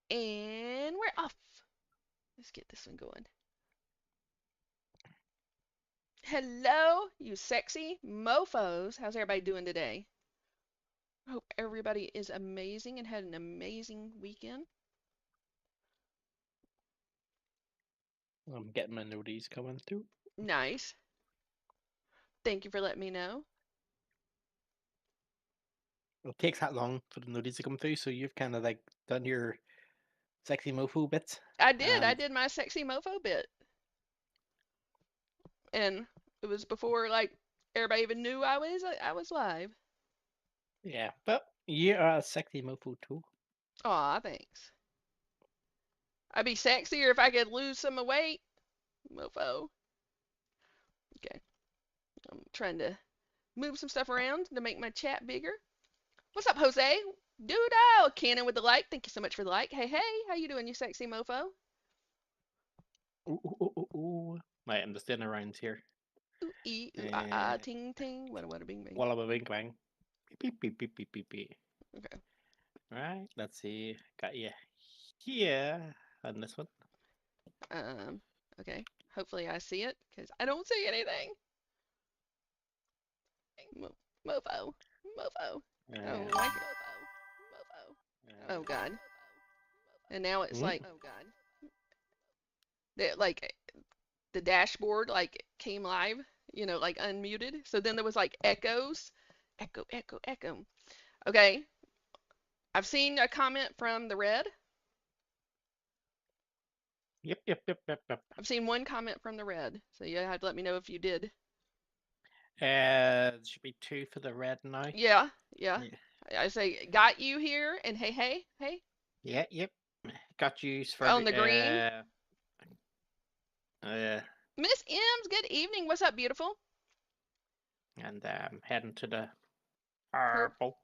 And we're off. Let's get this one going. Hello, you sexy mofos. How's everybody doing today? I hope everybody is amazing and had an amazing weekend. I'm getting my noties coming through. Nice. Thank you for letting me know. It takes that long for the noties to come through, so you've kind of like done your sexy mofo bits. I did. I And did my sexy mofo bit. And it was before like everybody even knew I was live. yeah, but you are a sexy mofo too. Aw, thanks. I'd be sexier if I could lose some weight. Mofo. Okay. I'm trying to move some stuff around to make my chat bigger. What's up, Jose? Doodle! Cannon with the like. Thank you so much for the like. Hey, hey, how you doing, you sexy mofo? Ooh, ooh, ooh, ooh, ooh. Right, I'm just doing the rounds here. Ooh, ee, ooh, ah, ah, Uh, ting, ting. What a bing, bing. Walla bing bang. Beep, beep, beep, beep, beep, beep. Okay. Right, let's see. Got you here on this one. Um, okay. Hopefully I see it, because I don't see anything. Mo- mofo. Mofo. I don't Um, like it. Oh, God. And now it's mm, like, like the dashboard like came live, like unmuted. So then there was like echoes, echo, echo, echo. Okay, I've seen a comment from the red. yep, yep, yep, yep, yep. I've seen one comment from the red. So you have to let me know if you did. There should be two for the red now. Yeah, yeah. Yeah, I say got you here, and hey, hey, hey, yeah, yep. Got you for on the green. uh, Miss M's, good evening. What's up, beautiful? and heading to the Purp. purple.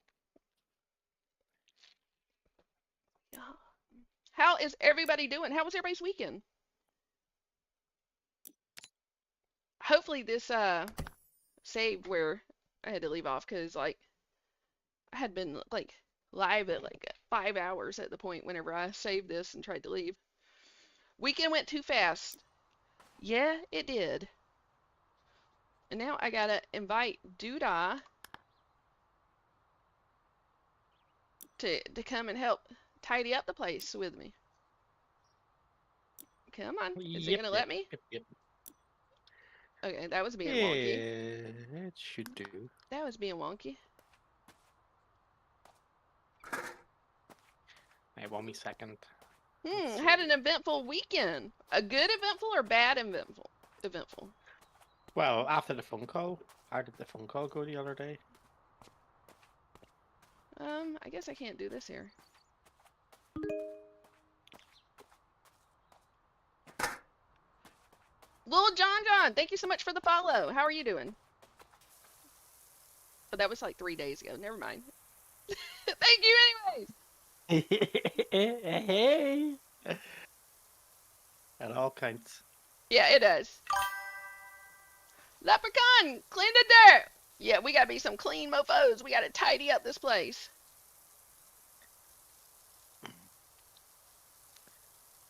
How is everybody doing? How was everybody's weekend? Hopefully this saved where I had to leave off because like I had been like live at like 5 hours at the point whenever I saved this and tried to leave. Weekend went too fast. Yeah, it did. And now I gotta invite Doodah to come and help tidy up the place with me. Come on. Is it Yep, gonna yep, let me? yep, yep. Okay, that was being wonky. Yeah, it should do. That was being wonky. Hey, 1 second. Let's Had see. an eventful weekend. A good eventful or bad eventful? Eventful. Well, after the phone call, how did the phone call go the other day? I guess I can't do this here. Little John, thank you so much for the follow. How are you doing? But that was like 3 days ago. Never mind. Thank you, anyways. Hey, at all counts. Yeah, it does. Leprechaun, clean the dirt. Yeah, we gotta be some clean mofos. We gotta tidy up this place.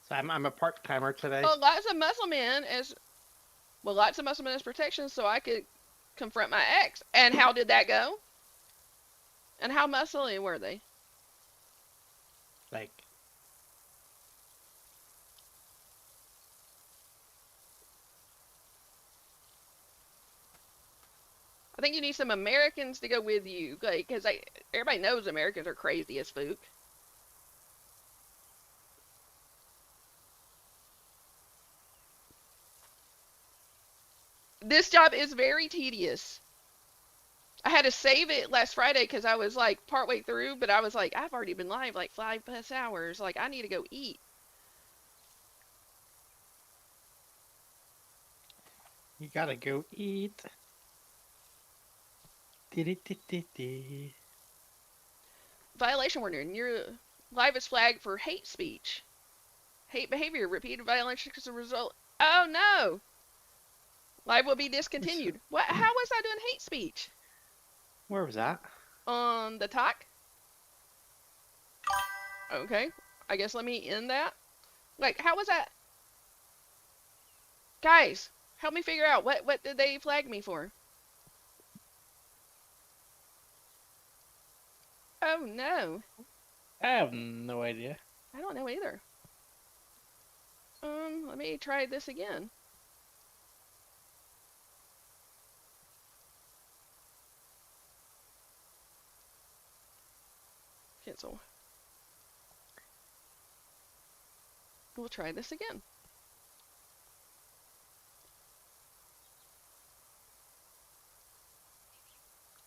So I'm a part timer today. Oh, lots of muscle men as well. Lots of muscle men as protection, so I could confront my ex. And how did that go? And how muscly were they? Like, I think you need some Americans to go with you, like, because everybody knows Americans are crazy as spook. This job is very tedious. I had to save it last Friday because I was like partway through, but I was like, I've already been live like 5+ hours. Like, I need to go eat. you gotta go eat. Dee-dee-dee-dee-dee. Violation warning. Your live is flagged for hate speech. Hate behavior. Repeated violation as a result. Oh no! Live will be discontinued. What? How was I doing hate speech? Where was that? On the talk? Okay. I guess let me end that. Like, how was that? Guys, help me figure out what did they flag me for? Oh no, I have no idea. I don't know either. Let me try this again. Cancel. We'll try this again.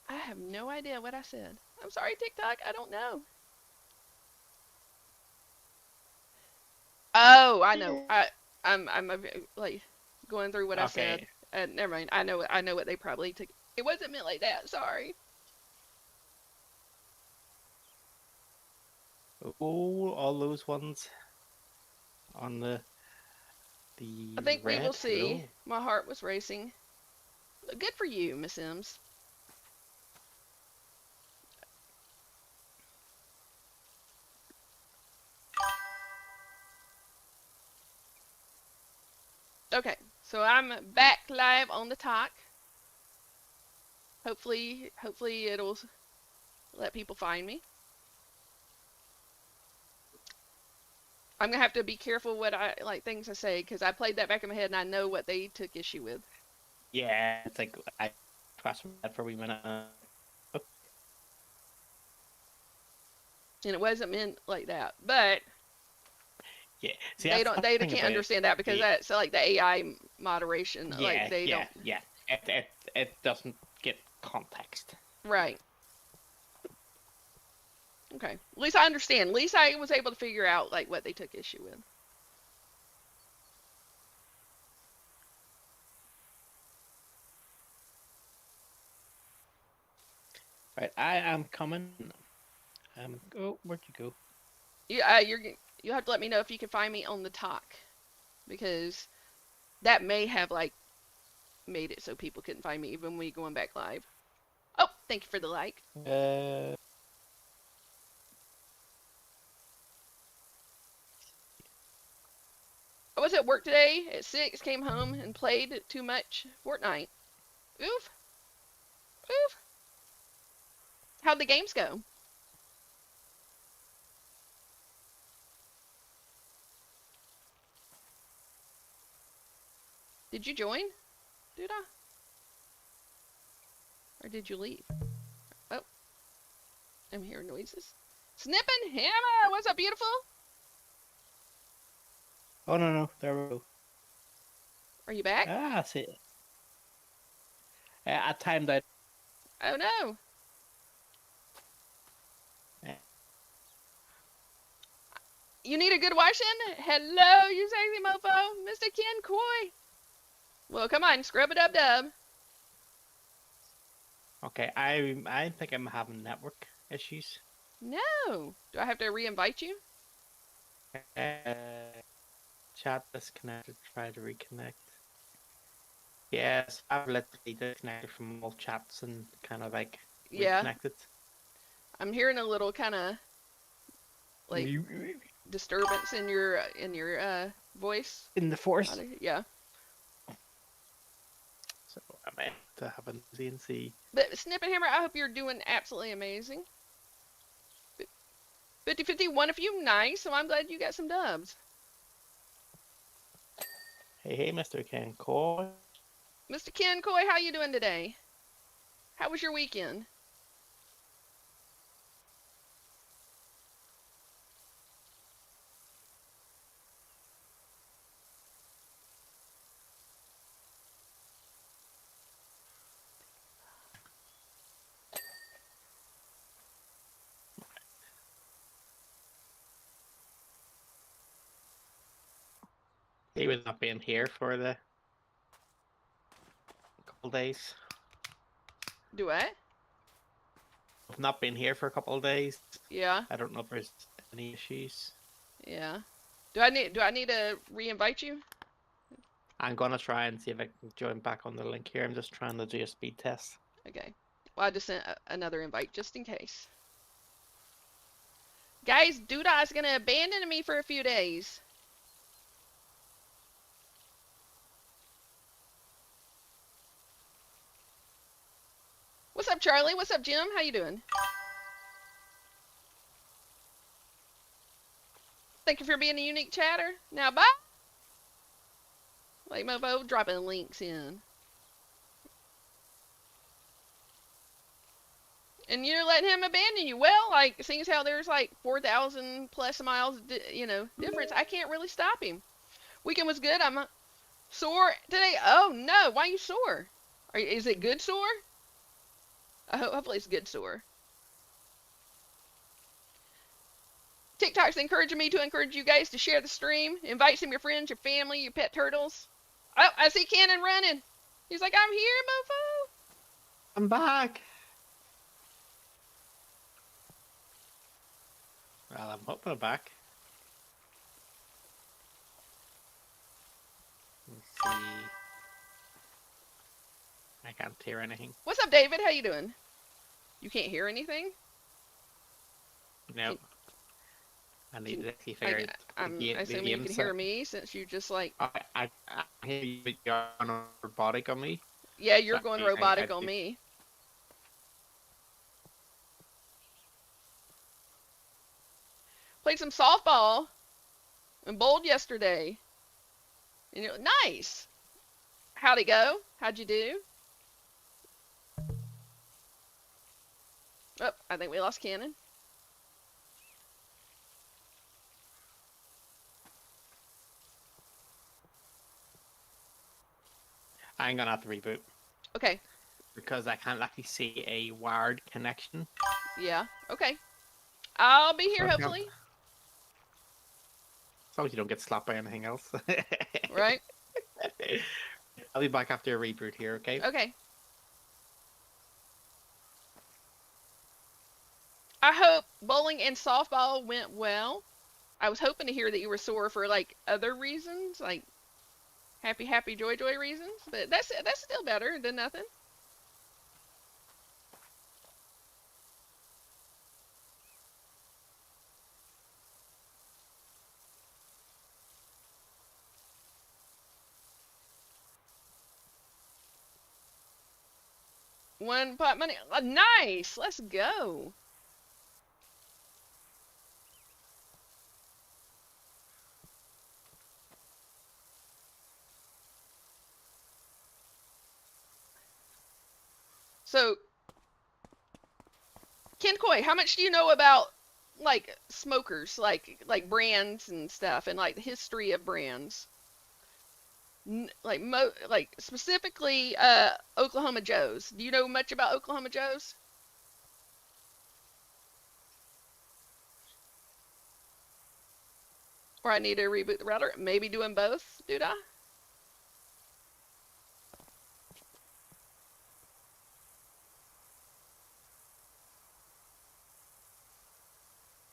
I have no idea what I said. I'm sorry, TikTok. I don't know. Oh, I know. I'm like going through what I said. Okay. Never mind. I know what they probably took. It wasn't meant like that. Sorry. Oh, all those ones on I the think we will red. see. Hello. My heart was racing. Good for you, Miss Sims. Okay, so I'm back live on the talk. Hopefully it'll let people find me. I'm gonna have to be careful what I like things I say because I played that back in my head and I know what they took issue with. Yeah, it's like I crossed my head for a wee minute. Oh, And it wasn't meant like that, but yeah. See, they that's don't the they thing can't about understand that because the. that's like the AI moderation. Like Yeah, they yeah, don't. yeah. It doesn't get context. Right. Okay. At least I understand. At least I was able to figure out like what they took issue with. Right, I am coming. Oh, where'd you go? You have to let me know if you can find me on the talk because that may have like made it so people couldn't find me even when we going back live. Oh, thank you for the like. Uh, I was at work today at 6, came home and played too much Fortnite. Oof, oof. How'd the games go? Did you join? Did I? Or did you leave? Oh, I'm hearing noises. Snipping Hammer, what's up, beautiful? oh no, no, there we go. Are you back? Ah, I see it. I timed out. Oh no. Uh, You need a good washing? Hello, you sexy mofo, Mr. Ken Coy. Well, come on, scrub it up, dub. Okay, I think I'm having network issues. No. Do I have to re-invite you? Chat disconnected. Try to reconnect. Yes, I've literally disconnected from all chats and kind of like Yeah, reconnected. I'm hearing a little kind of like disturbance in your voice. In the forest. Yeah. So I might have to have a nosy and see. But Snip and Hammer, I hope you're doing absolutely amazing. 50-50, one of you, nice. So I'm glad you got some dubs. Hey, hey, Mr. Ken Coy. Mr. Ken Coy, how you doing today? How was your weekend? He was not being here for the couple days. Do what? I've not been here for a couple of days. Yeah, I don't know if there's any issues. yeah. Do I need to re-invite you? I'm gonna try and see if I can join back on the link here. I'm just trying to do a speed test. Okay. Well, I just sent another invite just in case. Guys, Doodah's gonna abandon me for a few days. What's up, Charlie? What's up, Jim? How you doing? Thank you for being a unique chatter. Now, bye. Like Mobo dropping links in. And you're letting him abandon you. Well, like, seeing as how there's like 4,000 plus miles, difference, I can't really stop him. Weekend was good. I'm sore today. Oh no, why are you sore? Is it good sore? Hopefully it's good sore. TikTok's encouraging me to encourage you guys to share the stream. Invite some of your friends, your family, your pet turtles. Oh, I see Cannon running. He's like, I'm here, mofo. I'm back. Well, I'm hoping I'm back. Let's see. I can't hear anything. What's up, David? How you doing? You can't hear anything? No. I need to actually figure out I'm assuming you can hear me since you just like. I hear you, but you're going robotic on me. Yeah, you're going robotic on me. Played some softball and bowled yesterday. And nice. How'd it go? How'd you do? Oh, I think we lost Cannon. I'm gonna have to reboot. Okay. Because I can't actually see a wired connection. Yeah. Okay. I'll be here hopefully. As long as you don't get slapped by anything else. Right. I'll be back after a reboot here, okay? Okay. I hope bowling and softball went well. I was hoping to hear that you were sore for like other reasons, like happy, joy reasons, but that's still better than nothing. One pot money. Nice. Let's go. So, Ken Coy, how much do you know about like smokers, like brands and stuff, and like the history of brands? Like specifically Oklahoma Joe's. Do you know much about Oklahoma Joe's? Or I need to reboot the router. Maybe doing both, dude.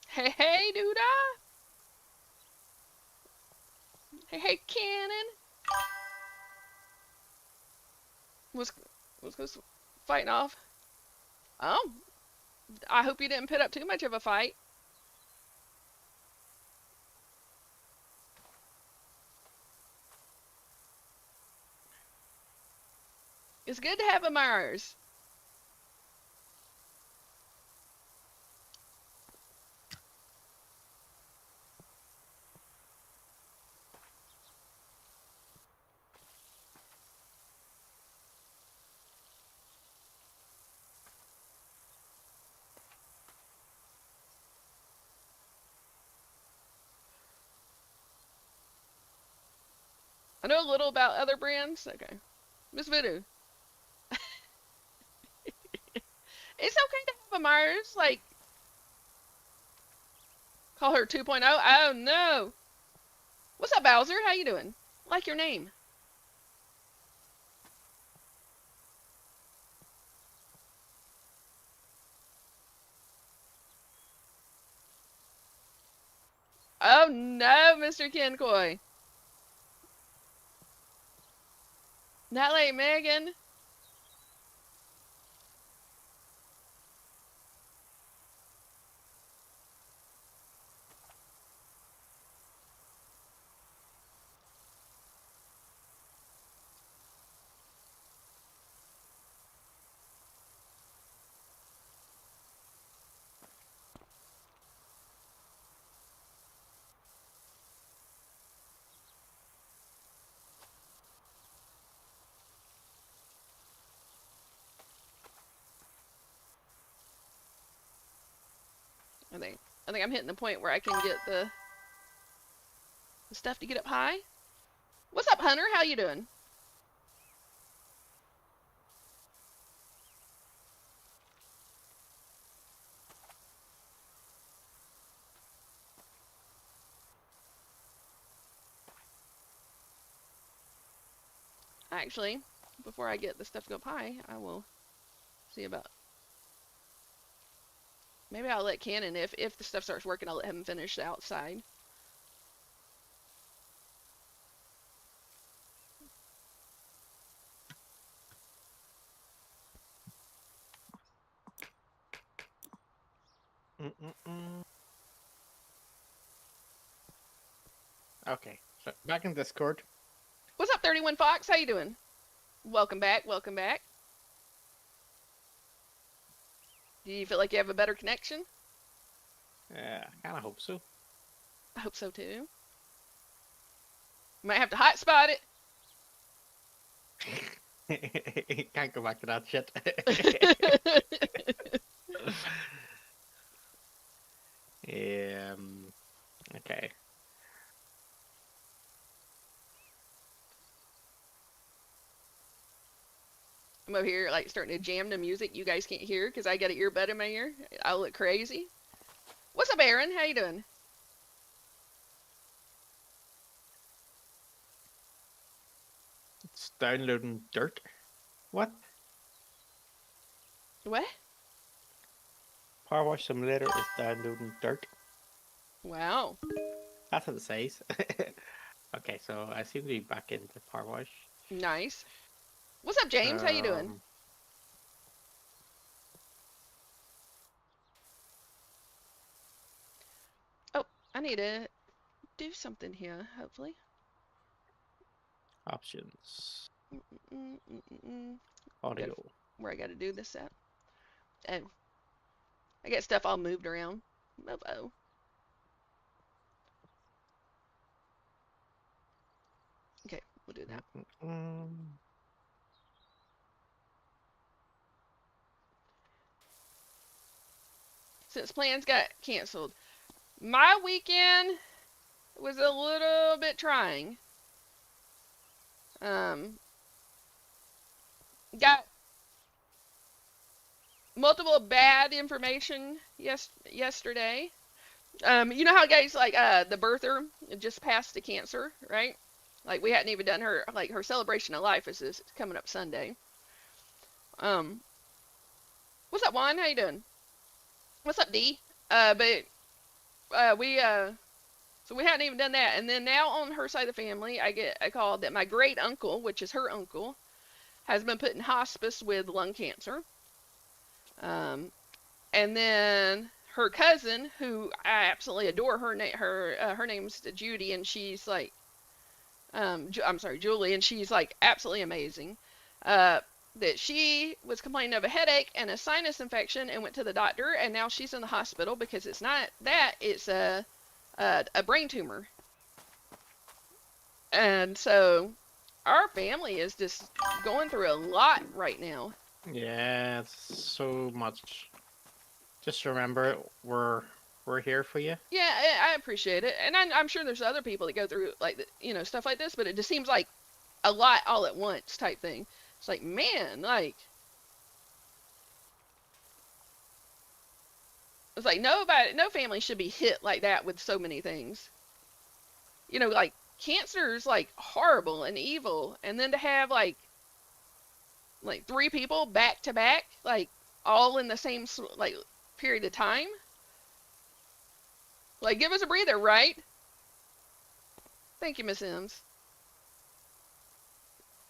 Hey, dude. Hey, Cannon. Was fighting off? Oh, I hope you didn't put up too much of a fight. It's good to have admirers. I know a little about other brands. Okay. Miss Voodoo. It's okay to have admirers. Like, call her 2.0. Oh, no. What's up, Bowser? How you doing? Like your name. Oh, no, Mr. Kencoy. Not like Megan. I think I'm hitting the point where I can get the stuff to get up high. What's up, Hunter? How you doing? Actually, before I get the stuff to go up high, I will see about. Maybe I'll let Cannon, if the stuff starts working, I'll let him finish the outside. Mm-mm-mm. Okay, so back in Discord. What's up, 31 Fox? How you doing? Welcome back. Welcome back. Do you feel like you have a better connection? Yeah, I kind of hope so. I hope so too. Might have to hotspot Can't go back to that shit. it. Okay. I'm over here like starting to jam the music you guys can't hear because I got an earbud in my ear. I'll look crazy. What's up, Aaron? How you doing? It's downloading dirt. What? What? Powerwash Simulator is downloading dirt. Wow. That's what it says. Okay, so I seem to be back into Powerwash. Nice. What's up, James? How you doing? Um, Oh, I need to do something here, hopefully. Options. Mm, mm, mm, mm. Audio. Where I gotta do this at. Oh, I got stuff all moved around. Oh. Okay, we'll do that. Mm-mm-mm. Since plans got canceled, my weekend was a little bit trying. Um, got multiple bad information yesterday. You know how guys like the birther just passed the cancer, right? Like we hadn't even done her celebration of life is coming up Sunday. Um, what's up, Juan? How you doing? What's up, D? But we so we hadn't even done that, and then now on her side of the family, I get a call that my great uncle, which is her uncle, has been put in hospice with lung cancer. Um, and then her cousin, who I absolutely adore, her name's Judy, and she's like, I'm sorry, Julie, and she's like absolutely amazing. Uh, that she was complaining of a headache and a sinus infection and went to the doctor, and now she's in the hospital because it's not that, it's a brain tumor. And so our family is just going through a lot right now. Yeah, it's so much. Just remember, we're here for you. Yeah, I appreciate it, and I'm sure there's other people that go through like stuff like this, but it just seems like a lot all at once type thing. It's like, man, like it's like no family should be hit like that with so many things. Like cancer is like horrible and evil, and then to have like three people back to back, like all in the same like period of time. Like, give us a breather, right? Thank you, Miss M's.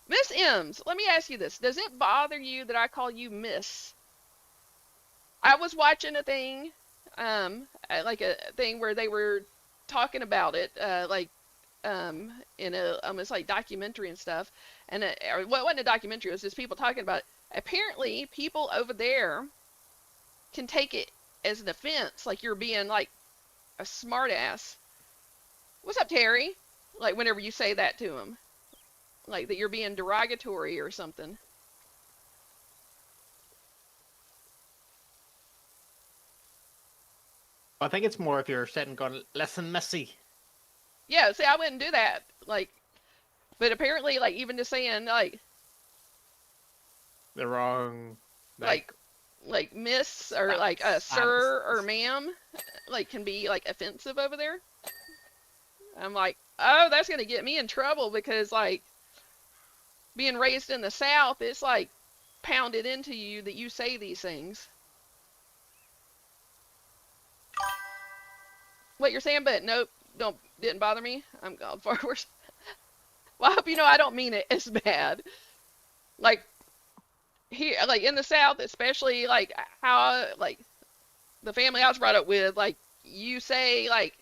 Miss M's, let me ask you this. Does it bother you that I call you Miss? I was watching a thing, like a thing where they were talking about it, in a almost like documentary and stuff. And or what wasn't a documentary, it was just people talking about it. Apparently, people over there can take it as an offense, like you're being like a smartass. What's up, Terry? Like whenever you say that to them, like that you're being derogatory or something. I think it's more if you're sitting going, listen, Missy. Yeah, see, I wouldn't do that. Like, but apparently, like, even just saying, The wrong, like, like, like Miss or like status. Sir or Ma'am, like, can be like offensive over there. I'm like, oh, that's gonna get me in trouble because like being raised in the South, it's like pounded into you that you say these things. What you're saying, but nope, don't didn't bother me. I'm gone forward. Well, I hope you know I don't mean it as bad. Like here, like in the South, especially like how like the family I was brought up with, like you say like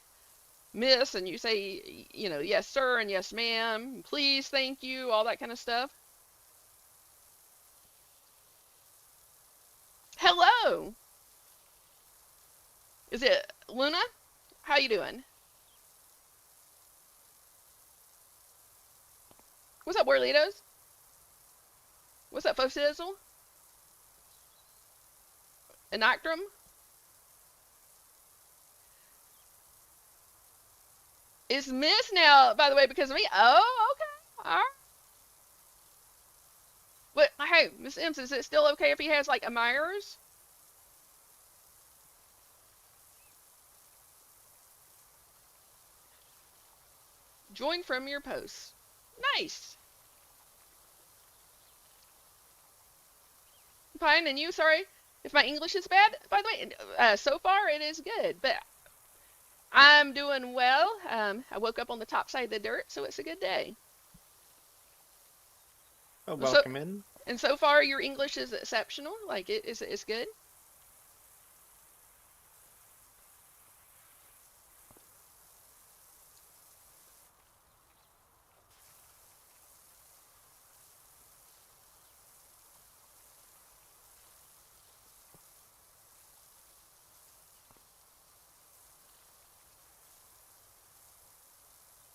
miss and you say yes sir and yes ma'am, please, thank you, all that kind of stuff. Hello, is it Luna? How you doing? What's up, Warlitos? What's up, Fosizzle? Anoctrum? It's Miss now, by the way, because of me. Oh, okay. All right. But hey, Miss Imps, is it still okay if he has like admirers? Join from your post. Nice. Fine, and you? Sorry if my English is bad. By the way, so far it is good, but I'm doing well. I woke up on the top side of the dirt, so it's a good day. Oh, So welcome in. and so far your English is exceptional. Like it's good.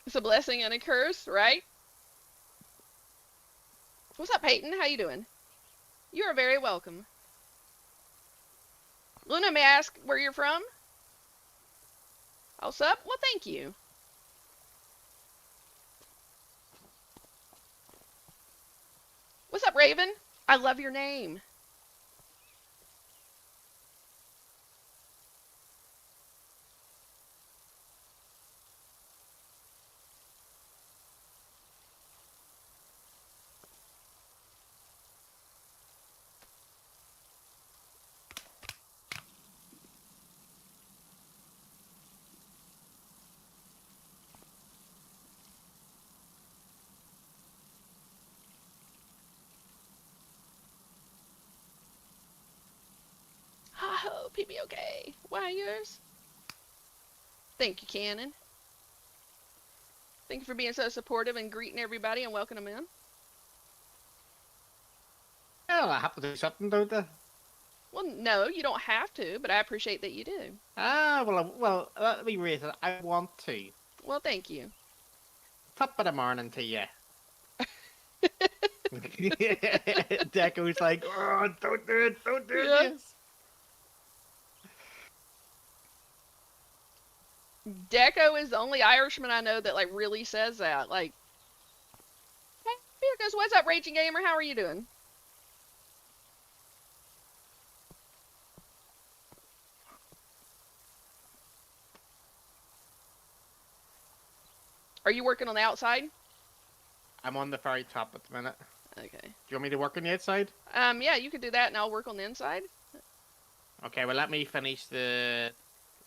It's a blessing and a curse, right? What's up, Peyton? How you doing? You are very welcome. Luna, may I ask where you're from? What's up? Well, thank you. What's up, Raven? I love your name. I hope he be okay. Why yours? Thank you, Cannon. Thank you for being so supportive and greeting everybody and welcoming them in. Well, I have to do something, don't I? Well, no, you don't have to, but I appreciate that you do. Well, let me raise it. I want to. Well, thank you. Top of the morning to you. Deco's like, oh, don't do Yeah. this. Deco is the only Irishman I know that like really says that. Like, hey, here goes. What's up, Raging Gamer? How are you doing? Are you working on the outside? I'm on the very top at the minute. Okay. Do you want me to work on the outside? Yeah, you could do that, and I'll work on the inside. Okay, well, let me finish the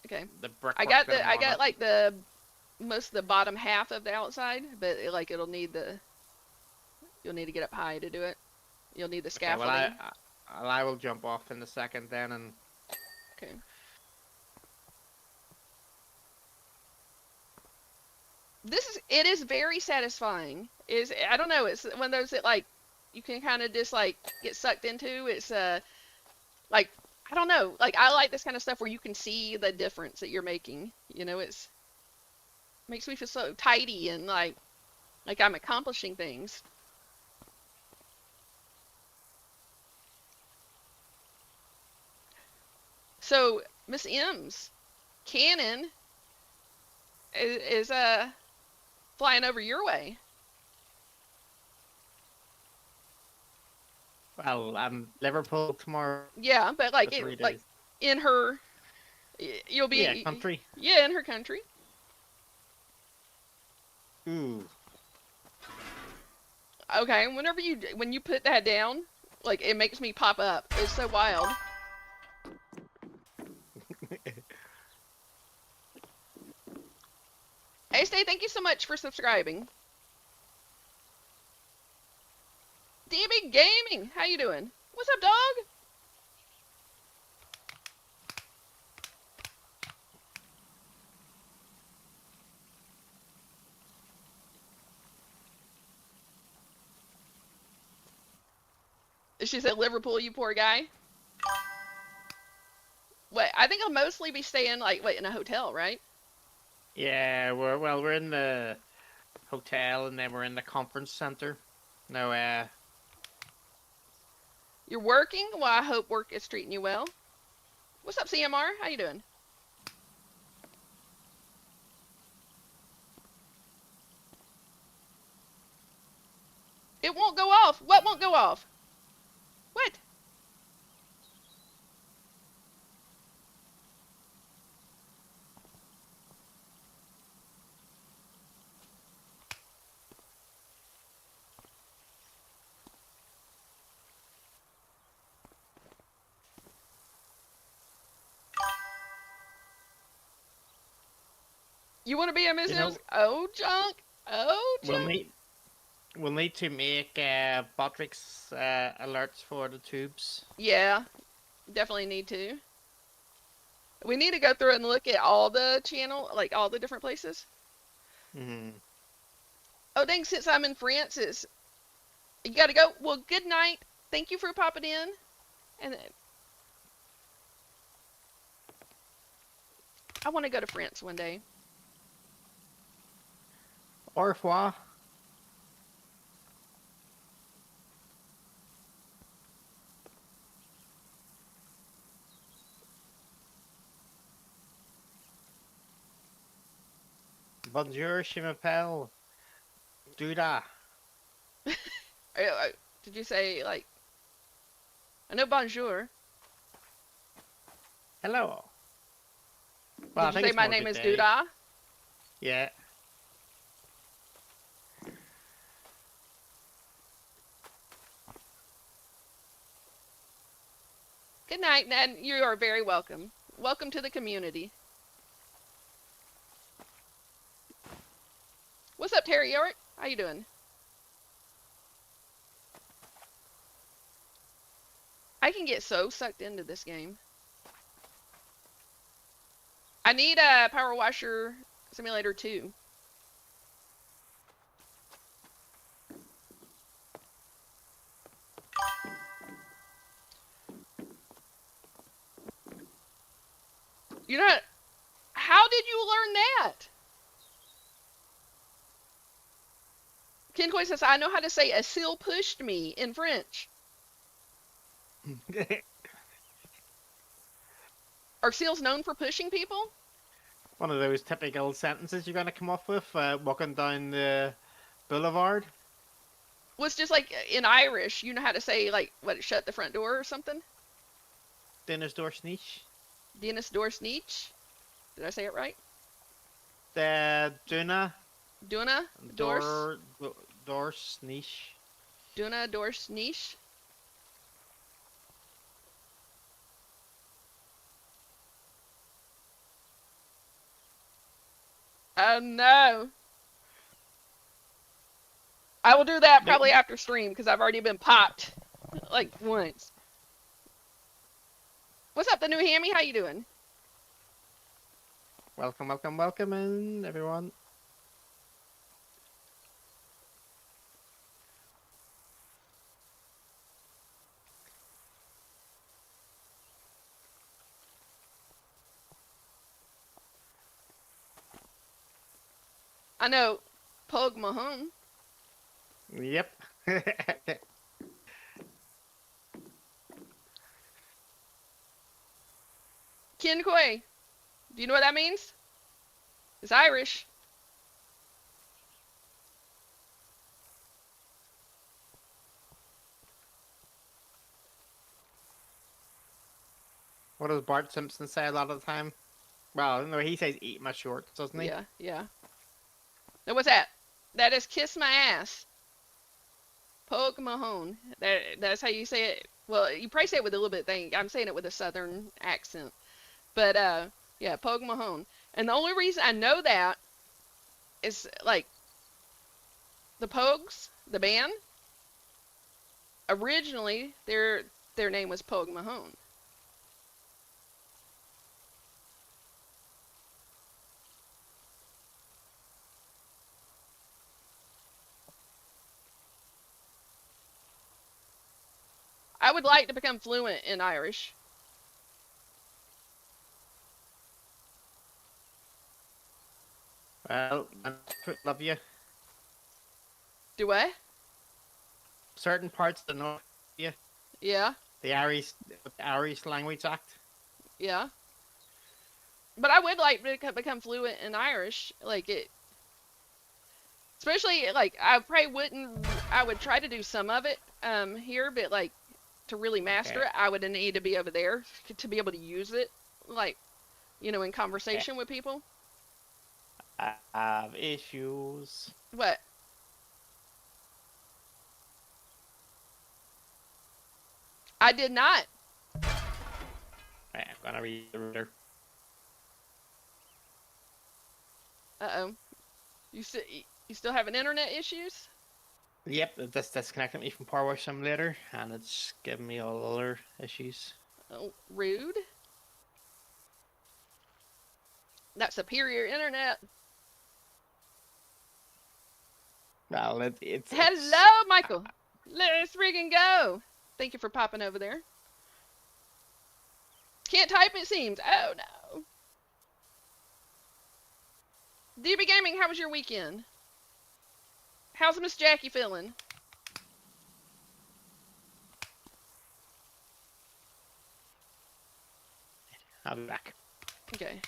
Okay. brickwork that I'm I on got it. like the most of the bottom half of the outside, but like you'll need to get up high to do it. You'll need the Okay, well, scaffolding. I will jump off in a second then, and Okay. It is very satisfying. Is I don't know, it's one of those that like you can kind of just like get sucked into. It's like I don't know, like I like this kind of stuff where you can see the difference that you're making. It's makes me feel so tidy and like I'm accomplishing things. So, Miss M's, cannon is flying over your way. Well, I'm Liverpool tomorrow Yeah, but for like it, 3 days. like in her, you'll Yeah, be, country. yeah, in her country. Ooh. Okay, when you put that down, like it makes me pop up. It's so wild. Hey, Stay, thank you so much for subscribing. DB Gaming, how you doing? What's up, dog? She said Liverpool, you poor guy. Wait, I think I'll mostly be staying like in a hotel, right? Yeah, we're in the hotel and then we're in the conference center. No, You're working? Well, I hope work is treating you well. What's up, CMR? How you doing? It won't go off. What won't go off? What? You want to be a you Mrs. know, Oh Junk? Oh we'll Junk? need we'll need to make Botrix alerts for the tubes. Yeah, definitely need to. We need to go through and look at all the channel, like all the different places. Hmm. Oh dang, since I'm in France, you gotta go. Well, good night. Thank you for popping in. And I want to go to France one day. Au revoir. Bonjour, je m'appelle Duda. Did you say like? I know bonjour. Hello. Well, I Did you think say it's my more name good is day. Duda? Yeah. Good night, Ned. You are very welcome. Welcome to the community. What's up, Terry York? How you doing? I can get so sucked into this game. I need a Power Washer Simulator 2. You know, how did you learn that? Ken Coy says, I know how to say a seal pushed me in French. Are seals known for pushing people? One of those typical sentences you're gonna come up with walking down the boulevard. Well, it's just like in Irish, you know how to say, like, what, shut the front door or something? Dinner's door sneech. Dennis Dorsneech. Did I say it right? The Duna Duna Dors. door door sneech. Duna Dorsneech. Oh no. I will do that No, probably after stream because I've already been popped like once. What's up, the new hammy? How you doing? welcome, welcome, welcome, and everyone. I know Pug Mahon. Yep. Ken Quay. Do you know what that means? It's Irish. What does Bart Simpson say a lot of the time? Well, no, he says eat my shorts, doesn't he? Yeah, yeah. Now what's that? That is kiss my ass. Poke Mahone. That's how you say it. Well, you probably say it with a little bit of thing. I'm saying it with a southern accent. But yeah, Poke Mahone. And the only reason I know that is like the Pogues, the band, originally their name was Pogue Mahone. I would like to become fluent in Irish. Well, love you. Do I? Certain parts of the North, yeah, Yeah, the Irish Language Act. yeah. But I would like to become fluent in Irish, like it. Especially like I probably wouldn't. I would try to do some of it here, but like to really master Okay, it, I would need to be over there to be able to use it, like in okay. conversation with people. I have issues. What? I did not. Right, I'm gonna read the reader. Uh-oh. You still you still having internet issues? Yep, this disconnected me from Powerwash Simulator, and it's giving me all other issues. Oh, rude. That superior internet. Well, it's Hello, Michael. Let's friggin' go. Thank you for popping over there. Can't type, it seems. Oh, no. DB Gaming, how was your weekend? How's Miss Jackie feeling? I'll be back. Okay.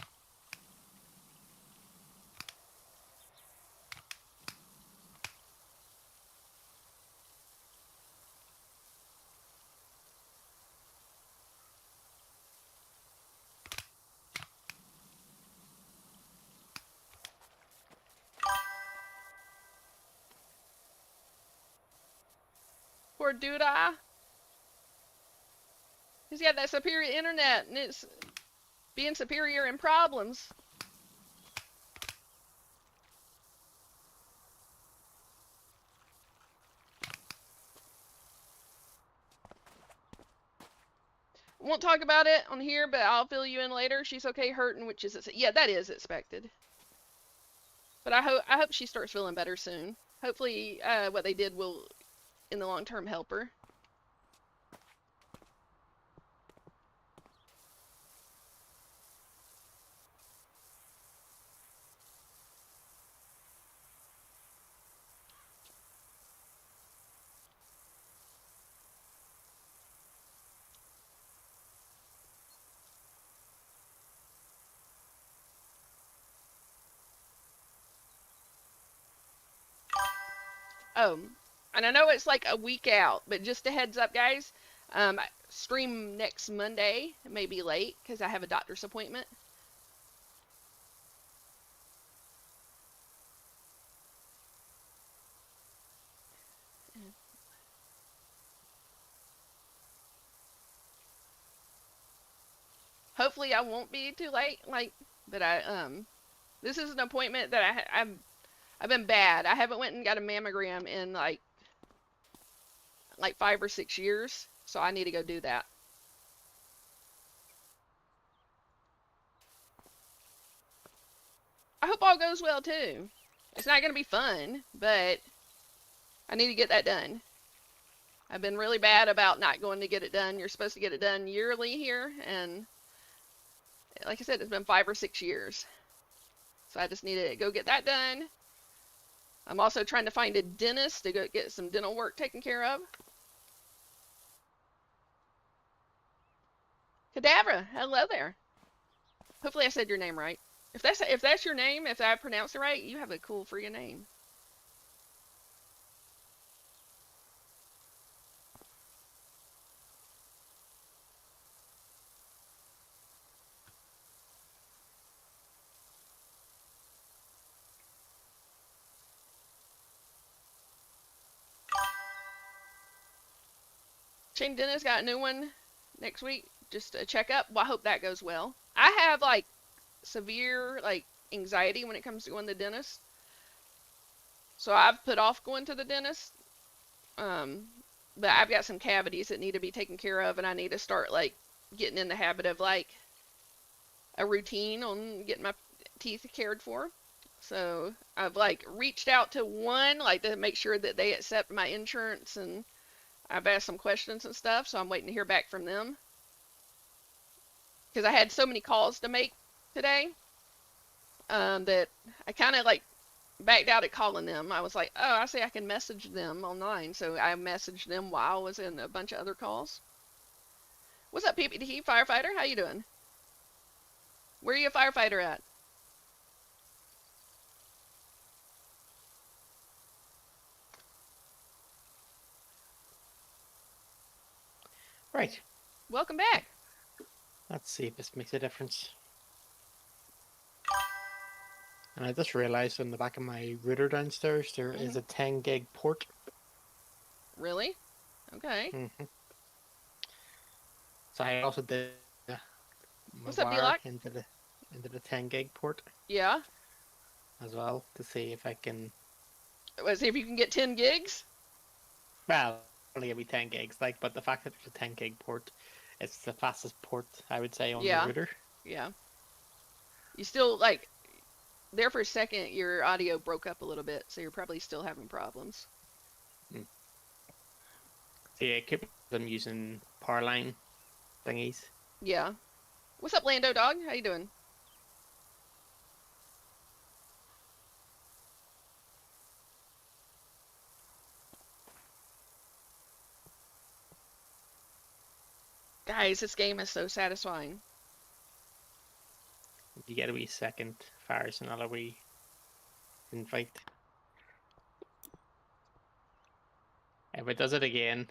Poor Doodah. He's got that superior internet, and it's being superior in problems. Won't talk about it on here, but I'll fill you in later. She's okay hurting, which is yeah, that is expected. But I hope she starts feeling better soon. Hopefully, what they did will, in the long term, help her. Oh, and I know it's like a week out, but just a heads up, guys. Stream next Monday. It may be late because I have a doctor's appointment. Hopefully, I won't be too late. But this is an appointment that I've been bad. I haven't went and got a mammogram in like 5 or 6 years, so I need to go do that. I hope all goes well too. It's not gonna be fun, but I need to get that done. I've been really bad about not going to get it done. You're supposed to get it done yearly here, and like I said, it's been 5 or 6 years. So I just need to go get that done. I'm also trying to find a dentist to go get some dental work taken care of. Cadabra, hello there. Hopefully I said your name right. If that's your name, if I pronounced it right, you have a cool freaking name. Shane Dennis got a new one next week. Just a checkup. Well, I hope that goes well. I have like severe like anxiety when it comes to going to the dentist, so I've put off going to the dentist. Um, but I've got some cavities that need to be taken care of, and I need to start like getting in the habit of like a routine on getting my teeth cared for. So I've like reached out to one like to make sure that they accept my insurance, and I've asked some questions and stuff. So I'm waiting to hear back from them because I had so many calls to make today that I kind of like backed out at calling them. I was like, oh, I see I can message them online. So I messaged them while I was in a bunch of other calls. What's up, PPT firefighter? How you doing? Where are you a firefighter at? Right. Welcome back. Let's see if this makes a difference. And I just realized on the back of my router downstairs there is a 10 gig port. Really? Okay. So I also did my What's up, wire D-Lock? into the 10 gig port Yeah. as well to see if I can. Let's see if you can get 10 gigs. Well, only give me 10 gigs, like, but the fact that there's a 10 gig port, it's the fastest port I would say on the Yeah. router. Yeah. You still like there for a second. Your audio broke up a little bit, so you're probably still having problems. Mm. So yeah, keep them using power line thingies. Yeah. What's up, Lando Dog? How you doing? Guys, this game is so satisfying. You get a wee second, fires another wee invite. If it does it again,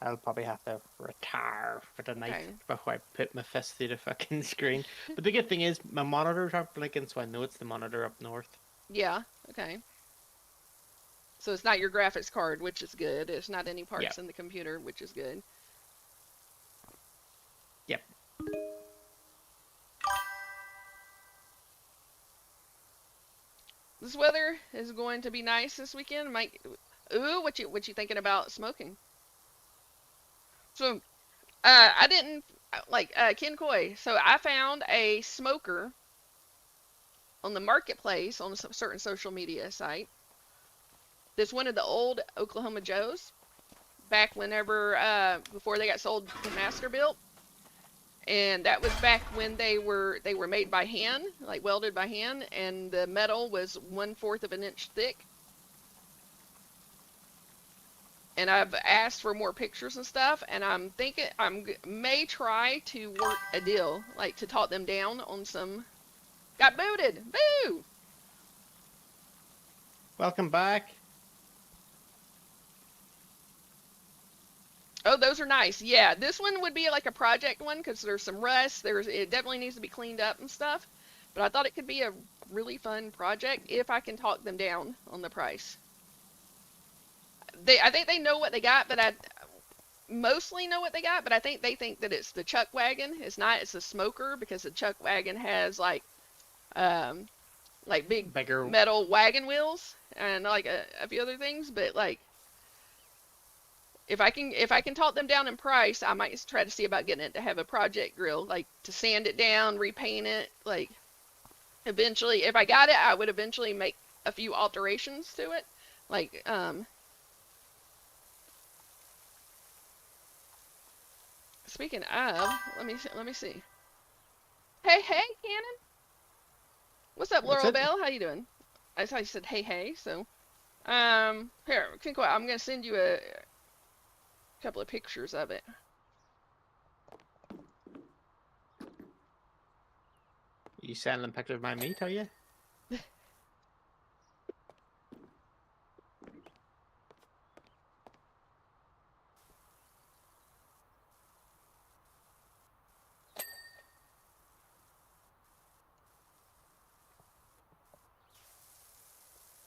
I'll probably have to retire for the night Okay. before I put my fist through the fucking screen. But the good thing is, my monitors aren't blinking, so I know it's the monitor up north. Yeah. Okay. So it's not your graphics card, which is good. It's not any Yeah. parts in the computer, which is good. Yep. This weather is going to be nice this weekend. Mike, ooh, what you thinking about smoking? So, I didn't like Ken Coy. So I found a smoker on the marketplace on a certain social media site. That's one of the old Oklahoma Joes back whenever before they got sold to Masterbuilt, and that was back when they were made by hand, like welded by hand, and the metal was 1/4 of an inch thick. And I've asked for more pictures and stuff, and I'm thinking may try to work a deal, like to talk them down on some. Got booted, boo! Welcome back. Oh, those are nice. Yeah, this one would be like a project one because there's some rust. It definitely needs to be cleaned up and stuff. But I thought it could be a really fun project if I can talk them down on the price. I think they know what they got, but I mostly know what they got. But I think they think that it's the chuck wagon. It's not. It's the smoker because the chuck wagon has um, like big Bigger. metal wagon wheels and like a few other things. But like if I can talk them down in price, I might try to see about getting it to have a project grill, like to sand it down, repaint it. Like eventually, if I got it, I would eventually make a few alterations to it. Like speaking of, let me see. Hey, Cannon. What's up, What's Laurel it? Bell? How you doing? I thought you said hey. So here, Kinko, I'm gonna send you a couple of pictures of it. You sending pictures of my meat, are you?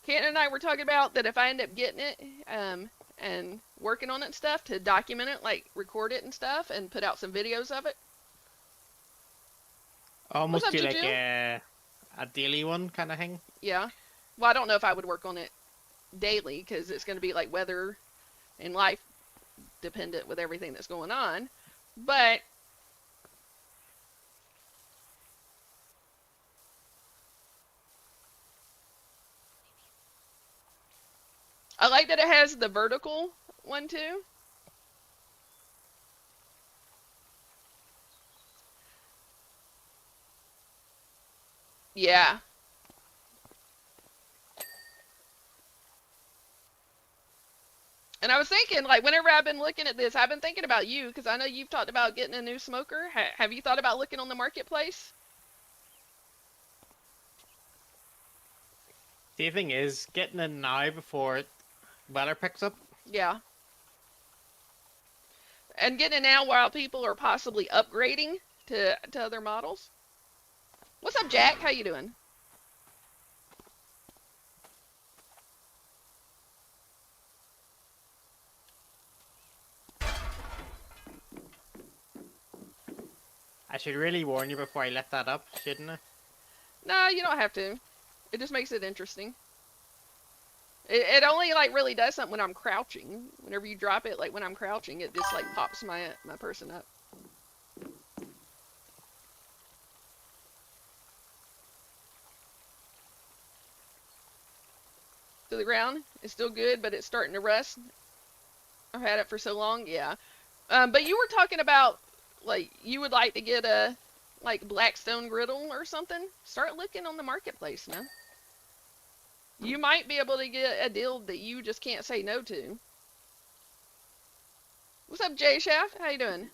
Canton and I were talking about that if I end up getting it, and working on it and stuff to document it, like record it and stuff, and put out some videos of it. What's Almost up, do like Juju? a daily one kind of thing. Yeah. Well, I don't know if I would work on it daily because it's going to be like weather and life dependent with everything that's going on. But I like that it has the vertical one too. Yeah. And I was thinking, like, whenever I've been looking at this, I've been thinking about you because I know you've talked about getting a new smoker. Have you thought about looking on the marketplace? The thing is, getting in now before weather picks up. Yeah. And getting it now while people are possibly upgrading to other models. What's up, Jack? How you doing? I should really warn you before I let that up, shouldn't I? No, you don't have to. It just makes it interesting. It only like really does something when I'm crouching. Whenever you drop it, like when I'm crouching, it just like pops my person up. To the ground. It's still good, but it's starting to rust. I've had it for so long, yeah. But you were talking about like you would like to get a like Blackstone griddle or something. Start looking on the marketplace, man. You might be able to get a deal that you just can't say no to. What's up, Jay Shaft? How you doing?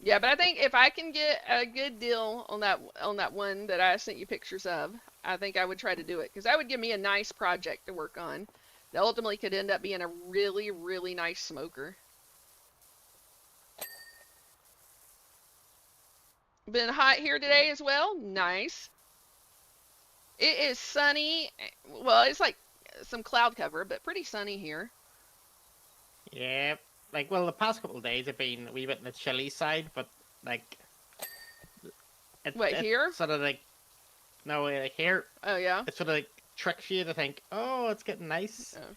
Yeah, but I think if I can get a good deal on that one that I sent you pictures of, I think I would try to do it because that would give me a nice project to work on. That ultimately could end up being a really, really nice smoker. Been hot here today as well. Nice. It is sunny. Well, it's like some cloud cover, but pretty sunny here. Yeah. Like, well, the past couple of days have been a wee bit on the chilly side, but like, What, it here? sort of like, no, like here, Oh, yeah? it sort of like tricks you to think, oh, it's getting nice, Oh.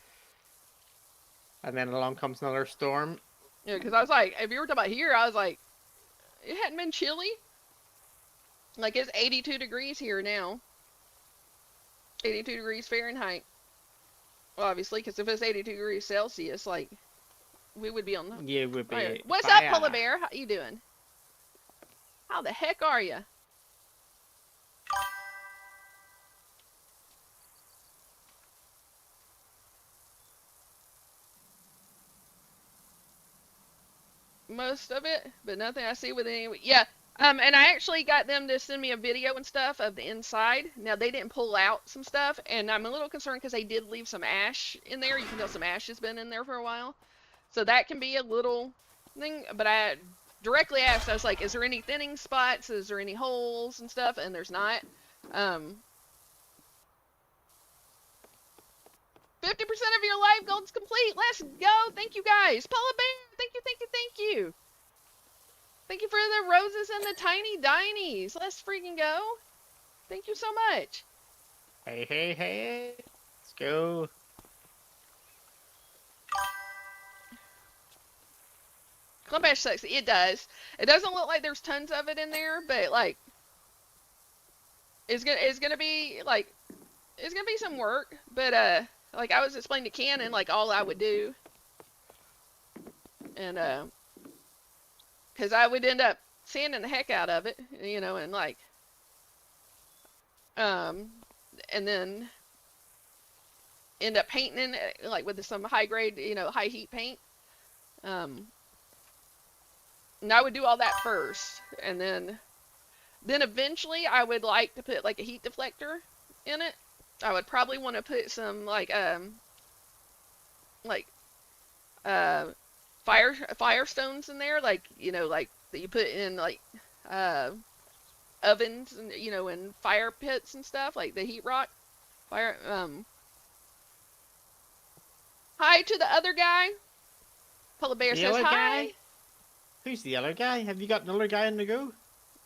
and then along comes another storm. Yeah, because I was like, if you were talking about here, I was like, it hadn't been chilly. Like, it's 82 degrees here now. 82 degrees Fahrenheit. Well, obviously, because if it's 82 degrees Celsius, like, we would be on the... You would be What's up, Polar fire. Bear? How you doing? How the heck are you? Most of it, but nothing I see with any... Yeah, and I actually got them to send me a video and stuff of the inside. Now, they didn't pull out some stuff, and I'm a little concerned because they did leave some ash in there. You can tell some ash has been in there for a while. So that can be a little thing, but I directly asked, I was like, is there any thinning spots? Is there any holes and stuff? And there's not. 50% of your live gold's complete. Let's go. Thank you guys. Paula Bear, thank you, thank you, thank you. Thank you for the roses and the tiny dinies. Let's freaking go. Thank you so much. Hey, hey, hey, let's go. Club sucks. It does. It doesn't look like there's tons of it in there, but like, it's gonna be like, it's gonna be some work. But like I was explaining to Cannon, like all I would do, and because I would end up sanding the heck out of it, you know, and like, um, and then end up painting it like with some high grade, you know, high heat paint. Um, and I would do all that first, and then eventually I would like to put like a heat deflector in it. I would probably want to put some like uh firestones in there, like you know, like that you put in like uh ovens and you know, and fire pits and stuff, like the heat rock fire. Hi to the other guy. Polar Bear The says other guy? hi. Who's the other guy? Have you got another guy on the go?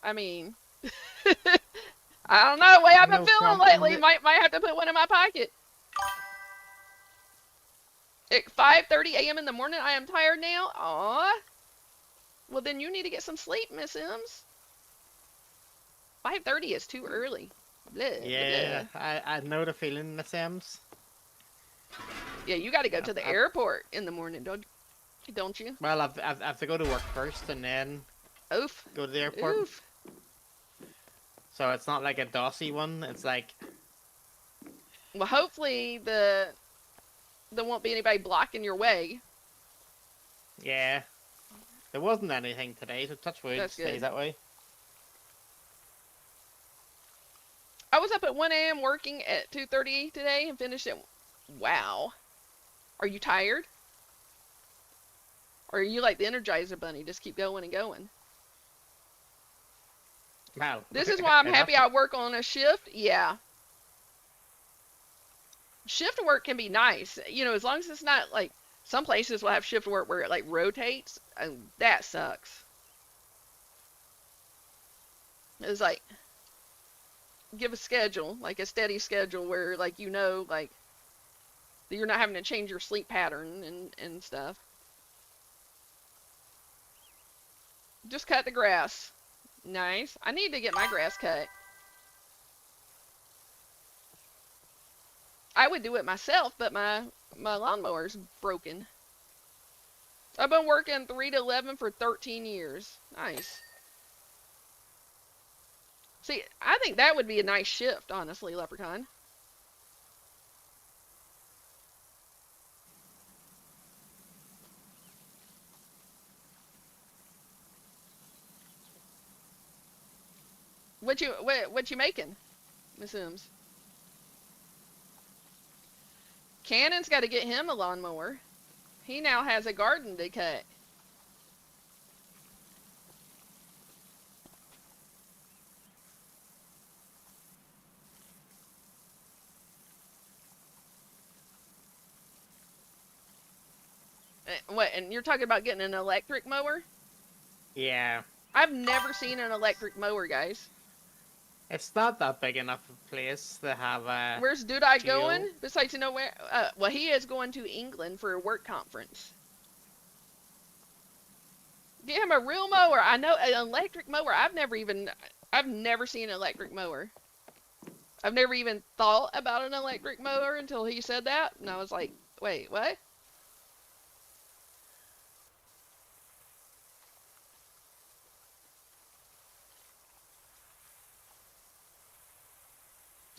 I mean, I don't know. The way I've been No feeling prompting. lately, might have to put one in my pocket. At 5:30 a.m. in the morning, I am tired now. Aw. Well, then you need to get some sleep, Miss Sims. 5:30 is too early. Blah, blah, Yeah, blah. I know the feeling, Miss Ems. Yeah, you got to go to the I've, airport in the morning, don't you? well, I've have to go to work first and then Oof. go to the airport. Oof. So it's not like a dossy one. It's like, Well, hopefully there won't be anybody blocking your way. yeah, there wasn't anything today, so touch wood, That's stays good. that way. I was up at 1 a.m. working at 2:30 today and finished at. Wow. Are you tired? Or are you like the Energizer Bunny? Just keep going and going. Wow. This is why I'm Enough. happy I work on a shift. Yeah. Shift work can be nice. You know, as long as it's not like some places will have shift work where it like rotates, and that sucks. It's like give a schedule, like a steady schedule where like you know like you're not having to change your sleep pattern and stuff. Just cut the grass. Nice. I need to get my grass cut. I would do it myself, but my lawnmower's broken. I've been working 3 to 11 for 13 years. Nice. See, I think that would be a nice shift, honestly, Leprechaun. What you making, Miss Sims? Cannon's got to get him a lawnmower. He now has a garden to cut. What? And you're talking about getting an electric mower? Yeah. I've never seen an electric mower, guys. It's not that big enough a place to have a Where's Dudai geo. going? Besides, you know where? Well, he is going to England for a work conference. Get him a real mower. I know an electric mower. I've never seen an electric mower. I've never even thought about an electric mower until he said that, and I was like, wait, what?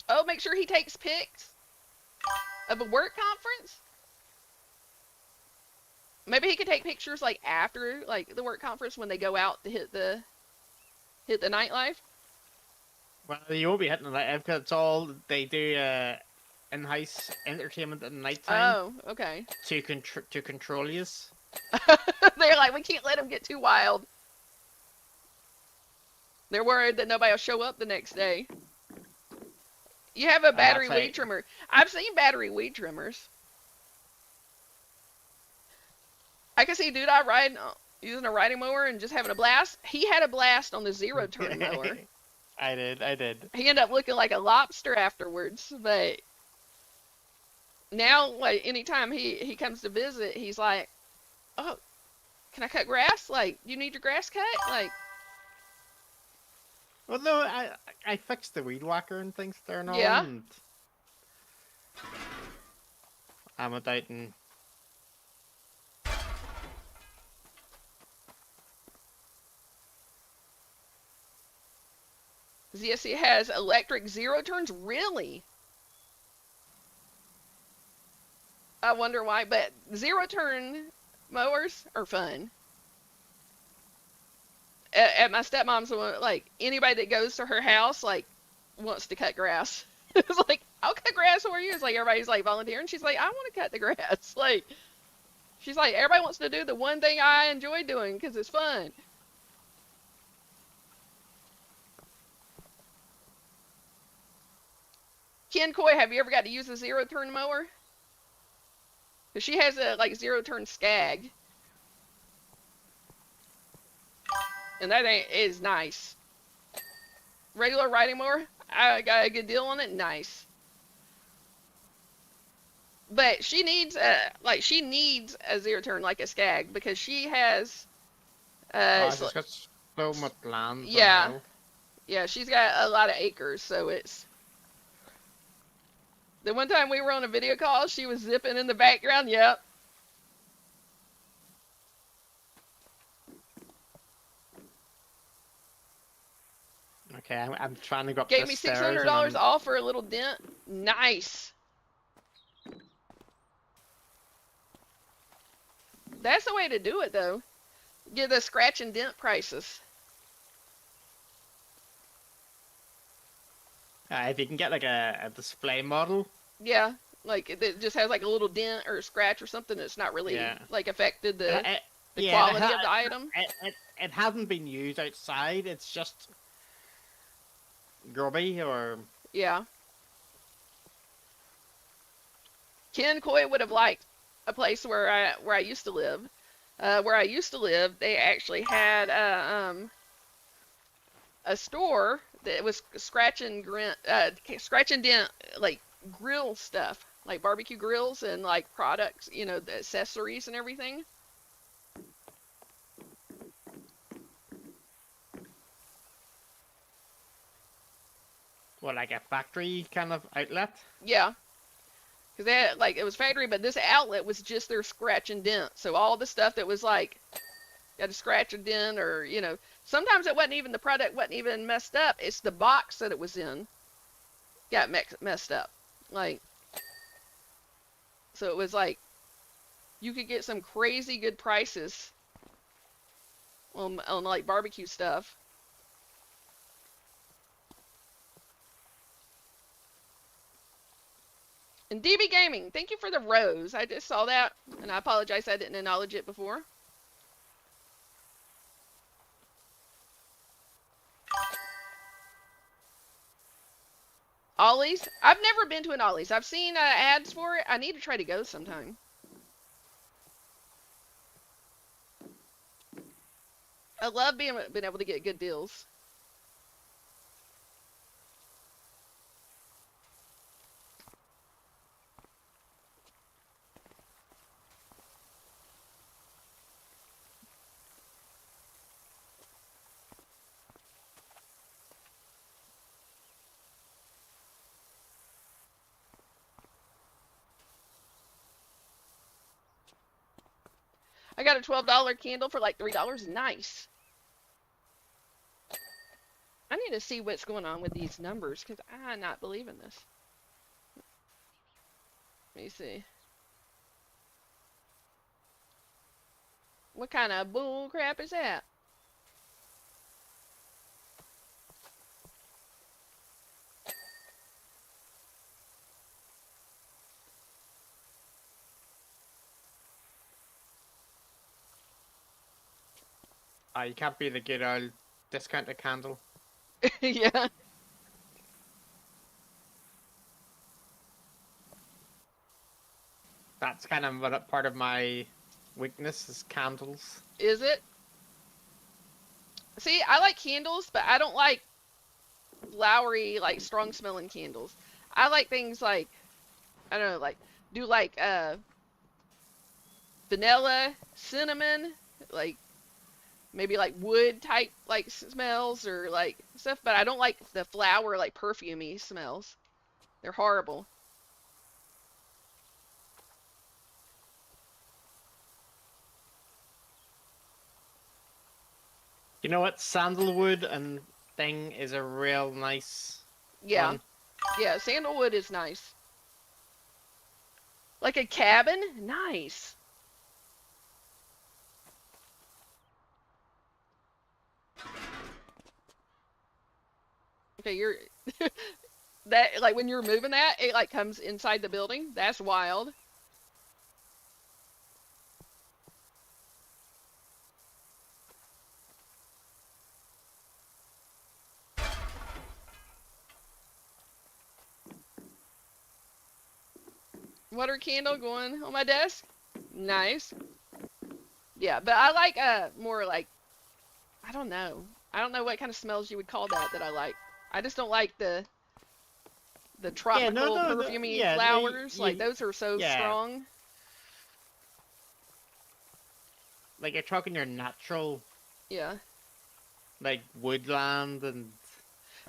Oh, make sure he takes pics of a work conference. Maybe he could take pictures like after like the work conference when they go out to hit the nightlife. Well, you won't be hitting it because it's all they do in-house entertainment at night time Oh, okay. to control you. They're like, we can't let him get too wild. They're worried that nobody will show up the next day. You have a battery weed trimmer. I've seen battery weed trimmers. I can see dude I ride using a riding mower and just having a blast. He had a blast on the zero turn mower. I did. He ended up looking like a lobster afterwards, but now like anytime he comes to visit, he's like, "Oh, can I cut grass? Like, you need your grass cut?" Like, Well, no, I fixed the weed whacker and things there and all, yeah. and I went out and ZSC has electric zero turns. Really? I wonder why. But zero turn mowers are fun. At my stepmom's, like anybody that goes to her house, like wants to cut grass. It's like, I'll cut grass for you. It's like everybody's like volunteering. She's like, I want to cut the grass. Like, she's like, everybody wants to do the one thing I enjoy doing because it's fun. Ken Coy, have you ever got to use a zero turn mower? Because she has a like zero turn Skag, and that is nice. Regular riding mower, I got a good deal on it. Nice. But she needs a zero turn like a Skag because she has Oh, it's, she's got so much land. I yeah, know. yeah, she's got a lot of acres, so it's. The one time we were on a video call, she was zipping in the background. Yep. Okay, I'm trying to go up Gave the me six stairs hundred and dollars I'm. off for a little dent. Nice. That's the way to do it, though. Get the scratch and dent prices. If you can get like a display model. Yeah, like it just has like a little dent or a scratch or something that's not really Yeah. like affected the Yeah, quality of the item. it hasn't been used outside. It's just grubby or. Yeah. Ken Coy would have liked a place where I used to live. Where I used to live, they actually had a store that was scratch and dent like grill stuff, like barbecue grills and like products, the accessories and everything. What, like a factory kind of outlet? Yeah, because they had, like it was factory, but this outlet was just their scratch and dent. So all the stuff that was like got a scratch or dent, or sometimes it wasn't even the product wasn't even messed up. It's the box that it was in got messed up. Like, so it was like you could get some crazy good prices on like barbecue stuff. And DB Gaming, thank you for the rose. I just saw that, and I apologize I didn't acknowledge it before. Ollie's? I've never been to an Ollie's. I've seen ads for it. I need to try to go sometime. I love being able to get good deals. I got a $12 candle for like $3. Nice. I need to see what's going on with these numbers because I'm not believing this. Let me see. What kind of bull crap is that? You can't be the good old discounted candle. Yeah. That's kind of what part of my weakness is candles. Is it? See, I like candles, but I don't like flowery, like strong smelling candles. I like things like, I don't know, like do like vanilla, cinnamon, like maybe like wood type like smells or like stuff, but I don't like the flower like perfumey smells. They're horrible. You know what? Sandalwood and thing is a real nice Yeah, one. yeah, sandalwood is nice. Like a cabin? Nice. Okay, you're that like when you're moving that, it like comes inside the building. That's wild. Water candle going on my desk. Nice. Yeah, but I like more like I don't know. I don't know what kind of smells you would call that I like. I just don't like the Yeah, no, tropical no, no perfumey yeah, flowers. Like those are so yeah, strong. like you're talking your natural, Yeah. like woodland and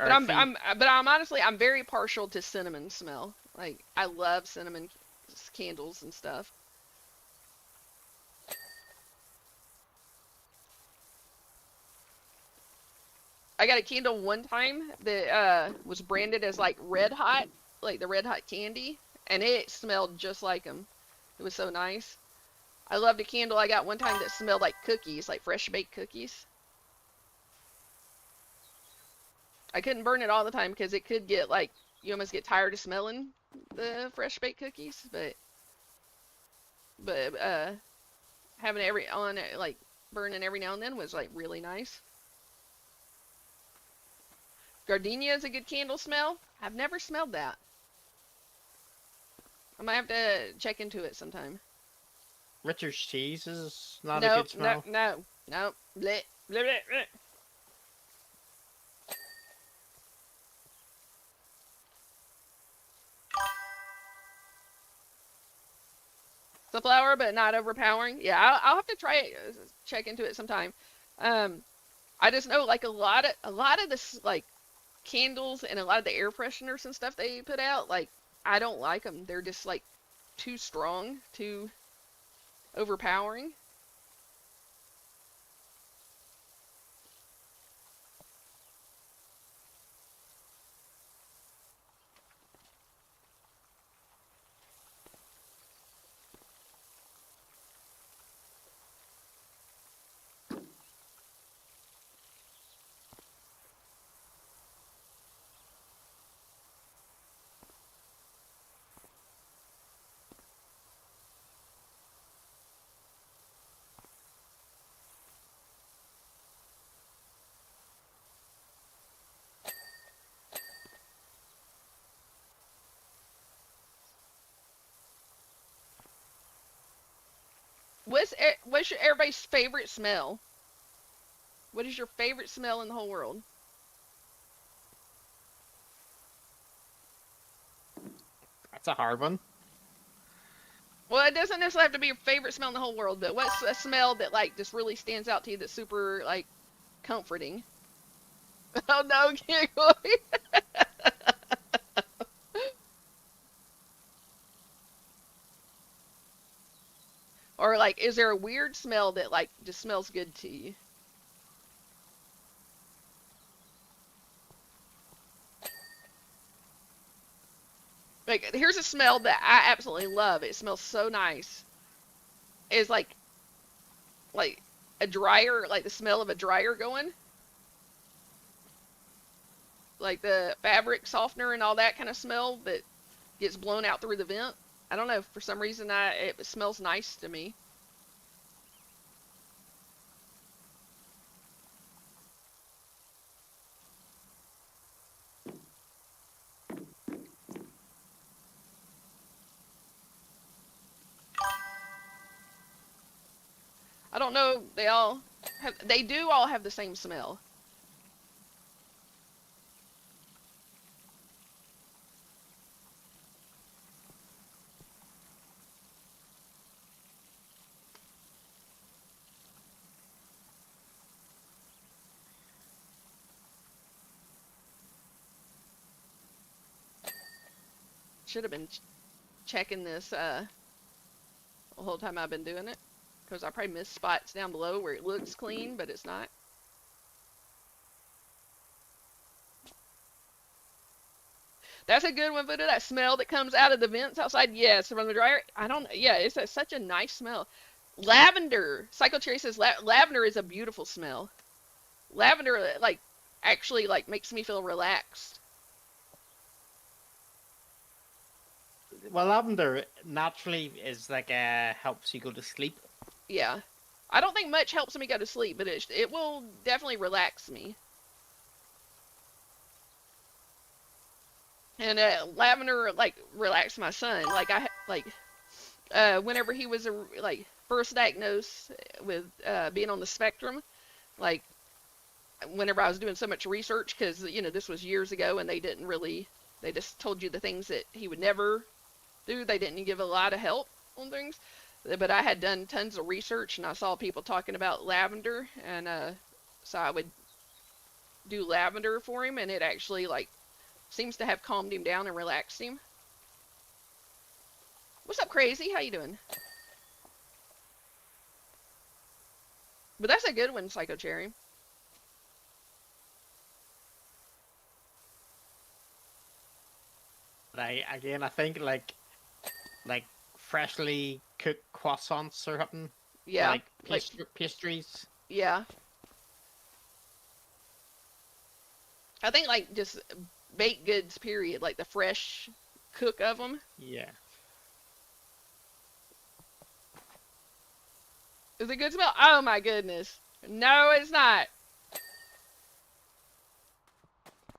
But I'm earthy. I'm but I'm honestly I'm very partial to cinnamon smell. Like I love cinnamon candles and stuff. I got a candle one time that was branded as like red hot, like the red hot candy, and it smelled just like them. It was so nice. I loved a candle I got one time that smelled like cookies, like fresh baked cookies. I couldn't burn it all the time because it could get like you almost get tired of smelling the fresh baked cookies, but having every on like burning every now and then was like really nice. Gardenia is a good candle smell. I've never smelled that. I might have to check into it sometime. Richard's cheese is not a Nope, good no, smell. no, no. Bleh, bleh, bleh, bleh. It's a flower, but not overpowering. Yeah, I'll have to try it, check into it sometime. Um, I just know like a lot of this like candles and a lot of the air fresheners and stuff they put out, like I don't like them. They're just like too strong, too overpowering. What's your everybody's favorite smell? What is your favorite smell in the whole world? That's a hard one. Well, it doesn't necessarily have to be your favorite smell in the whole world, but what's a smell that like just really stands out to you that's super like comforting? Oh no, giggle. Or like, is there a weird smell that like just smells good to you? Like, here's a smell that I absolutely love. It smells so nice. It's like a dryer, like the smell of a dryer going, like the fabric softener and all that kind of smell that gets blown out through the vent. I don't know. For some reason, it smells nice to me. I don't know. They do all have the same smell. Should have been checking this the whole time I've been doing it, because I probably missed spots down below where it looks clean, but it's not. That's a good one, but that smell that comes out of the vents outside, yes, from the dryer. I don't, yeah, it's such a nice smell. Lavender. Psycho Cherry says lavender is a beautiful smell. Lavender, like, actually, like, makes me feel relaxed. Well, lavender naturally is like helps you go to sleep. Yeah. I don't think much helps me go to sleep, but it will definitely relax me. And lavender like relaxed my son. Whenever he was like first diagnosed with being on the spectrum, like whenever I was doing so much research, because this was years ago, and they just told you the things that he would never do. They didn't give a lot of help on things, but I had done tons of research, and I saw people talking about lavender, and so I would do lavender for him, and it actually like seems to have calmed him down and relaxed him. What's up, Crazy? How you doing? But that's a good one, Psycho Cherry. But I think like freshly cooked croissants or something, or Yeah, like like pastries. yeah. I think like just baked goods, period. Like the fresh cook of them. Yeah. Is it good smell? Oh my goodness. No, it's not.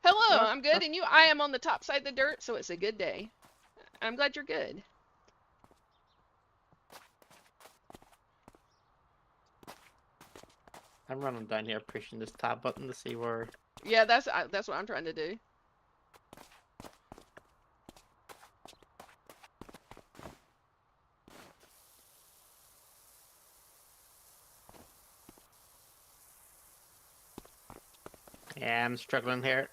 Hello, Well, I'm good, and you? I am on the top side of the dirt, so it's a good day. I'm glad you're good. I'm running down here pushing this tab button to see where. Yeah, that's what I'm trying to do. Yeah, I'm struggling here.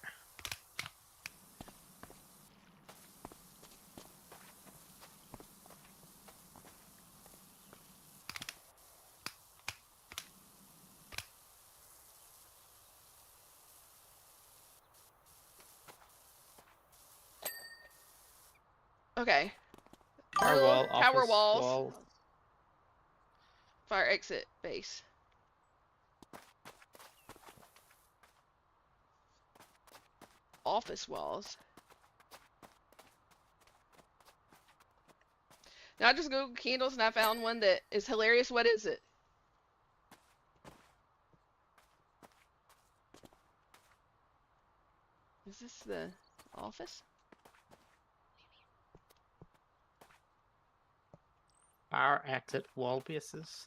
Okay. Power Drill, wall, tower office walls, wall. fire exit, base. Office walls. Now I just Googled candles and I found one that is hilarious. What is it? Is this the office? Fire exit wall bases.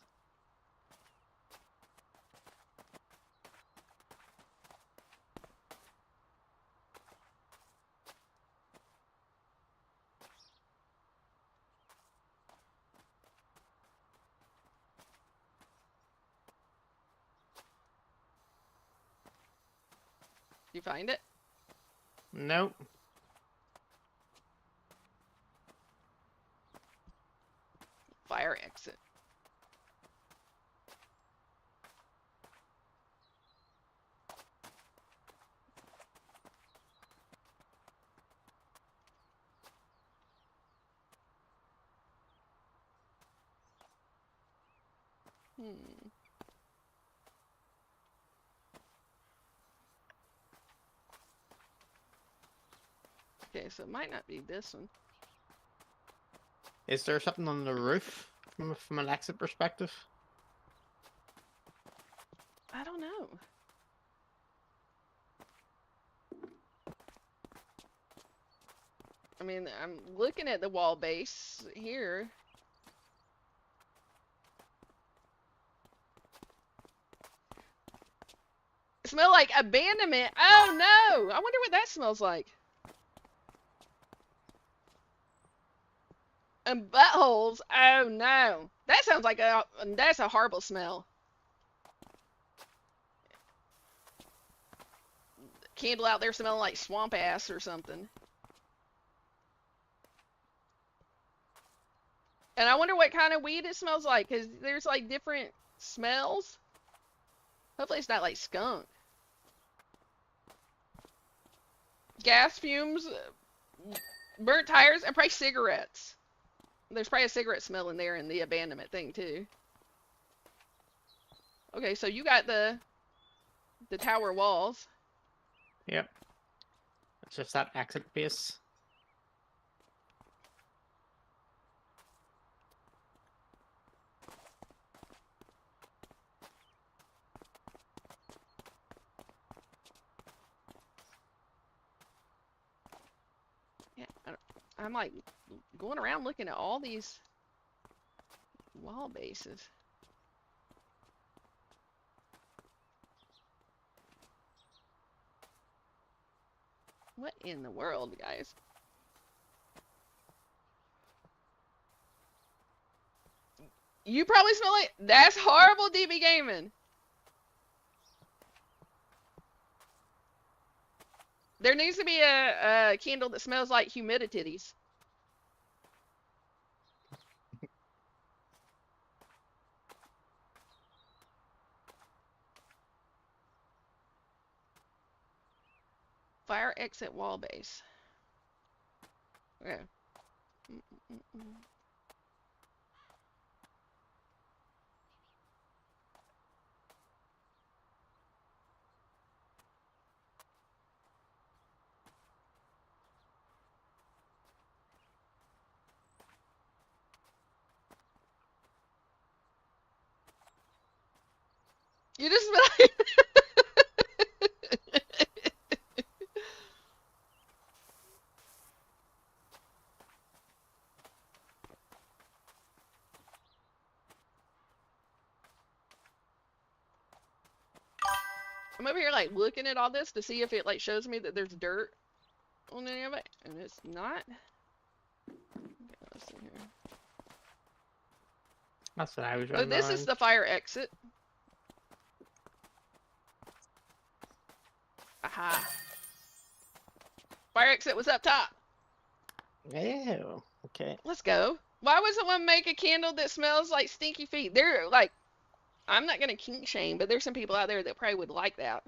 You find it? Nope. Fire exit. Hmm. Okay, so it might not be this one. Is there something on the roof from an exit perspective? I don't know. I mean, I'm looking at the wall base here. Smell like abandonment. Oh no! I wonder what that smells like. And buttholes. Oh no! That sounds like that's a horrible smell. Candle out there smelling like swamp ass or something. And I wonder what kind of weed it smells like, because there's like different smells. Hopefully it's not like skunk. Gas fumes Burnt tires and probably cigarettes. There's probably a cigarette smell in there in the abandonment thing too. Okay, so you got the tower walls. Yep. It's just that exit piece. Yeah, I'm like going around looking at all these wall bases. What in the world, guys? You probably smell like that's horrible, DB Gaming. There needs to be a candle that smells like humidities. Fire exit wall base. Okay. You just smell like I'm over here like looking at all this to see if it like shows me that there's dirt on any of it, and it's not. Okay, let's see here. That's what I was Oh, running this is around. the fire exit. Aha. Fire exit was up top. Ew. Okay. Let's go. Why would someone make a candle that smells like stinky feet? They're like, I'm not gonna kink shame, but there's some people out there that probably would like that.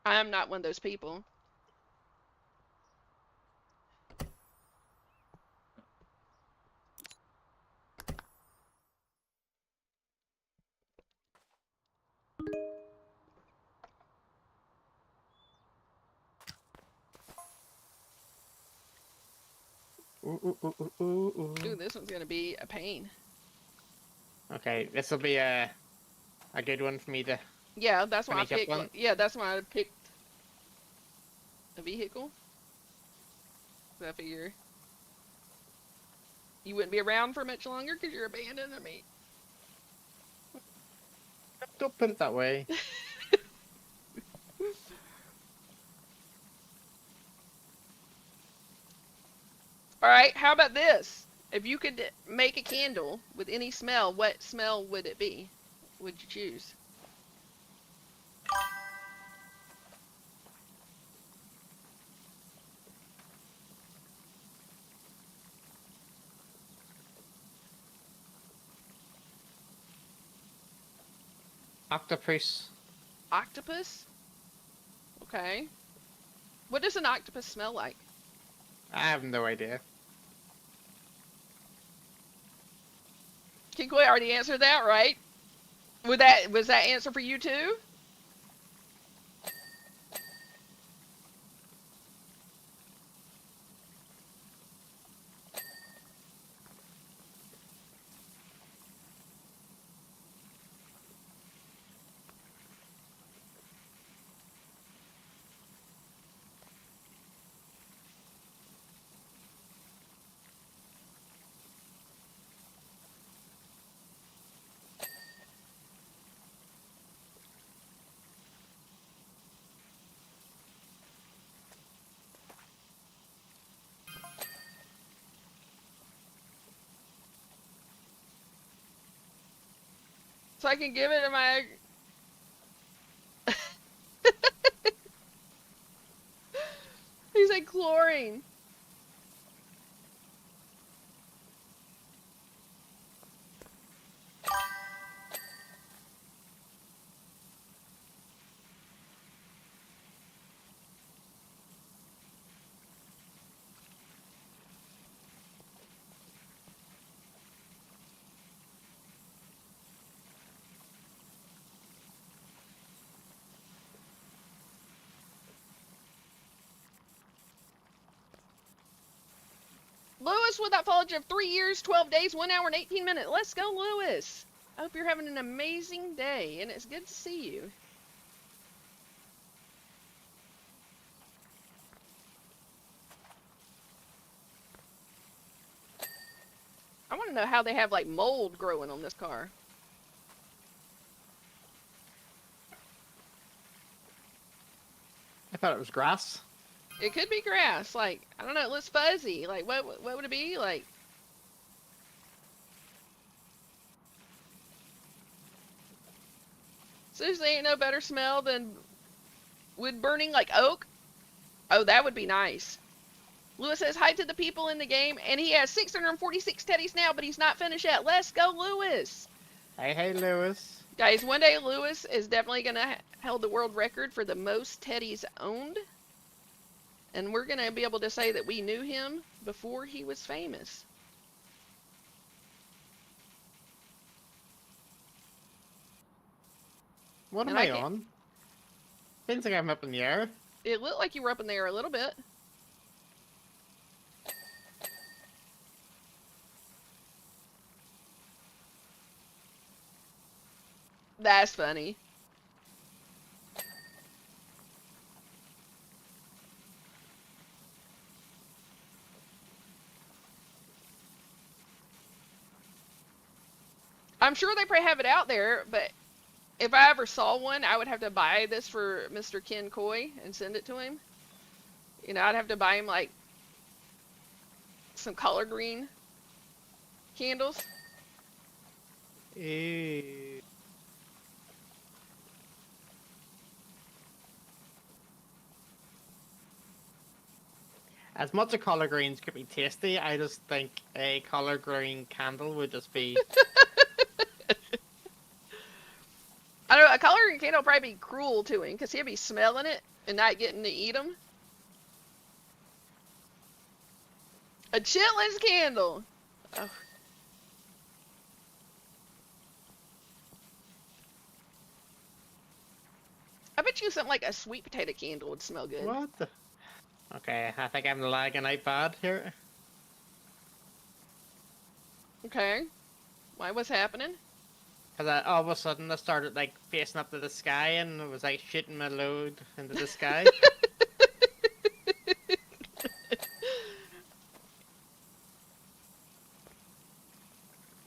I'm not one of those people. Ooh, this one's gonna be a pain. Okay, this will be a good one for me to Yeah, that's why I finish up picked. on. Yeah, that's why I picked a vehicle. So I figure you wouldn't be around for much longer because you're abandoning me. Don't put it that way. All right, how about this? If you could make a candle with any smell, what smell would it be? Would you choose? Octopus. Octopus? Okay. What does an octopus smell like? I have no idea. Kinkoi already answered that, right? Was that answer for you too? So I can give it to my. He said chlorine. Lewis with that foliage of 3 years, 12 days, 1 hour, and 18 minutes. Let's go, Lewis. I hope you're having an amazing day, and it's good to see you. I want to know how they have like mold growing on this car. I thought it was grass. It could be grass. Like, I don't know. It looks fuzzy. Like, what would it be? Like, seriously, ain't no better smell than wood burning like oak. Oh, that would be nice. Lewis says hi to the people in the game, and he has 646 teddies now, but he's not finished yet. Let's go, Lewis. Hey, Lewis. Guys, one day Lewis is definitely going to hold the world record for the most teddies owned. And we're going to be able to say that we knew him before he was famous. What am I on? Seems like I'm up in the air. It looked like you were up in the air a little bit. That's funny. I'm sure they probably have it out there, but if I ever saw one, I would have to buy this for Mr. Ken Coy and send it to him. You know, I'd have to buy him like some collard green candles. Ew. As much as collard greens could be tasty, I just think a collard green candle would just be... I don't know, a collard green candle would probably be cruel to him because he'd be smelling it and not getting to eat them. A chitlins candle. Oh. I bet you something like a sweet potato candle would smell good. What the... Okay, I think I'm lagging out bad here. Okay. Why? What's happening? Because all of a sudden I started like facing up to the sky and it was like shooting my load into the sky.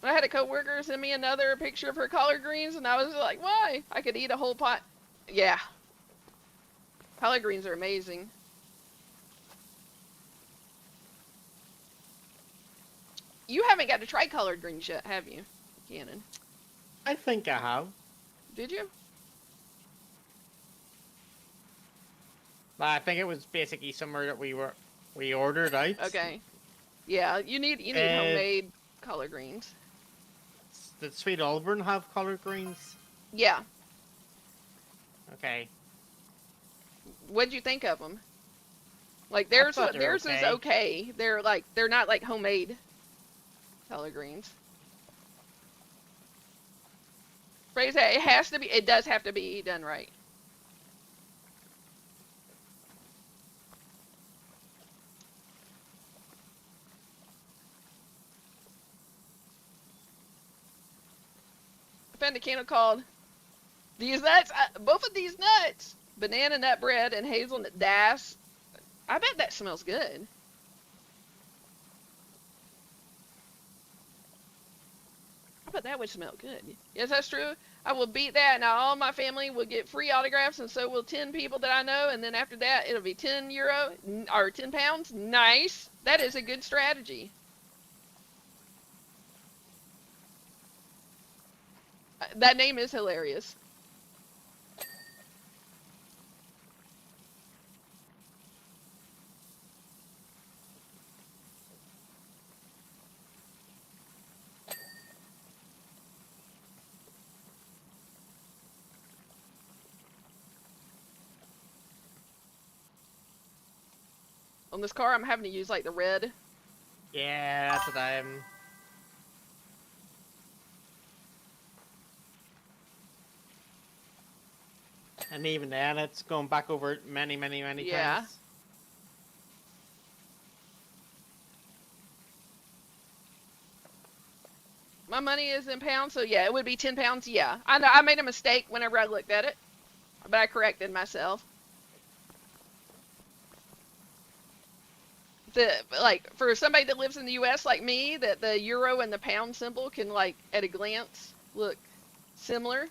I had a coworker send me another picture of her collard greens, and I was like, why? I could eat a whole pot. Yeah. Collard greens are amazing. You haven't got to try collard greens yet, have you, Cannon? I think I have. Did you? I think it was basically somewhere that we ordered out. Okay. Yeah, you need homemade collard greens. Did Sweet Auburn have collard greens? Yeah. Okay. What'd you think of them? Like theirs is okay. okay. They're not like homemade collard greens. Phrase that it does have to be done right. I found a candle called these nuts. Both of these nuts, banana nut bread and hazelnut das. I bet that smells good. I bet that would smell good. Yes, that's true. I will beat that. Now all my family will get free autographs, and so will 10 people that I know. And then after that, it'll be 10 euro or 10 pounds. Nice. That is a good strategy. That name is hilarious. On this car, I'm having to use like the red. Yeah, that's what I'm... And even then, it's going back over it many times. My money is in pounds, so yeah, it would be 10 pounds. Yeah, I know I made a mistake whenever I looked at it, but I corrected myself. Like for somebody that lives in the U.S. like me, that the euro and the pound symbol can like at a glance look similar.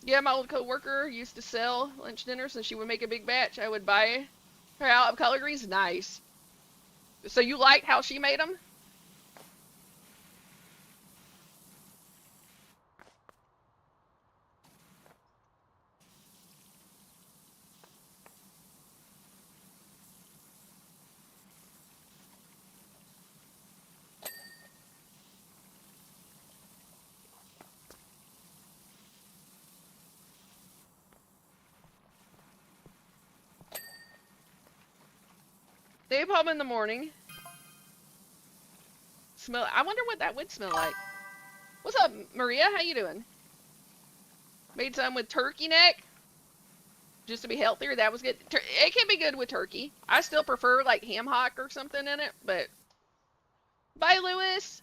Yeah, my old coworker used to sell lunch dinners, and she would make a big batch. I would buy her out of collard greens. Nice. So you liked how she made them? They pop in the morning. Smell. I wonder what that would smell like. What's up, Maria? How you doing? Made some with turkey neck, just to be healthier. That was good. It can be good with turkey. I still prefer like ham hock or something in it, but bye, Lewis.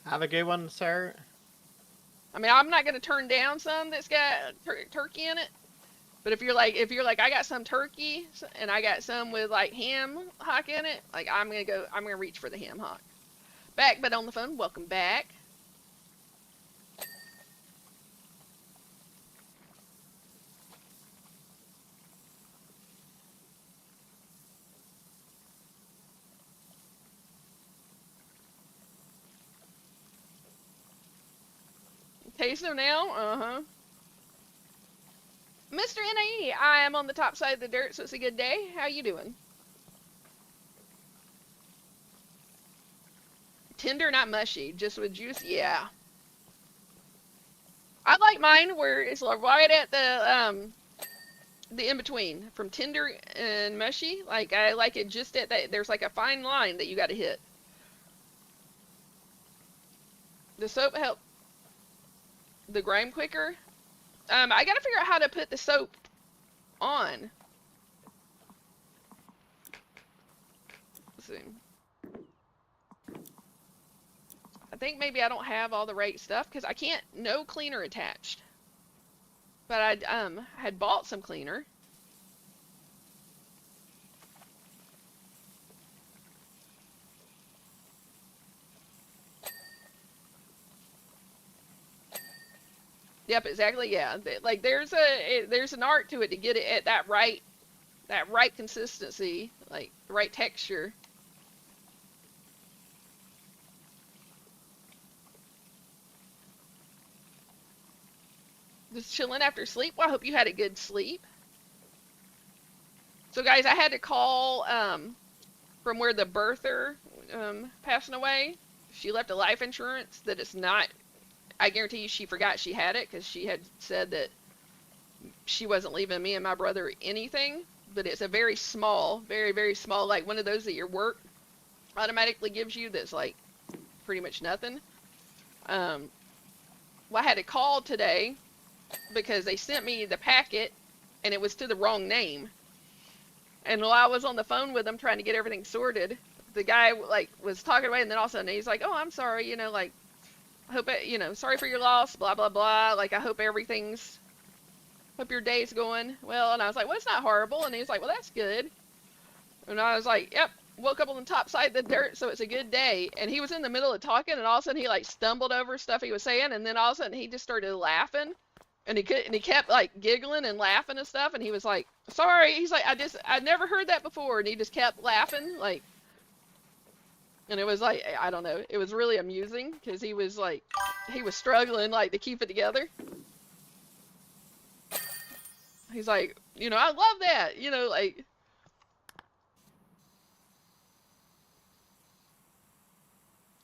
Have a good one, sir. I mean, I'm not gonna turn down some that's got turkey in it. But if you're like, I got some turkey and I got some with like ham hock in it, like I'm gonna reach for the ham hock. Back, but on the phone. Welcome back. Taste them now. Mr. NAE, I am on the top side of the dirt, so it's a good day. How you doing? Tender, not mushy, just with juice. Yeah. I like mine where it's like right at the in between from tender and mushy. Like I like it just at that. There's like a fine line that you got to hit. The soap help the grime quicker. I got to figure out how to put the soap on. Let's see. I think maybe I don't have all the right stuff because I can't. No cleaner attached. But I had bought some cleaner. Yep, exactly. Yeah, like there's an art to it to get it at that right consistency, like the right texture. Just chilling after sleep. Well, I hope you had a good sleep. So guys, I had to call from where the birther passing away. She left a life insurance that it's not. I guarantee you, she forgot she had it because she had said that she wasn't leaving me and my brother anything. But it's a very small, very very small, like one of those that your work automatically gives you. That's like pretty much nothing. Um, well, I had to call today because they sent me the packet and it was to the wrong name. And while I was on the phone with them trying to get everything sorted, the guy like was talking away, and then all of a sudden he's like, "Oh, I'm sorry, like, hope it, sorry for your loss, blah blah blah. Like, hope your day's going well." And I was like, "Well, it's not horrible." And he was like, "Well, that's good." And I was like, "Yep, woke up on the top side of the dirt, so it's a good day." And he was in the middle of talking, and all of a sudden he like stumbled over stuff he was saying, and then all of a sudden he just started laughing. And he kept like giggling and laughing and stuff, and he was like, "Sorry," he's like, I never heard that before," and he just kept laughing like, and it was like, I don't know, it was really amusing because he was like, he was struggling like to keep it together. He's like, I love that, like,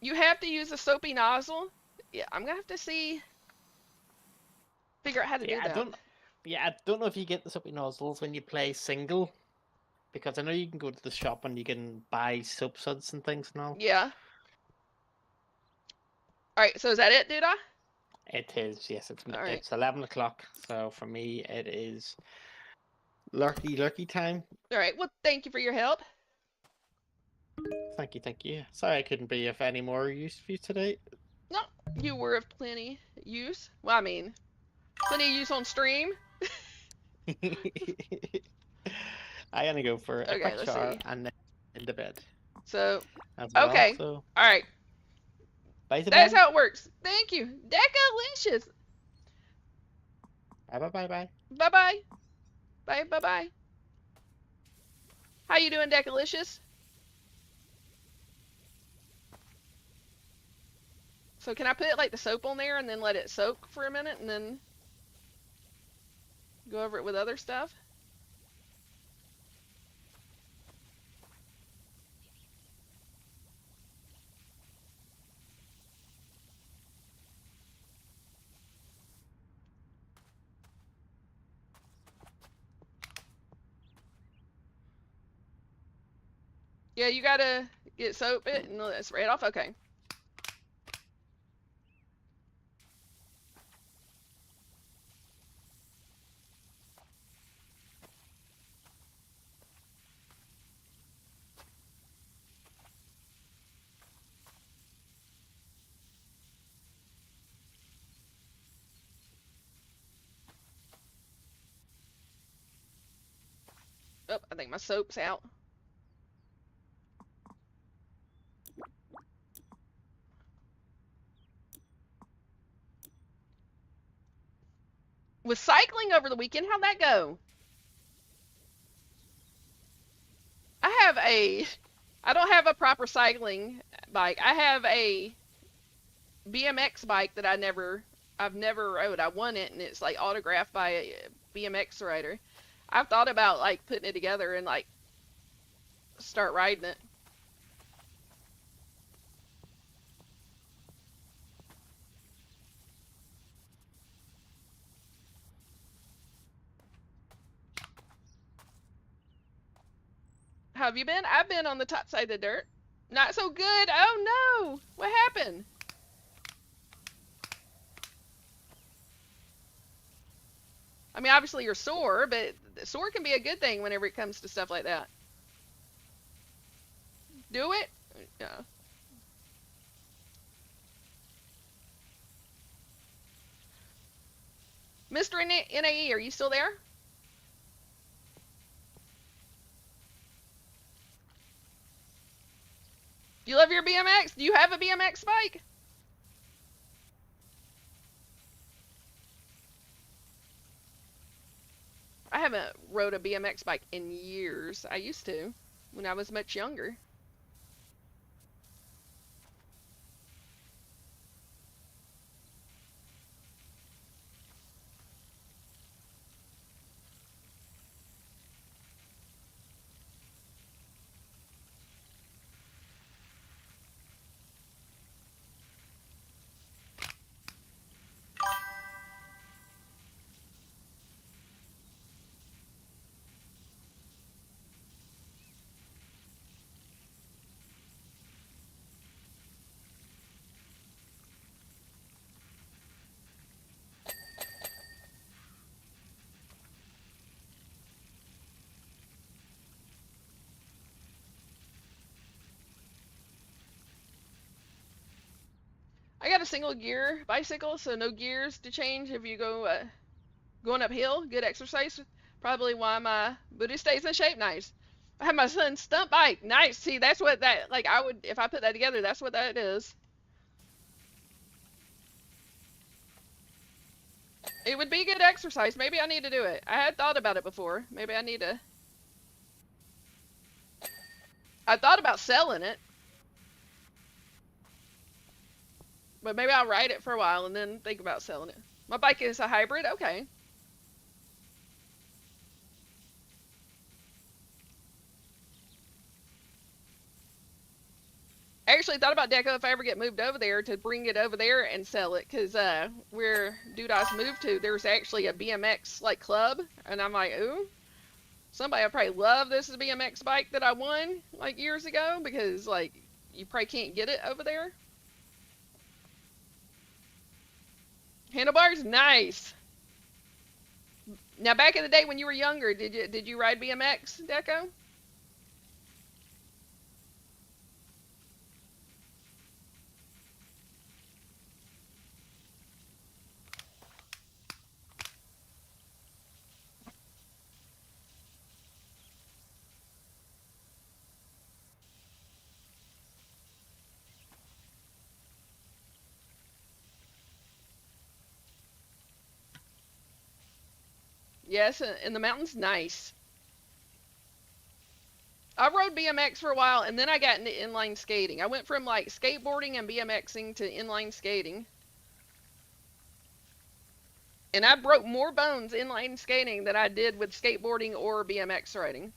you have to use a soapy nozzle. Yeah, I'm gonna have to figure out how to do Yeah, that. I don't know if you get the soapy nozzles when you play single. Because I know you can go to the shop and you can buy soap suds and things and all. Yeah. All right. So is that it, did I? It is, yes, All right. it's 11 o'clock. So for me, it is lurky time. All right. Well, thank you for your help. Thank you, thank you. Sorry I couldn't be of any more use for you today. No, you were of plenty use. Well, I mean, plenty of use on stream. I gotta go for a Okay. quick Let's shower see. and then into bed So, as well. okay. So All right. bye to That's bye. how it works. Thank you. Decalicious. Bye bye bye bye. Bye bye. Bye bye bye. How you doing, Decalicious? So can I put like the soap on there and then let it soak for a minute and then go over it with other stuff? Yeah, you gotta get soap it and let it spray it off. Okay. Oh, I think my soap's out. With cycling over the weekend, how'd that go? I don't have a proper cycling bike. I have a BMX bike that I've never rode. I won it and it's like autographed by a BMX rider. I've thought about like putting it together and like start riding it. How have you been? I've been on the top side of the dirt. Not so good. Oh no. What happened? I mean, obviously you're sore, but sore can be a good thing whenever it comes to stuff like that. Do it? Yeah. Mr. NAE, are you still there? Do you love your BMX? Do you have a BMX bike? I haven't rode a BMX bike in years. I used to when I was much younger. I got a single gear bicycle, so no gears to change if you go going uphill. Good exercise. Probably why my booty stays in shape nice. I have my son's stunt bike. Nice. See, that's what that like I would if I put that together, that's what that is. It would be good exercise. Maybe I need to do it. I had thought about it before. Maybe I need to. I thought about selling it, but maybe I'll ride it for a while and then think about selling it. My bike is a hybrid. Okay. I actually thought about Deco if I ever get moved over there to bring it over there and sell it, cause where Dudas moved to, there's actually a BMX like club, and I'm like, ooh. somebody would probably love this BMX bike that I won like years ago because like you probably can't get it over there. Handlebars, nice. Now back in the day when you were younger, did you ride BMX, Deco? Yes, in the mountains, nice. I rode BMX for a while and then I got into inline skating. I went from like skateboarding and BMXing to inline skating. And I broke more bones inline skating than I did with skateboarding or BMX riding.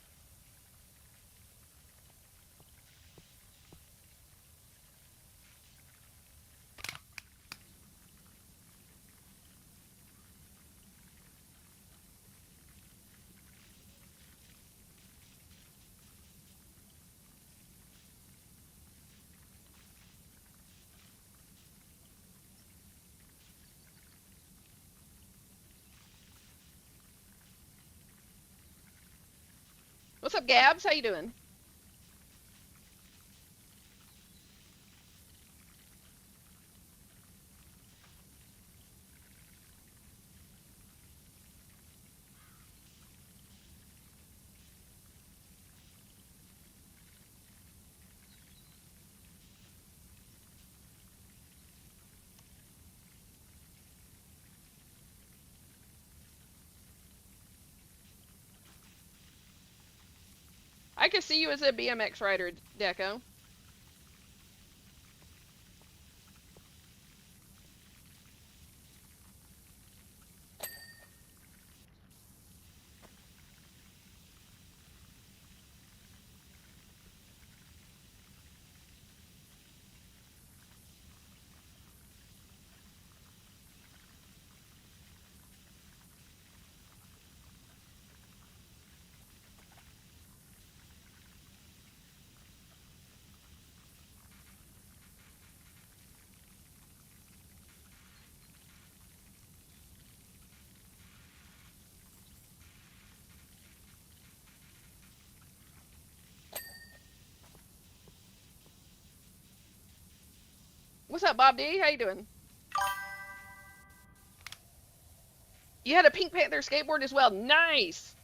What's up, Gabs? How you doing? I could see you as a BMX rider, Deco. What's up, Bob D? How you doing? You had a Pink Panther skateboard as well. Nice.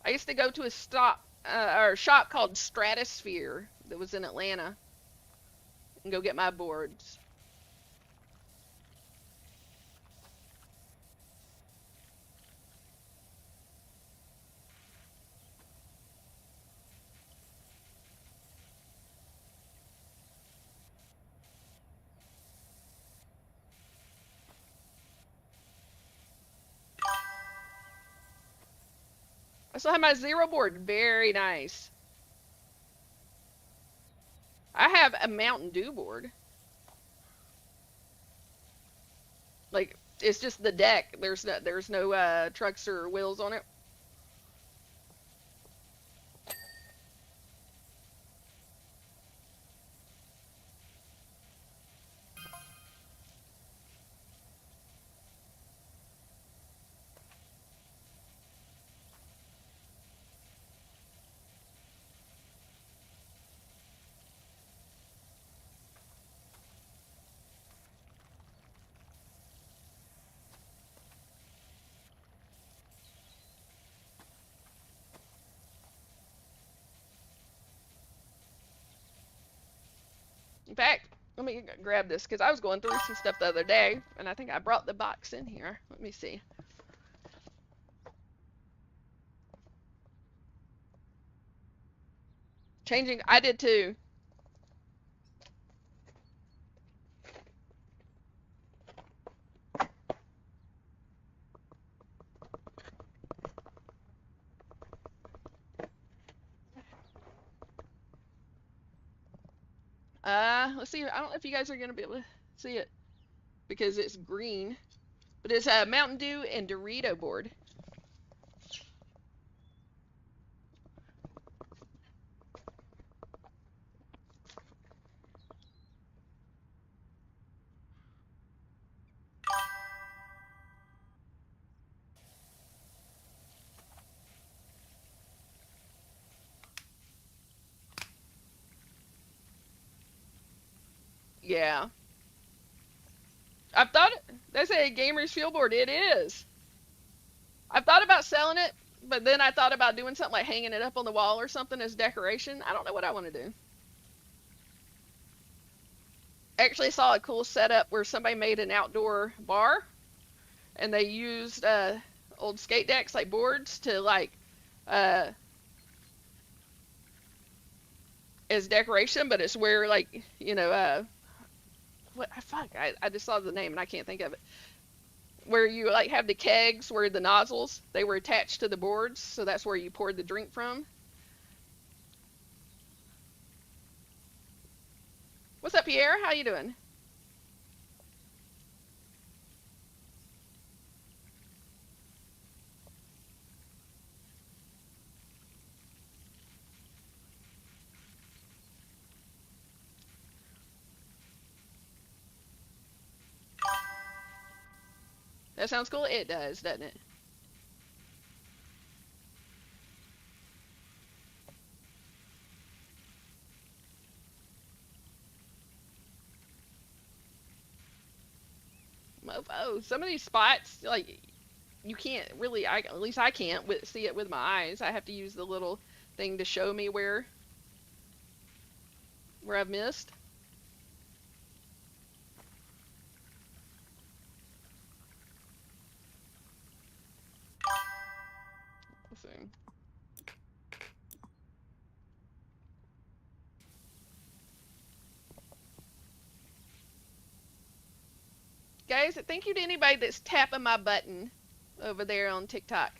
I used to go to a or shop called Stratosphere that was in Atlanta and go get my boards. I still have my Zero board. Very nice. I have a Mountain Dew board. Like it's just the deck. There's no trucks or wheels on it. In fact, let me grab this because I was going through some stuff the other day, and I think I brought the box in here. Let me see. Changing, I did too. Let's see. I don't know if you guys are gonna be able to see it because it's green, but it's a Mountain Dew and Dorito board. Yeah, I've thought that's a gamer's fuel board. It is. I've thought about selling it, but then I thought about doing something like hanging it up on the wall or something as decoration. I don't know what I want to do. Actually, saw a cool setup where somebody made an outdoor bar and they used old skate decks like boards to like uh, as decoration, but it's where like what fuck I just saw the name and I can't think of it. Where you like have the kegs where the nozzles they were attached to the boards, so that's where you poured the drink from. What's up, Pierre? How you doing? That sounds cool. It does, doesn't it? Mofo. Some of these spots, like you can't really. At least I can't see it with my eyes. I have to use the little thing to show me where I've missed. Let's see. Guys, thank you to anybody that's tapping my button over there on TikTok.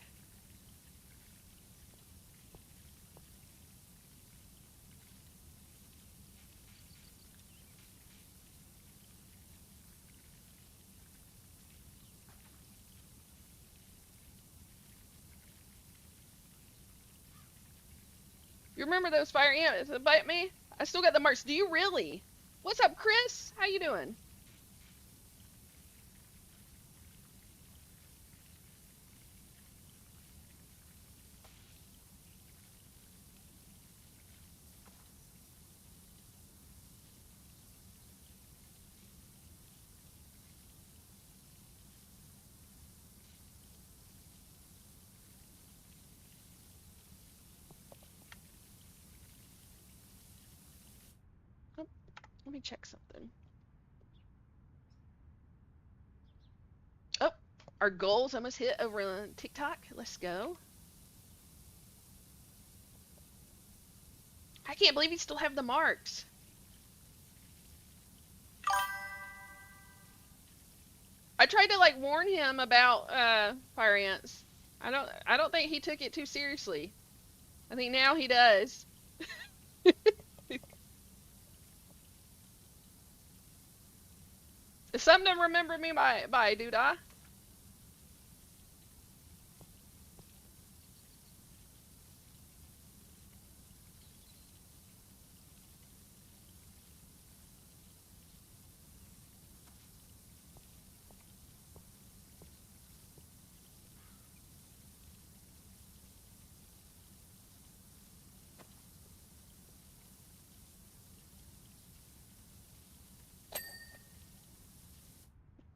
You remember those fire ants that bite me? I still got the marks. Do you really? What's up, Chris? How you doing? Oh, let me check something. Oh, our goals almost hit over on TikTok. Let's go. I can't believe you still have the marks. I tried to like warn him about fire ants. I don't think he took it too seriously. I think now he does. It's something to remember me by, dude.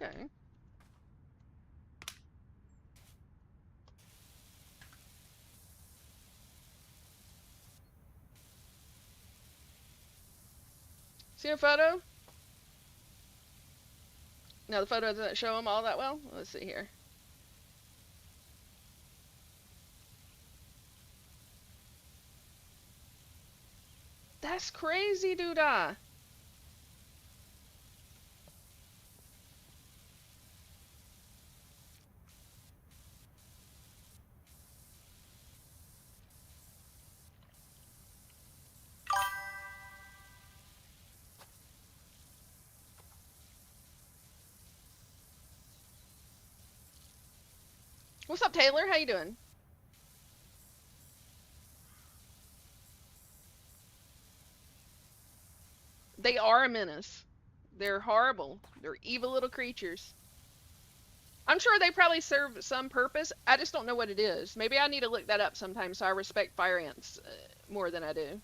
Okay. See a photo? No, the photo doesn't show him all that well. Let's see here. That's crazy, dude. What's up, Taylor? How you doing? They are a menace. They're horrible. They're evil little creatures. I'm sure they probably serve some purpose. I just don't know what it is. Maybe I need to look that up sometime so I respect fire ants more than I do.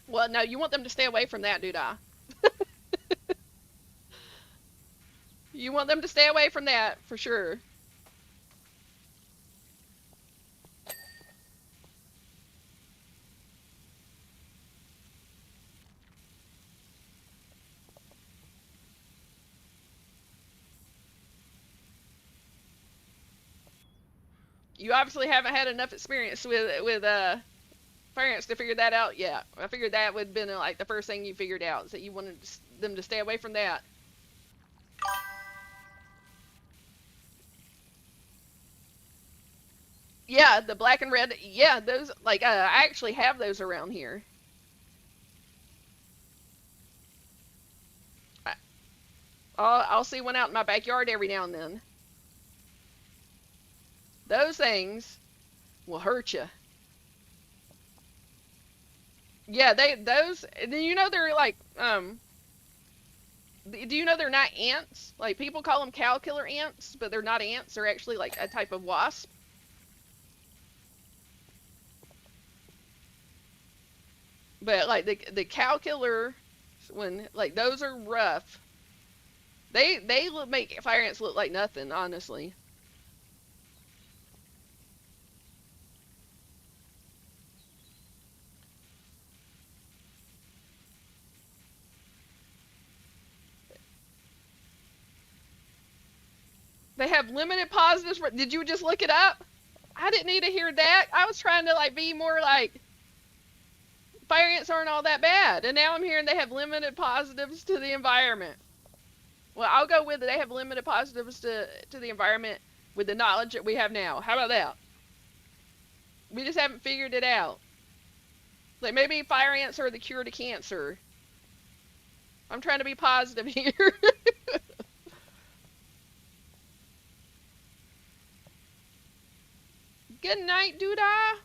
Well, no, you want them to stay away from that, dude. You want them to stay away from that for sure. You obviously haven't had enough experience with fire ants to figure that out yet. I figured that would have been like the first thing you figured out is that you wanted them to stay away from that. Yeah, the black and red. Yeah, those like I actually have those around here. I, I'll see one out in my backyard every now and then. Those things will hurt you. Yeah, they those. Do you know they're like Do you know they're not ants? Like people call them cow killer ants, but they're not ants. They're actually like a type of wasp. But like the cow killer, when like those are rough. They make fire ants look like nothing, honestly. They have limited positives. Did you just look it up? I didn't need to hear that. I was trying to like be more like fire ants aren't all that bad, and now I'm hearing they have limited positives to the environment. Well, I'll go with it. They have limited positives to the environment with the knowledge that we have now. How about that? We just haven't figured it out. Like maybe fire ants are the cure to cancer. I'm trying to be positive here. Good night, Doodah.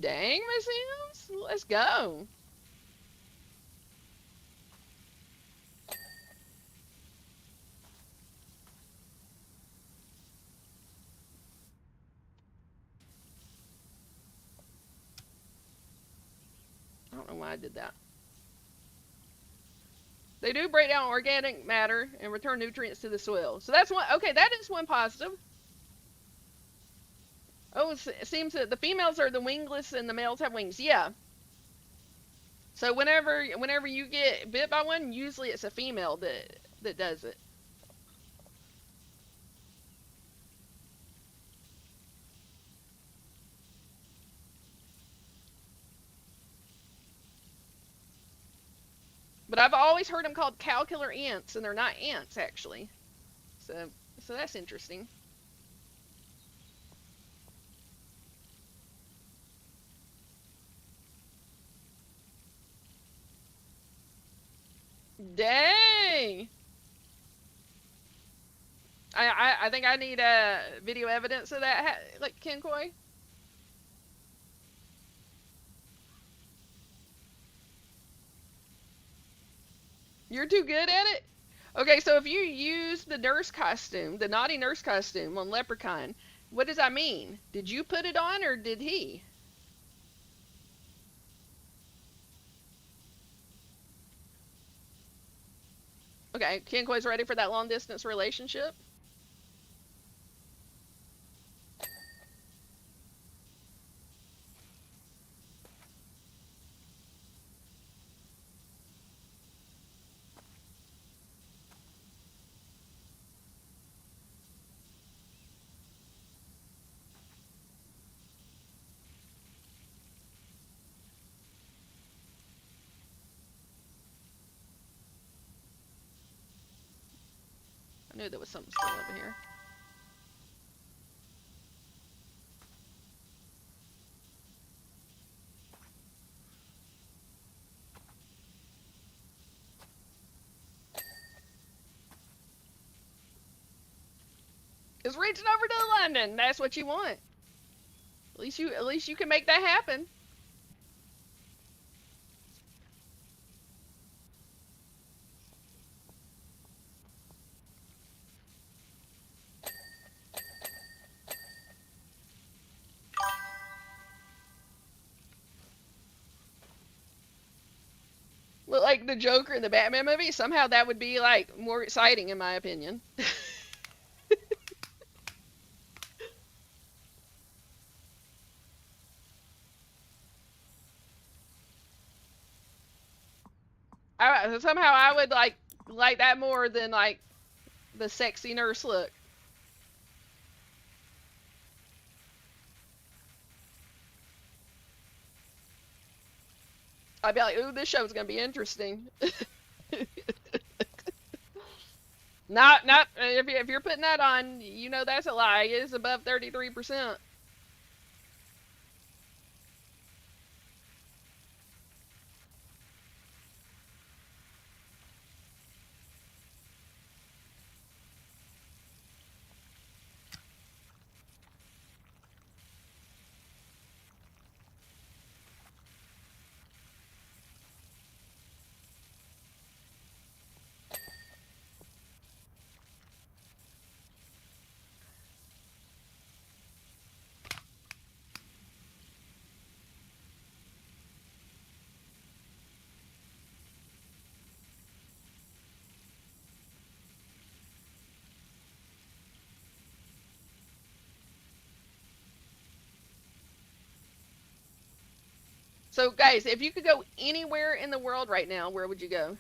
Dang, Miss Ems. Let's go. I don't know why I did that. They do break down organic matter and return nutrients to the soil. So that's one. Okay, that is one positive. Oh, it seems that the females are the wingless and the males have wings. Yeah. So whenever you get bit by one, usually it's a female that does it. But I've always heard them called cow killer ants, and they're not ants actually. So so that's interesting. Dang. I think I need video evidence of that, like Kenkoi. You're too good at it. Okay, so if you use the nurse costume, the naughty nurse costume on Leprechaun, what does that mean? Did you put it on or did he? Okay, Kenkoi's ready for that long distance relationship. I knew there was something still over here. It's reaching over to London. That's what you want. At least you can make that happen. Look like the Joker in the Batman movie. Somehow that would be like more exciting in my opinion. Somehow I would like that more than like the sexy nurse look. I'd be like, ooh, this show's gonna be interesting. Not if you're putting that on, you know that's a lie. It's above 33%. So guys, if you could go anywhere in the world right now, where would you go?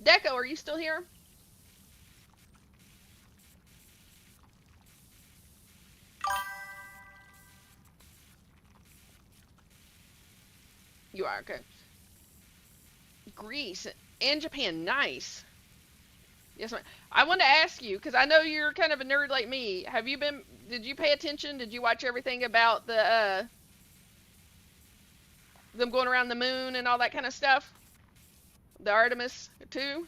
Deco, are you still here? You are, okay. Greece and Japan, nice. Yes, ma'am. I want to ask you because I know you're kind of a nerd like me. Have you been? Did you pay attention? Did you watch everything about the them going around the moon and all that kind of stuff? The Artemis too.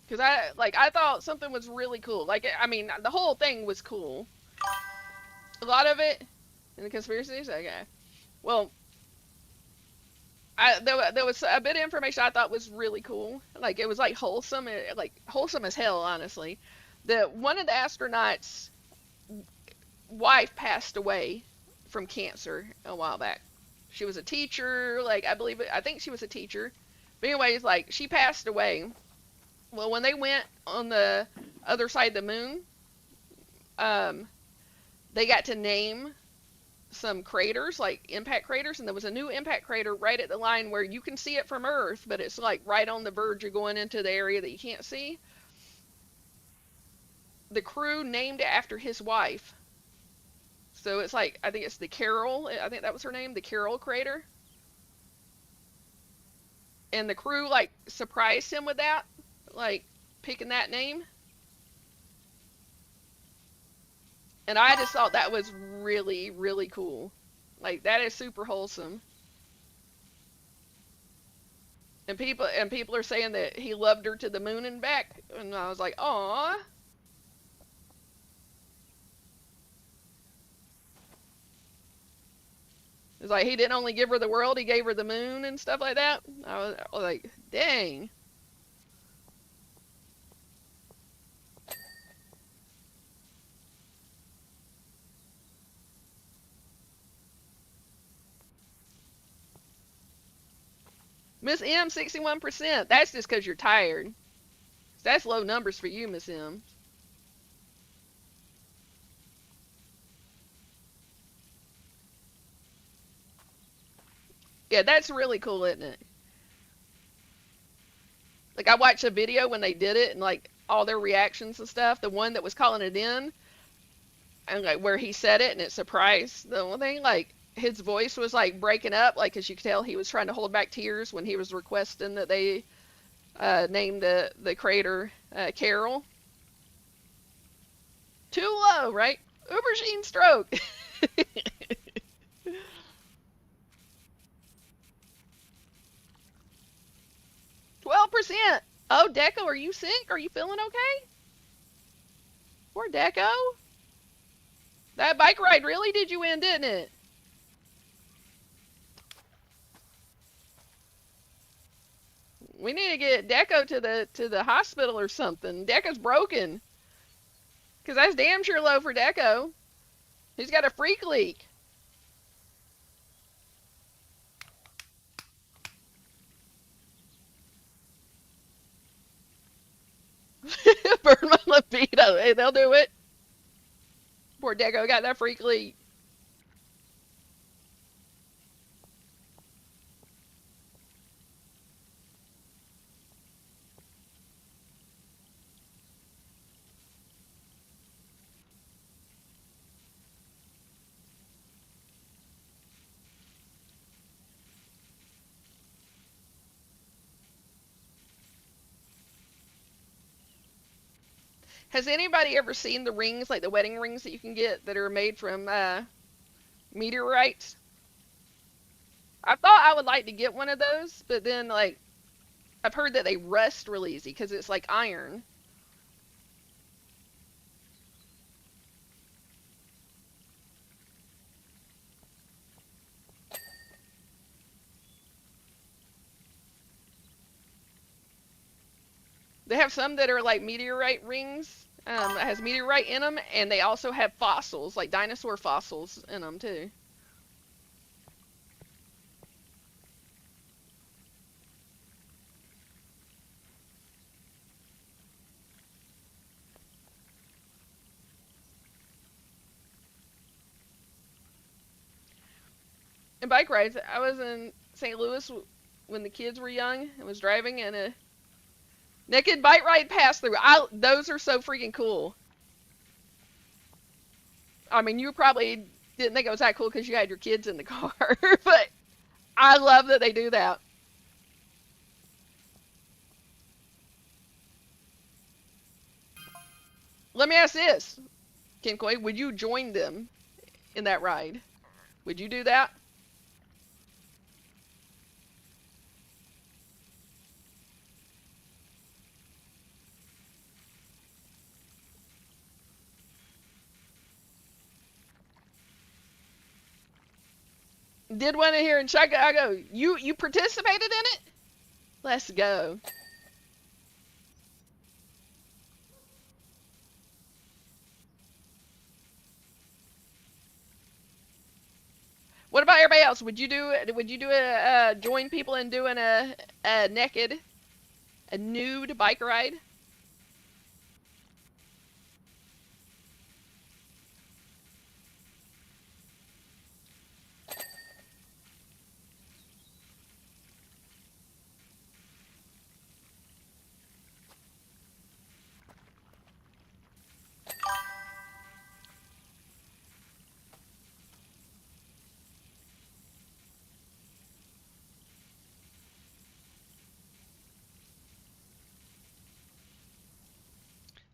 Because I thought something was really cool. Like I mean the whole thing was cool. A lot of it in the conspiracies. Okay. Well, there was a bit of information I thought was really cool. Like it was like wholesome, like wholesome as hell, honestly. That one of the astronauts' wife passed away from cancer a while back. She was a teacher, like I think she was a teacher. But anyways, like she passed away. Well, when they went on the other side of the moon, um, they got to name some craters, like impact craters, and there was a new impact crater right at the line where you can see it from Earth, but it's like right on the verge of going into the area that you can't see. The crew named it after his wife. So it's like I think it's the Carol. I think that was her name, the Carol crater. And the crew like surprised him with that, like picking that name. And I just thought that was really, really cool. Like that is super wholesome. And people are saying that he loved her to the moon and back, and I was like, "Aw." It's like he didn't only give her the world, he gave her the moon and stuff like that. I was like, dang. Miss M, 61%. That's just because you're tired. That's low numbers for you, Miss M. Yeah, that's really cool, isn't it? Like I watched a video when they did it and like all their reactions and stuff. The one that was calling it in, and like where he said it and it surprised the one thing. Like his voice was like breaking up, like as you could tell he was trying to hold back tears when he was requesting that they name the crater Carol. Too low, right? Aubergine stroke. 12%. Oh, Deco, are you sick? Are you feeling okay? Poor Deco. That bike ride really did you in, didn't it? We need to get Deco to the hospital or something. Deco's broken. Cause that's damn sure low for Deco. He's got a freak leak. Burn my libido. Hey, they'll do it. Poor Deco got that freak leak. Has anybody ever seen the rings, like the wedding rings that you can get that are made from meteorites? I thought I would like to get one of those, but then like I've heard that they rust really easy because it's like iron. They have some that are like meteorite rings. That has meteorite in them, and they also have fossils, like dinosaur fossils in them too. And bike rides. I was in St. Louis when the kids were young and was driving, and a naked bike ride passed through. Those are so freaking cool. I mean, you probably didn't think it was that cool because you had your kids in the car, but I love that they do that. Let me ask this, Kenkoy, would you join them in that ride? Would you do that? Did one in here in Chicago. You participated in it? Let's go. What about everybody else? Would you do a join people in doing a naked, a nude bike ride?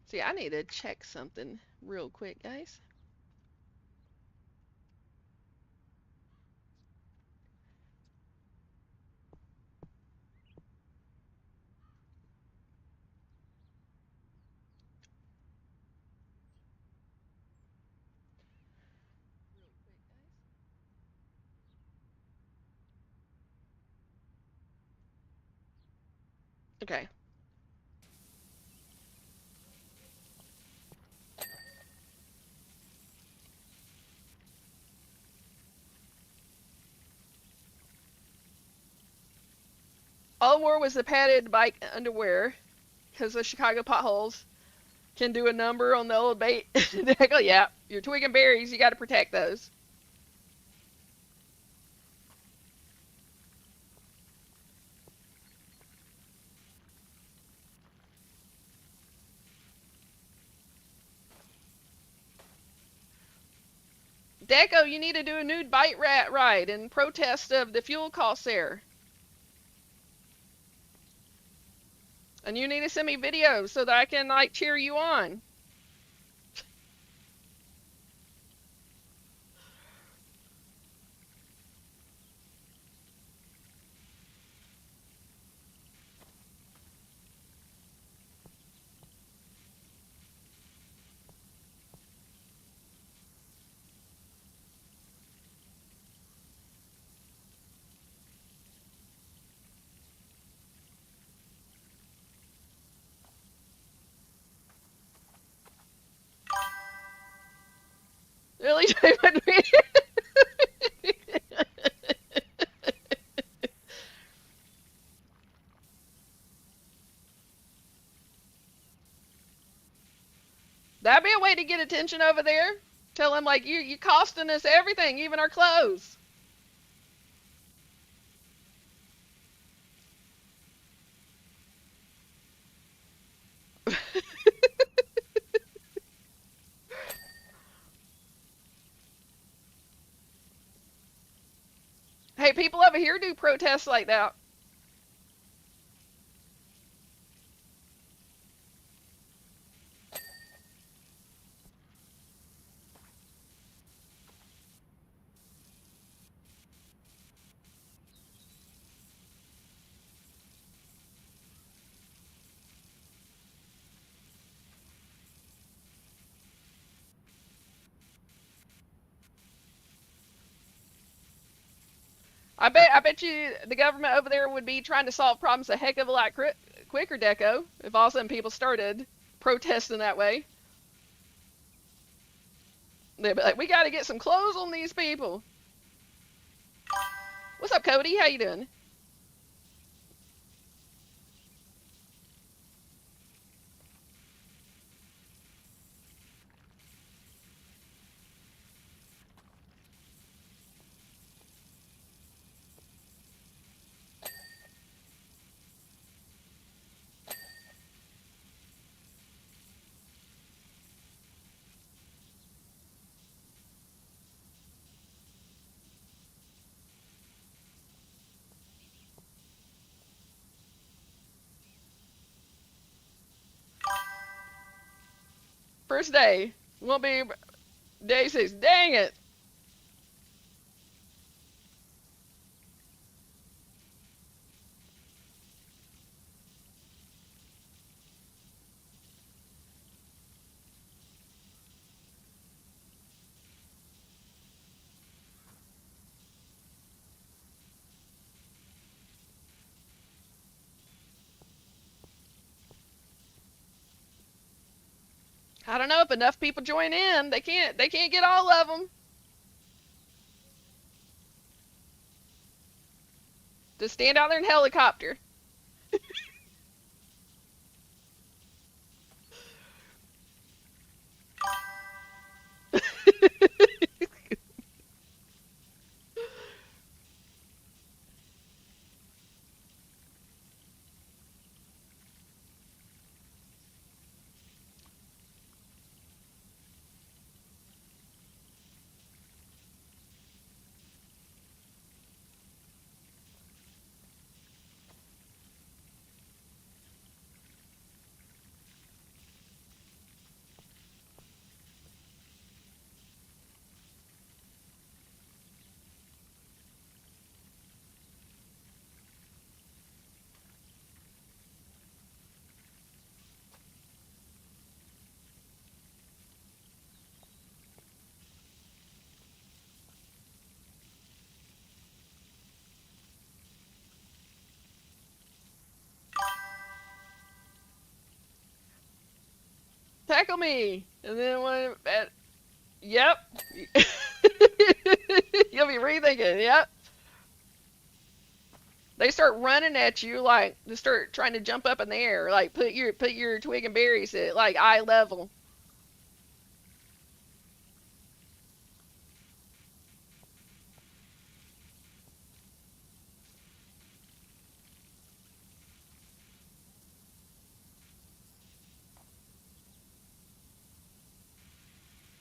See, I need to check something real quick, guys. Okay. All I wore was the padded bike underwear because the Chicago potholes can do a number on the old bait. They go, yeah, you're twigging berries. You got to protect those. Deco, you need to do a nude bite rat ride in protest of the fuel costs there. And you need to send me videos so that I can like cheer you on. Really, David? That'd be a way to get attention over there. Tell him like you costing us everything, even our clothes. Hey, people over here do protests like that. I bet you the government over there would be trying to solve problems a heck of a lot quicker, Deco, if all of a sudden people started protesting that way. They'd be like, we got to get some clothes on these people. What's up, Cody? How you doing? First day won't be day 6. Dang it! I don't know if enough people join in. They can't get all of them. Just stand out there in helicopter. tackle me. And then when, yep. You'll be rethinking, yep. They start running at you like they start trying to jump up in the air, like put your twig and berries at like eye level.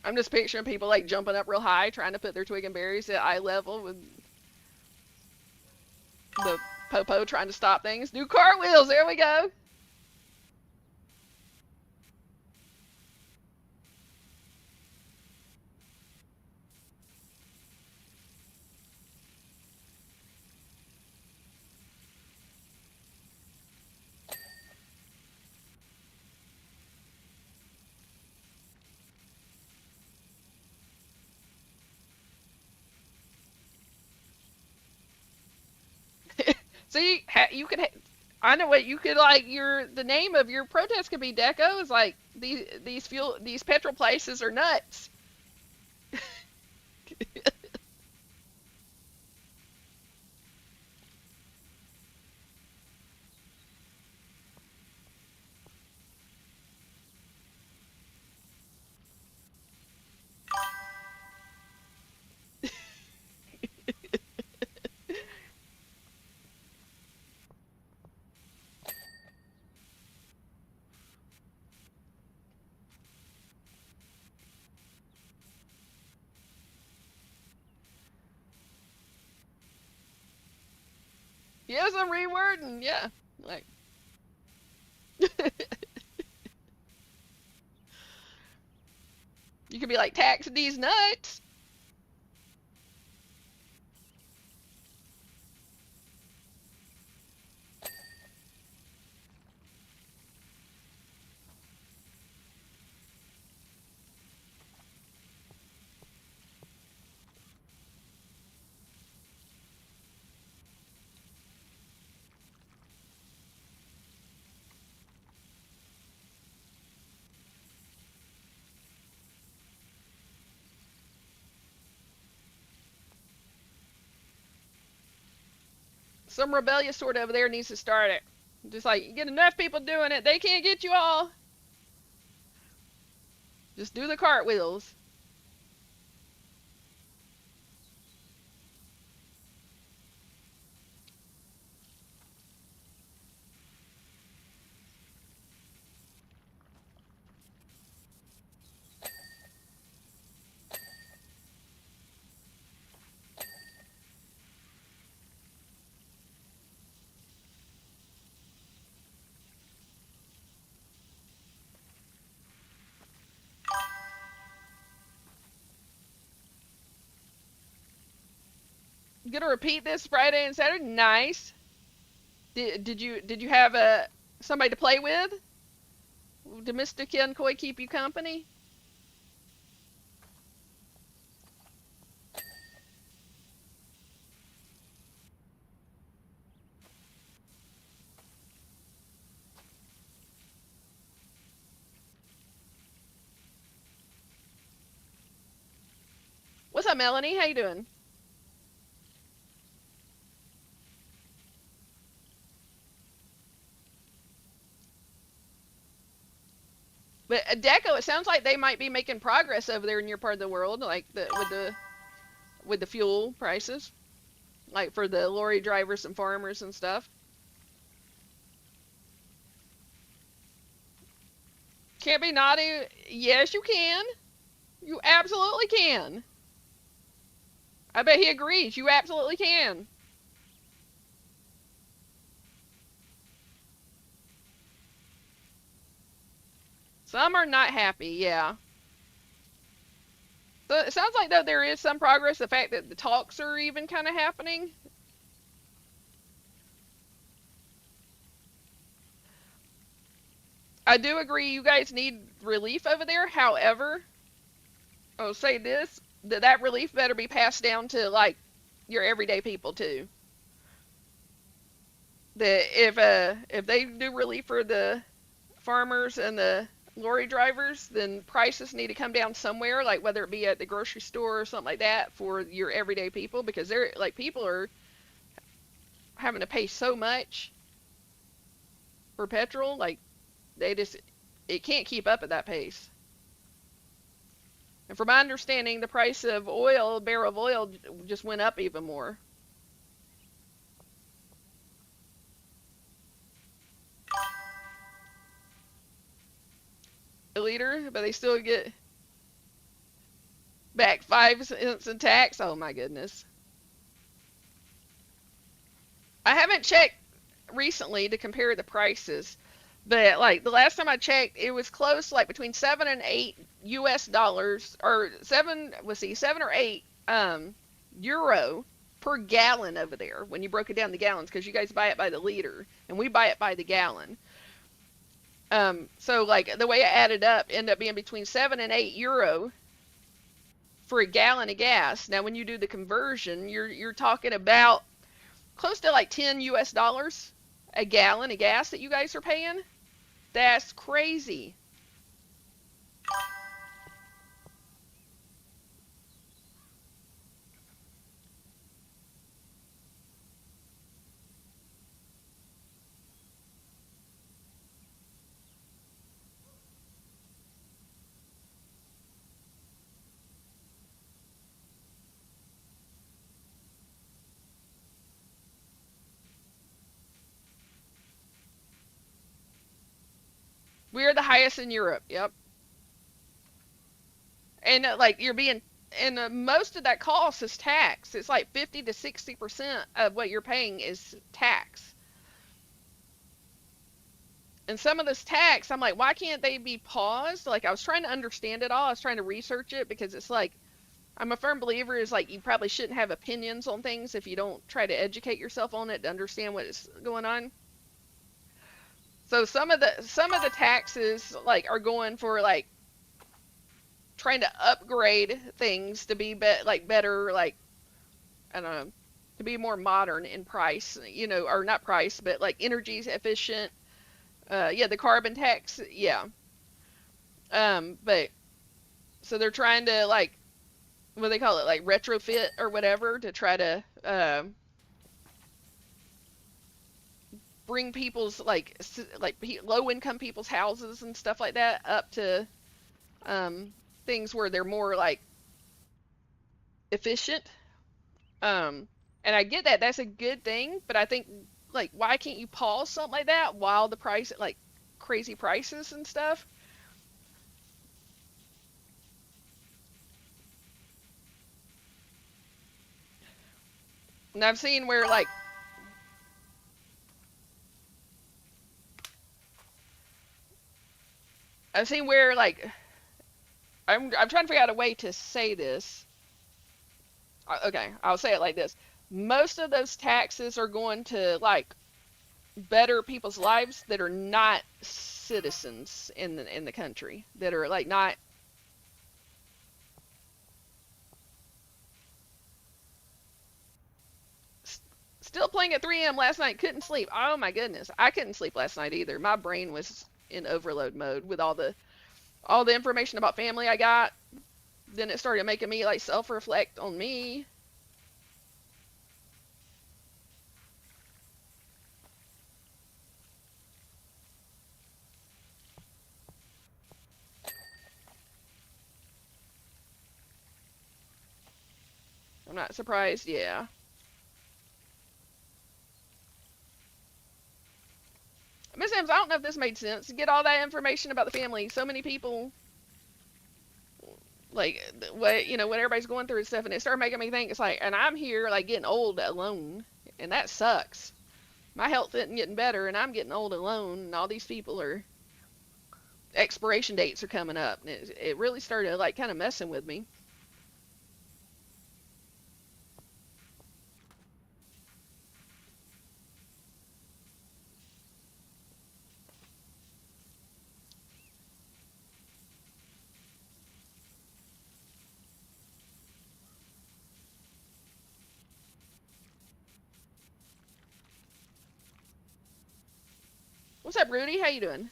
I'm just picturing people like jumping up real high, trying to put their twig and berries at eye level with the popo trying to stop things. Do cartwheels. There we go. See, you could. I know what you could like. Your the name of your protest could be Deco. Is like these petrol places are nuts. Yes, I'm rewording. Yeah, like you could be like tax these nuts. Some rebellious sort over there needs to start it. Just like you get enough people doing it, they can't get you all. Just do the cartwheels. You gonna repeat this Friday and Saturday? Nice. Did you have somebody to play with? Did Mr. Kinkoi keep you company? What's up, Melanie? How you doing? But Deco, it sounds like they might be making progress over there in your part of the world, like with the fuel prices, like for the lorry drivers and farmers and stuff. Can't be naughty. Yes, you can. You absolutely can. I bet he agrees. You absolutely can. Some are not happy, yeah. So it sounds like though there is some progress. The fact that the talks are even kind of happening. I do agree. You guys need relief over there. However, I'll say this: that relief better be passed down to like your everyday people too. That if they do relief for the farmers and the lorry drivers, then prices need to come down somewhere, like whether it be at the grocery store or something like that for your everyday people, because they're like people are having to pay so much for petrol, like they just it can't keep up at that pace. And from my understanding, the price of oil, a barrel of oil, just went up even more. A liter, but they still get back 5 cents in tax. Oh my goodness. I haven't checked recently to compare the prices, but like the last time I checked, it was close, like between 7 and 8 US dollars, or seven. Let's see, 7 or 8 euro per gallon over there when you broke it down the gallons, because you guys buy it by the liter and we buy it by the gallon. So like the way I added up ended up being between 7 and 8 euro for a gallon of gas. Now when you do the conversion, you're talking about close to like 10 US dollars a gallon of gas that you guys are paying. That's crazy. We're the highest in Europe. Yep. And like you're being, and most of that cost is tax. It's like 50 to 60% of what you're paying is tax. And some of this tax, I'm like, why can't they be paused? Like I was trying to understand it all. I was trying to research it, because it's like I'm a firm believer is like you probably shouldn't have opinions on things if you don't try to educate yourself on it to understand what is going on. So some of the taxes like are going for like trying to upgrade things to be better, like I don't know, to be more modern in price, or not price, but like energy efficient. Yeah, the carbon tax, yeah. But so they're trying to like what do they call it, like retrofit or whatever, to try to bring people's like low income people's houses and stuff like that up to um, things where they're more like efficient. Um, and I get that that's a good thing, but I think like why can't you pause something like that while the price like crazy prices and stuff? And I've seen where like I've seen where like I'm trying to figure out a way to say this. Okay, I'll say it like this. Most of those taxes are going to like better people's lives that are not citizens in the country, that are like not still playing at 3 a.m. last night. Couldn't sleep. Oh my goodness, I couldn't sleep last night either. My brain was in overload mode with all the information about family I got. Then it started making me like self reflect on me. I'm not surprised. Yeah, Miss Ems, I don't know if this made sense. Get all that information about the family. So many people, like what everybody's going through and stuff, and it started making me think. It's like, and I'm here like getting old alone, and that sucks. My health isn't getting better, and I'm getting old alone, and all these people are expiration dates are coming up, and it really started like kind of messing with me. What's up, Rudy? How you doing?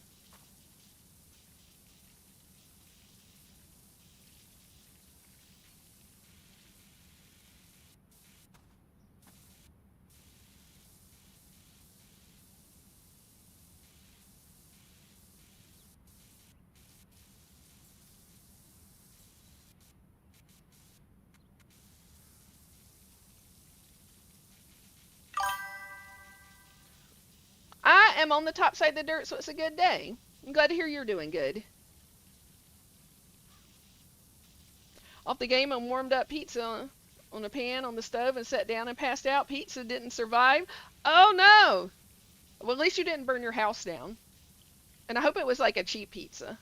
am on the top side of the dirt, so it's a good day. I'm glad to hear you're doing good. Off the game, I warmed up pizza on a pan on the stove and sat down and passed out. Pizza didn't survive. Oh no! Well, at least you didn't burn your house down. And I hope it was like a cheap pizza.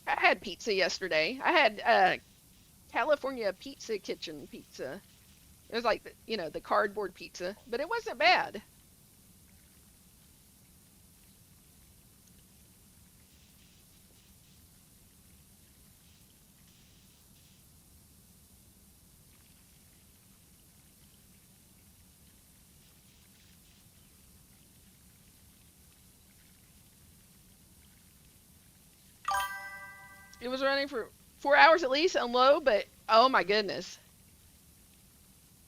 I had pizza yesterday. I had California Pizza Kitchen pizza. It was like, the cardboard pizza, but it wasn't bad. It was running for 4 hours at least on low, but oh my goodness.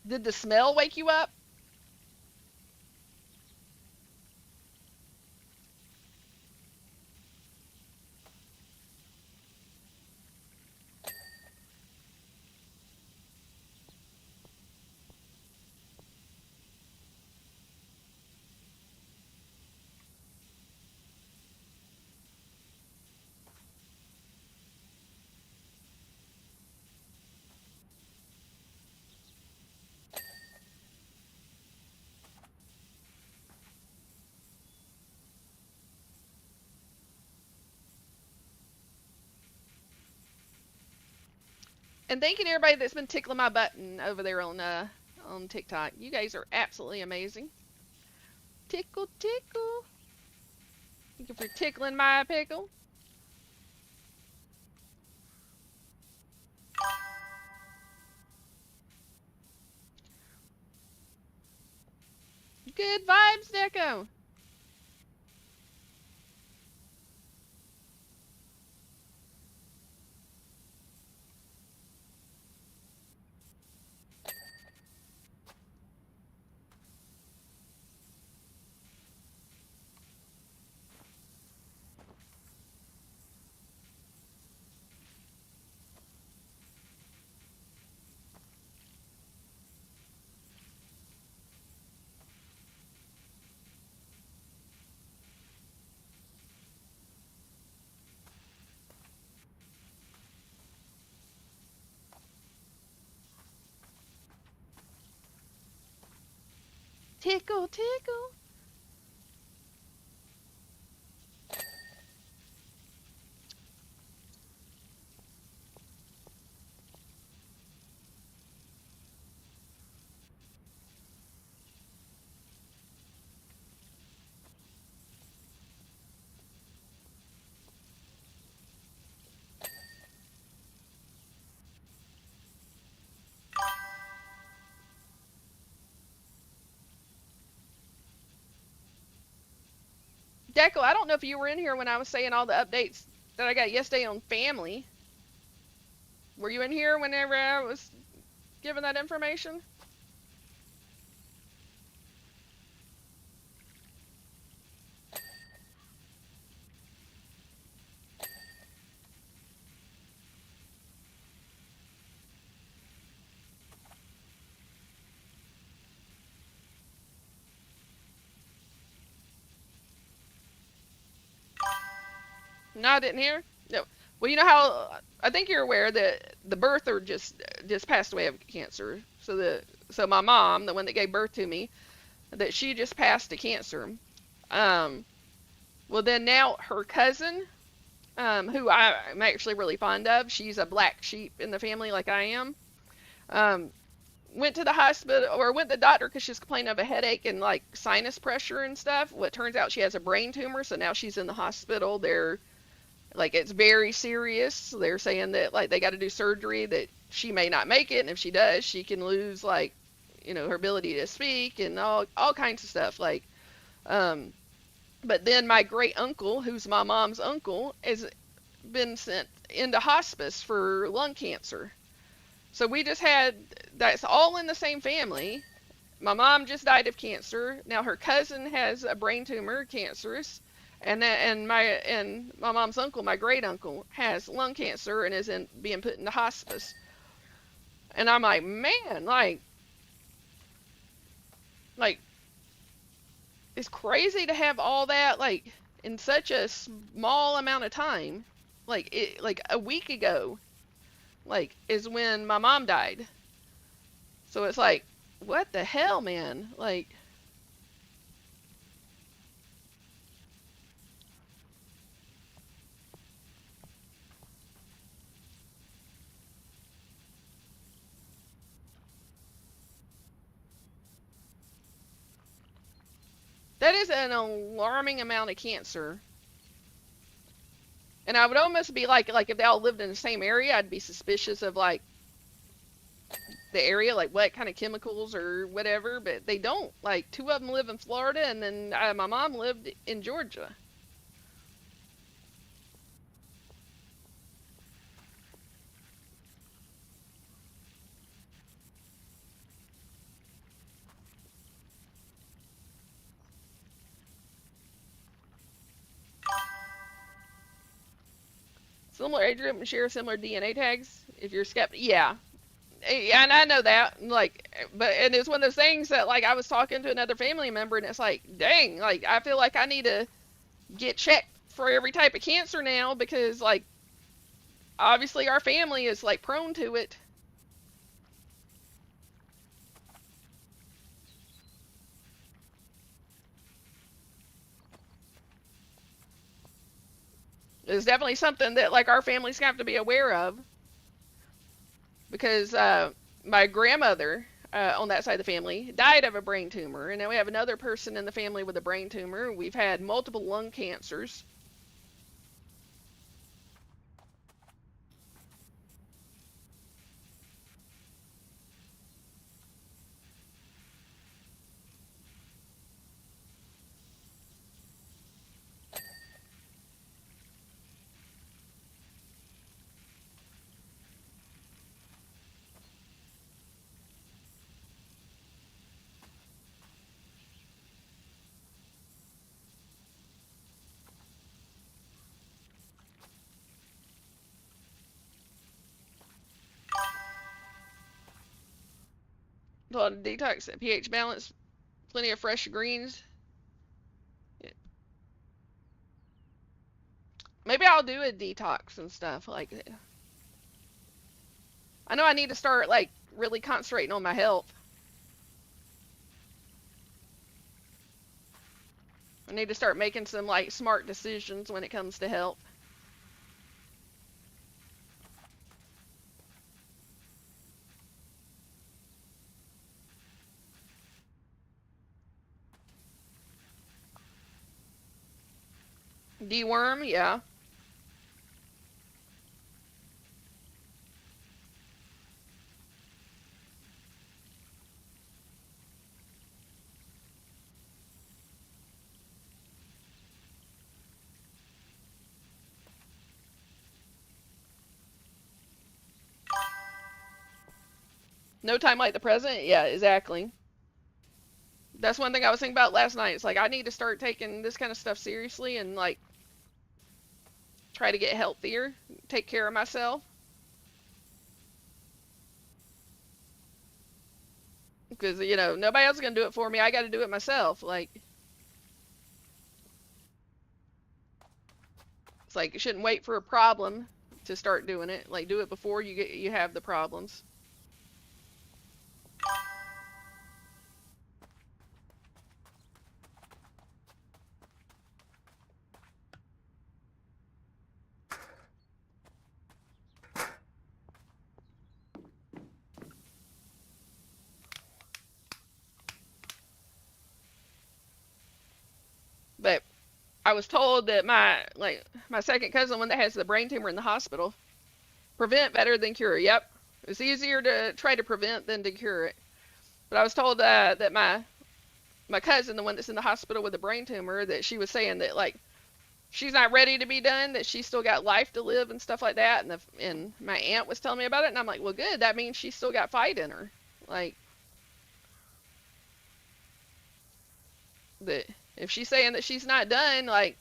Did the smell wake you up? And thank you to everybody that's been tickling my button over there on TikTok. You guys are absolutely amazing. Tickle, tickle. Thank you for tickling my pickle. Good vibes, Deco. Tickle, tickle. Deco, I don't know if you were in here when I was saying all the updates that I got yesterday on family. Were you in here whenever I was giving that information? No, I didn't hear. No. Well, you know how I think you're aware that the birther just passed away of cancer. So my mom, the one that gave birth to me, that she just passed to cancer. Um, well then now her cousin, who I'm actually really fond of, she's a black sheep in the family like I am. Um, went to the hospital or went to the doctor because she's complaining of a headache and like sinus pressure and stuff. Well, it turns out she has a brain tumor, so now she's in the hospital. They're like it's very serious. They're saying that like they got to do surgery that she may not make it, and if she does, she can lose like her ability to speak and all kinds of stuff. Like, um, but then my great uncle, who's my mom's uncle, has been sent into hospice for lung cancer. So we just had that's all in the same family. My mom just died of cancer. Now her cousin has a brain tumor, cancerous, and my mom's uncle, my great uncle, has lung cancer and is being put into hospice. And I'm like, man, like it's crazy to have all that like in such a small amount of time. Like a week ago, like is when my mom died. So it's like, what the hell, man? Like that is an alarming amount of cancer. And I would almost be like if they all lived in the same area, I'd be suspicious of like the area, like what kind of chemicals or whatever. But they don't. Like two of them live in Florida, and then my mom lived in Georgia. Similar age group and share similar DNA tags. If you're skeptic, yeah, and I know that. Like, but and it's one of those things that like I was talking to another family member, and it's like, dang, like I feel like I need to get checked for every type of cancer now because like obviously our family is like prone to it. It's definitely something that like our families have to be aware of because my grandmother on that side of the family died of a brain tumor, and now we have another person in the family with a brain tumor. We've had multiple lung cancers. A lot of detox, pH balance, plenty of fresh greens. Maybe I'll do a detox and stuff. Like, I know I need to start like really concentrating on my health. I need to start making some like smart decisions when it comes to health. Deworm, yeah. No time like the present. Yeah, exactly. That's one thing I was thinking about last night. It's like I need to start taking this kind of stuff seriously and like try to get healthier, take care of myself. Because nobody else is gonna do it for me. I got to do it myself. Like it's like you shouldn't wait for a problem to start doing it. Like do it before you have the problems. But I was told that my second cousin, one that has the brain tumor in the hospital, prevent better than cure. Yep, it's easier to try to prevent than to cure it. But I was told that my cousin, the one that's in the hospital with the brain tumor, that she was saying that like she's not ready to be done, that she's still got life to live and stuff like that. And my aunt was telling me about it, and I'm like, well, good. That means she's still got fight in her. Like that if she's saying that she's not done, like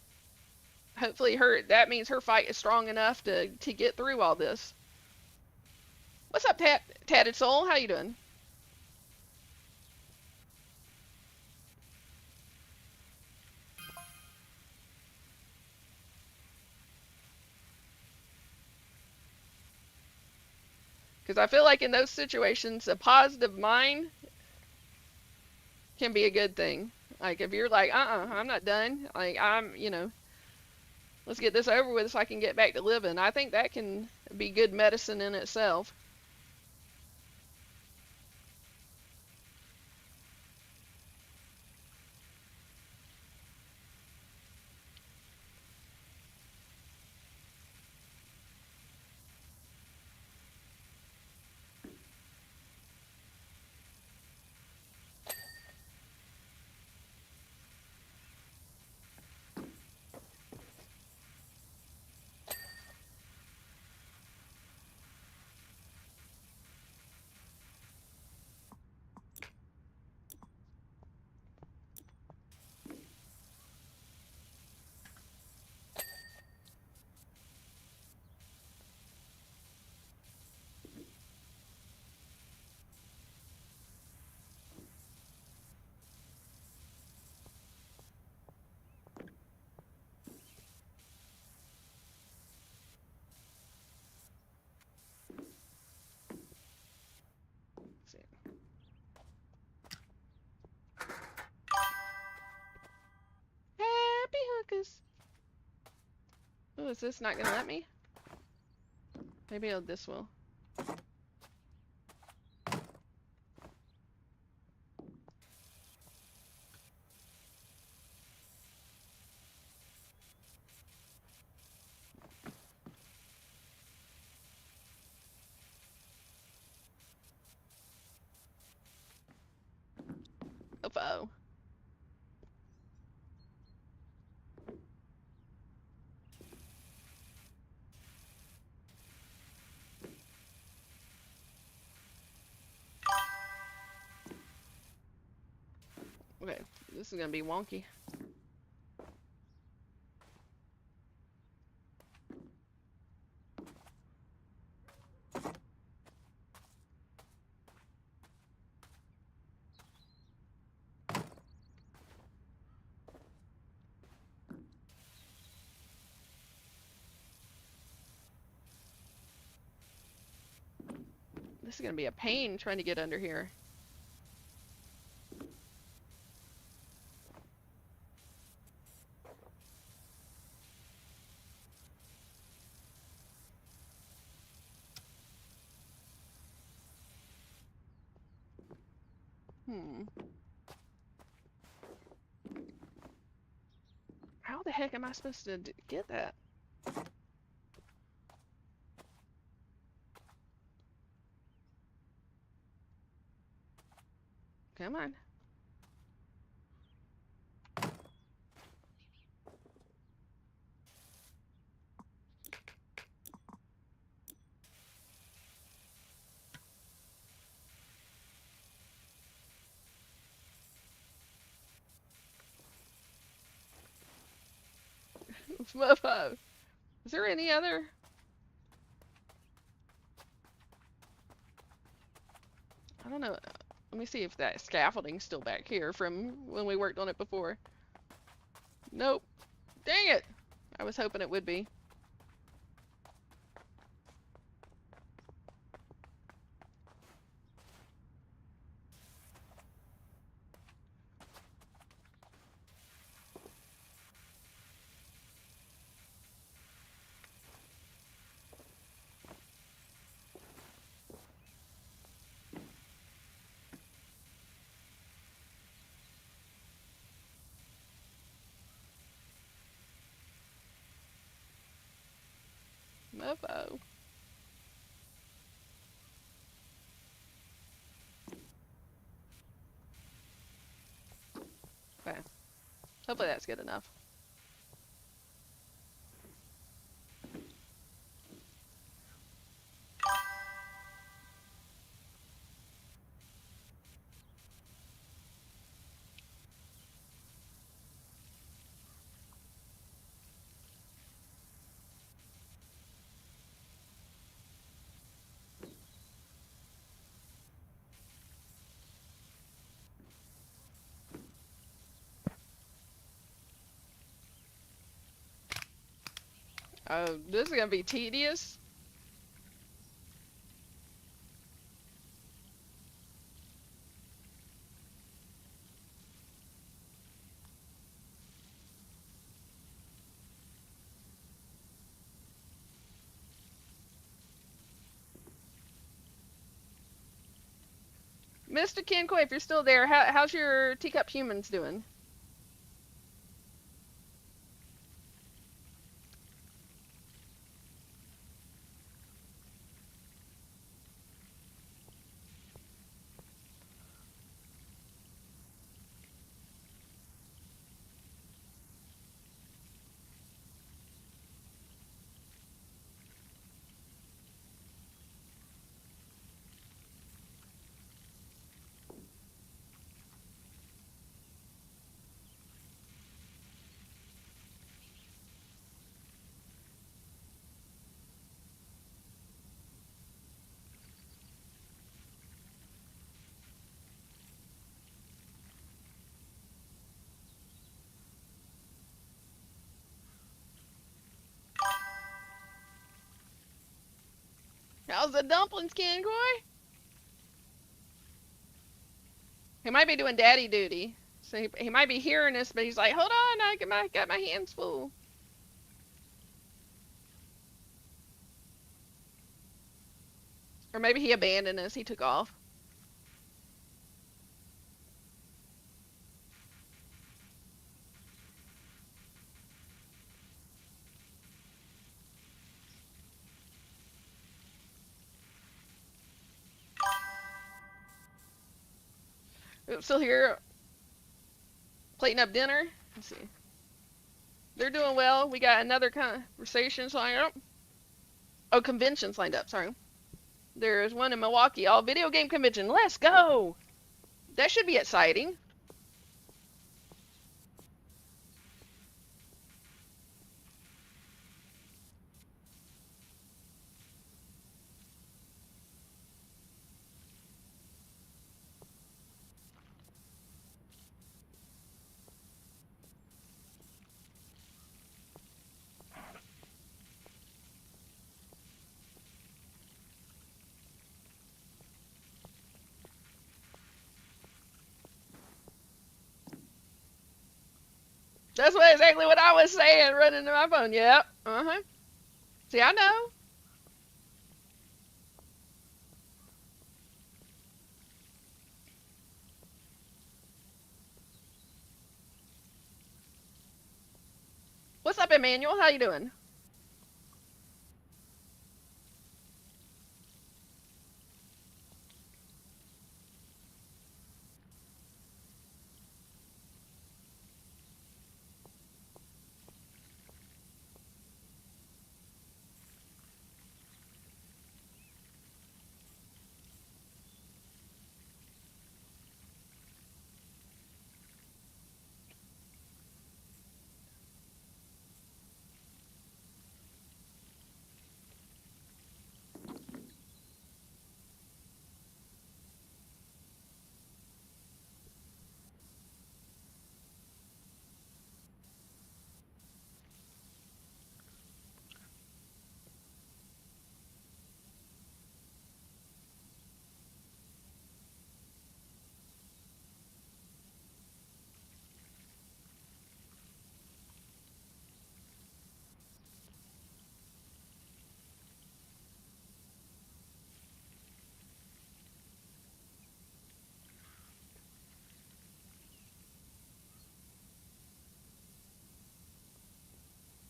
hopefully her that means her fight is strong enough to get through all this. What's up, Tatted Soul? How you doing? Because I feel like in those situations, a positive mind can be a good thing. Like if you're like, I'm not done. Like let's get this over with so I can get back to living. I think that can be good medicine in itself. Let's see. Happy hookers. Oh, is this not gonna let me? Maybe this will. Oh, okay. This is gonna be wonky. This is gonna be a pain trying to get under here. Hmm. How the heck am I supposed to get that? Come on. Mofo. Is there any other? I don't know. Let me see if that scaffolding's still back here from when we worked on it before. Nope. Dang it! I was hoping it would be. Mofo. Okay. Hopefully that's good enough. Oh, this is gonna be tedious. Mr. Kenkoy, if you're still there, how's your teacup humans doing? How's the dumplings, Kenkoy? He might be doing daddy duty. So he might be hearing us, but he's like, hold on, got my hands full. Or maybe he abandoned us. He took off. I'm still here, plating up dinner. Let's see. They're doing well. We got another conversation lined up. Oh, conventions lined up. Sorry. There's one in Milwaukee. All video game convention. Let's go. That should be exciting. That's exactly what I was saying, running to my phone. Yep. Uh-huh. See, I know. What's up, Emmanuel? How you doing?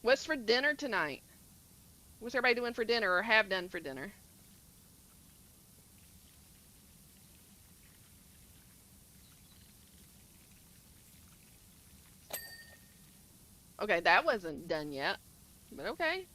What's for dinner tonight? What's everybody doing for dinner or have done for dinner? Okay, that wasn't done yet, but okay.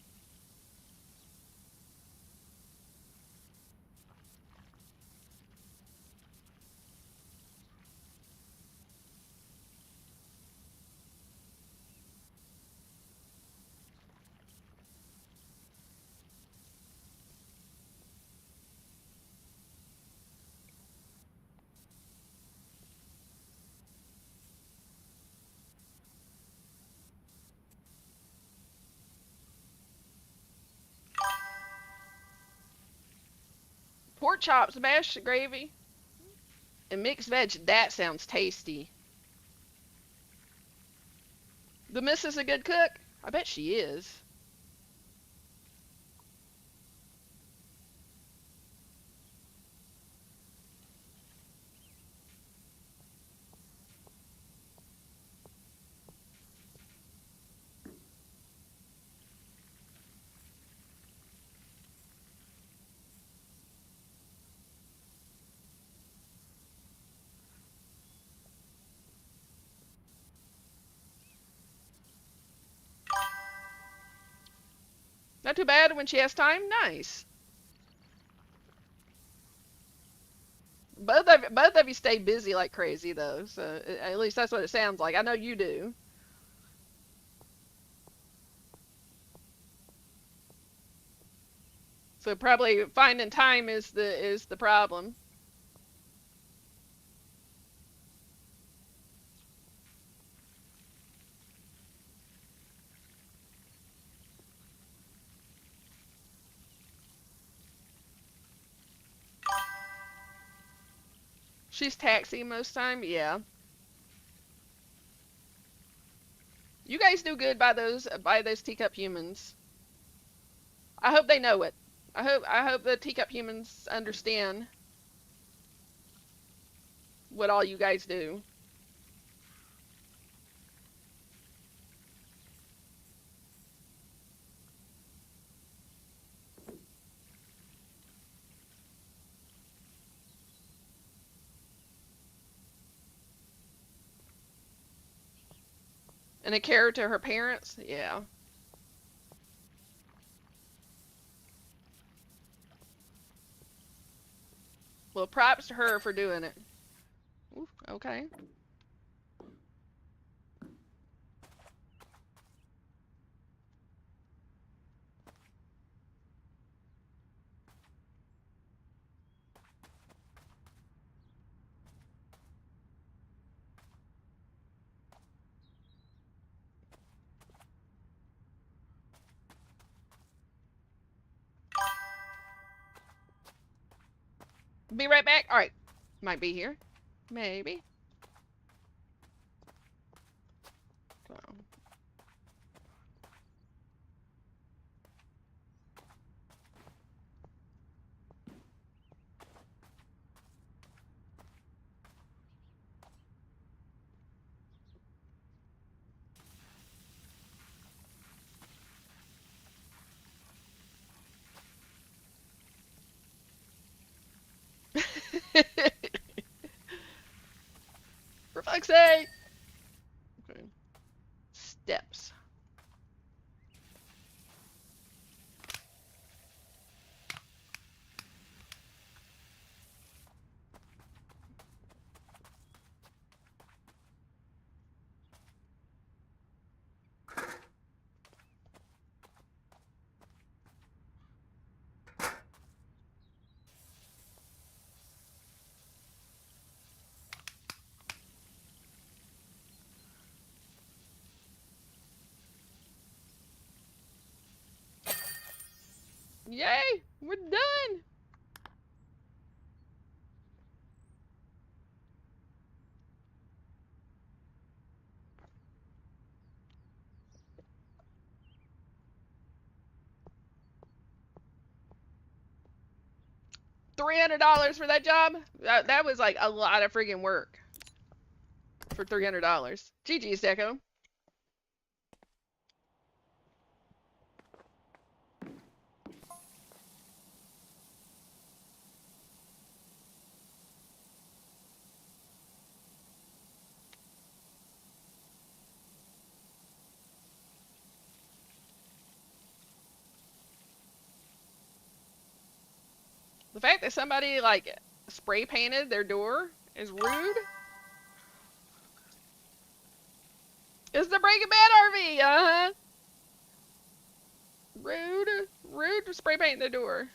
Pork chops, mashed gravy, and mixed veg. That sounds tasty. The missus a good cook? I bet she is. Not too bad when she has time. Nice. Both of you stay busy like crazy though, so at least that's what it sounds like. I know you do. So probably finding time is the problem. She's taxi most time. Yeah. You guys do good by those teacup humans. I hope they know it. I hope the teacup humans understand what all you guys do. And a care to her parents. Yeah. Well, props to her for doing it. Ooh, okay. Be right back. All right. Might be here. Maybe. Oh. For fuck's sake. Okay. Steps. Yay! We're done. $300 for that job? That was like a lot of freaking work for $300. GG's, Deco. The fact that somebody like spray painted their door is rude. It's the Breaking Bad RV. Uh huh. Rude. Rude to spray paint the door.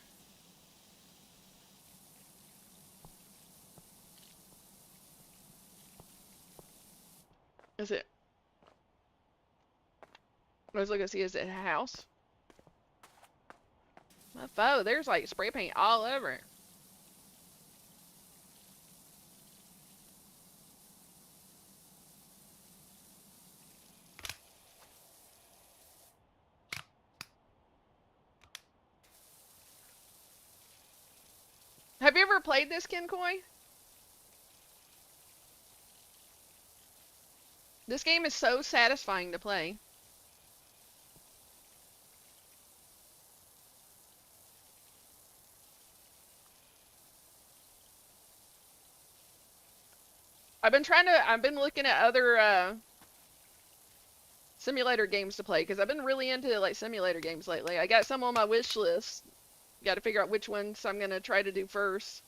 Is it? I was looking to see, is it a house? My foe, there's like spray paint all over it. Have you ever played this, Kinkoi? This game is so satisfying to play. I've been looking at other simulator games to play because I've been really into like simulator games lately. I got some on my wish list. Got to figure out which ones I'm gonna try to do first.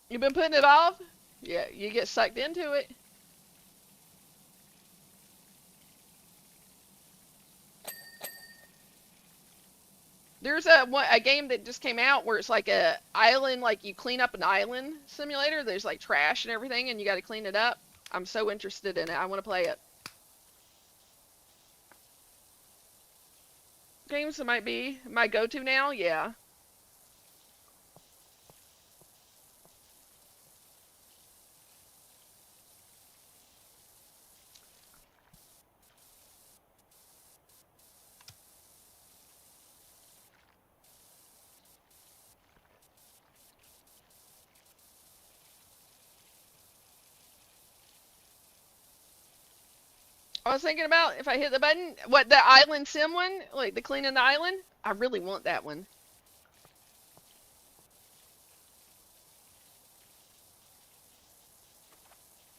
You've been putting it off? Yeah, you get sucked into it. There's a game that just came out where it's like a island, like you clean up an island simulator. There's like trash and everything, and you got to clean it up. I'm so interested in it. I want to play it. Games that might be my go-to now. Yeah. I was thinking about if I hit the button, what the island sim one, like the cleaning the island. I really want that one.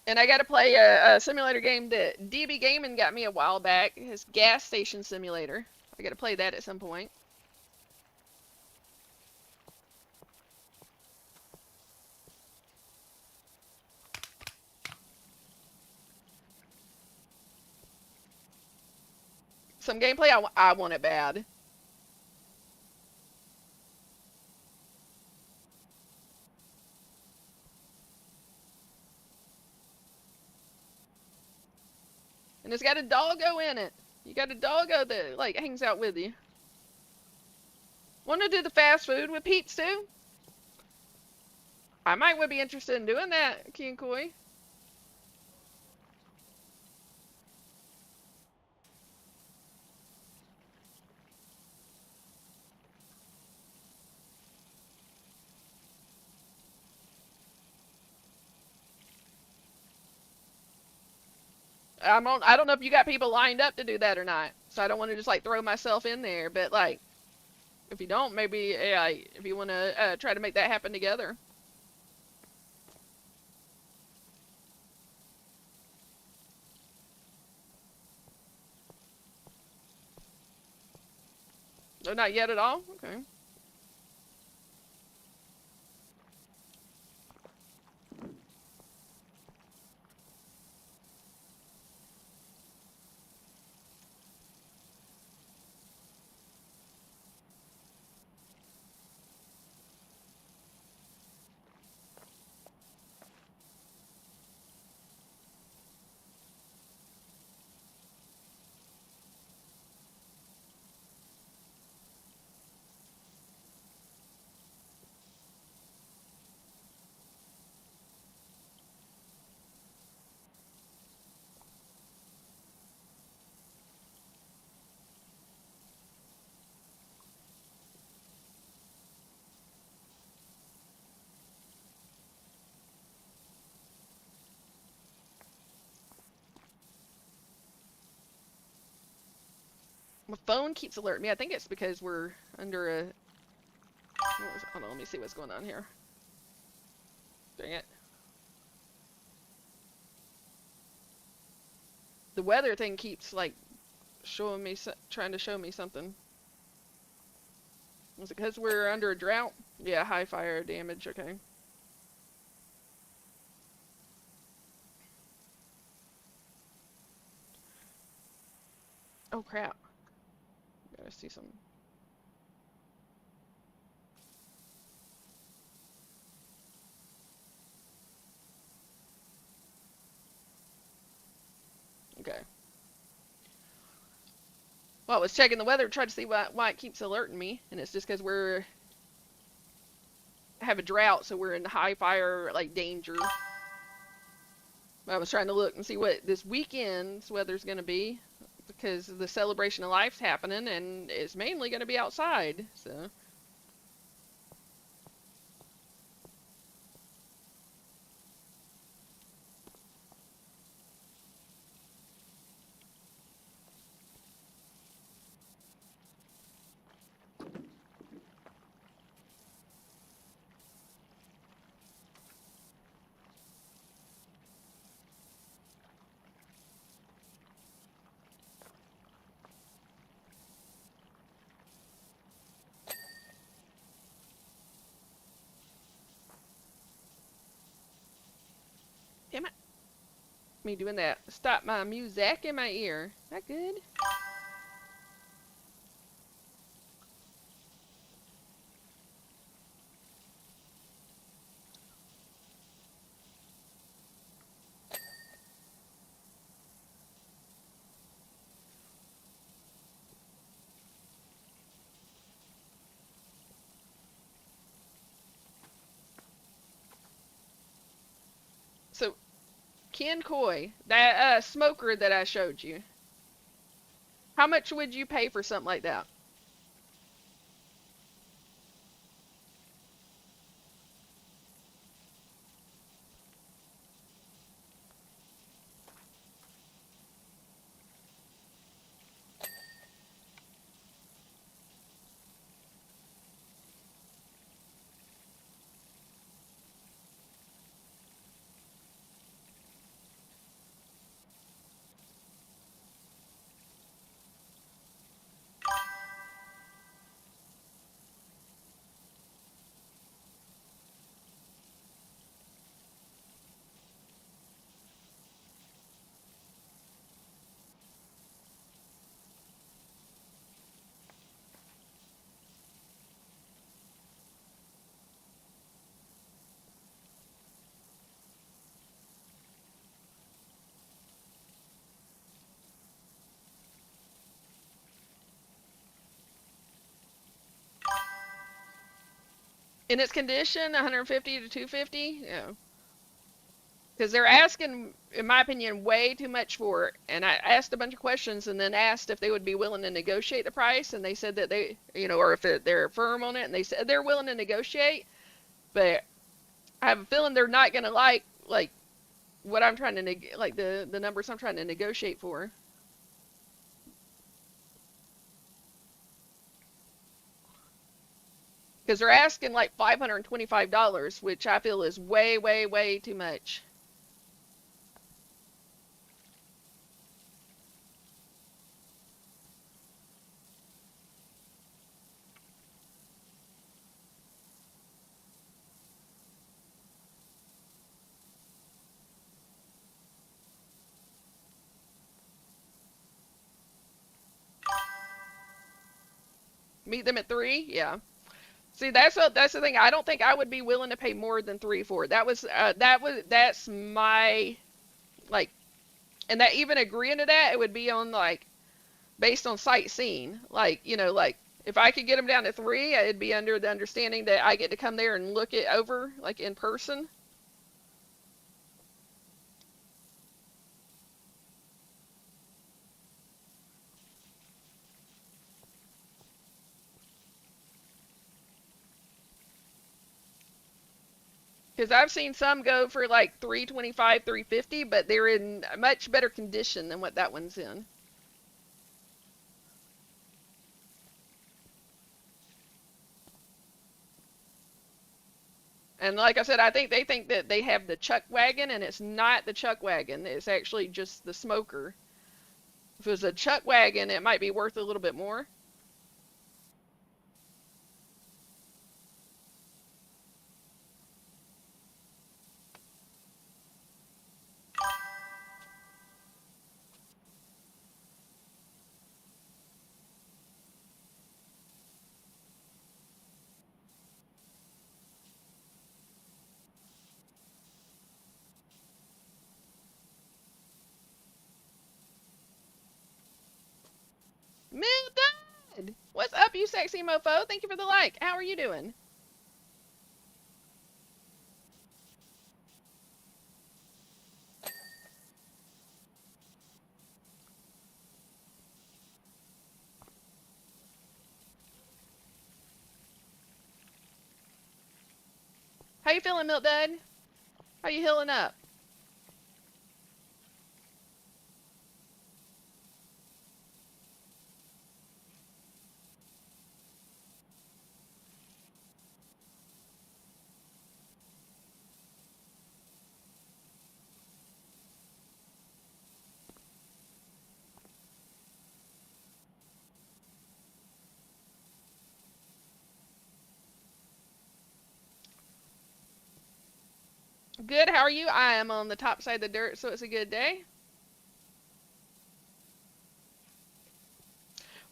And I got to play a simulator game that DB Gaming got me a while back. His gas station simulator. I got to play that at some point. Some gameplay, I want it bad. And it's got a doggo in it. You got a doggo that like hangs out with you. Want to do the fast food with Pete's too? I might would be interested in doing that, Key and Koi. I don't know if you got people lined up to do that or not. So I don't want to just like throw myself in there. But like, if you don't, maybe yeah, if you want to try to make that happen together. No, not yet at all. Okay. My phone keeps alerting me. I think it's because we're under a. Hold on, let me see what's going on here. Dang it. The weather thing keeps like showing me, trying to show me something. Is it because we're under a drought? Yeah, high fire damage. Okay. Oh crap. Gotta see some. Okay. Well, I was checking the weather, trying to see why it keeps alerting me, and it's just because we're have a drought, so we're in high fire like danger. I was trying to look and see what this weekend's weather's gonna be. because the celebration of life's happening and it's mainly going to be outside. Damn it. Me doing that. Stop my music in my ear. That good? So, Ken Coy, that smoker that I showed you, how much would you pay for something like that? In its condition, 150 to 250? Yeah. Because they're asking, in my opinion, way too much for it. And I asked a bunch of questions and then asked if they would be willing to negotiate the price. And they said that they, or if they're firm on it. And they said they're willing to negotiate. But I have a feeling they're not going to like what I'm trying to, like the numbers I'm trying to negotiate for. Because they're asking like $525, which I feel is way, way, way too much. Meet them at 3? Yeah. See, that's the thing. I don't think I would be willing to pay more than 3 for it. That's my like, and that even agreeing to that, it would be on like based on sightseeing. Like like if I could get them down to 3, it'd be under the understanding that I get to come there and look it over like in person. Because I've seen some go for like 325, 350, but they're in much better condition than what that one's in. And like I said, I think they think that they have the chuck wagon, and it's not the chuck wagon. It's actually just the smoker. If it was a chuck wagon, it might be worth a little bit more. Mildred! What's up, you sexy mofo? Thank you for the like. How are you doing? How you feeling, Milk Dud? How you healing up? Good, how are you? I am on the top side of the dirt, so it's a good day.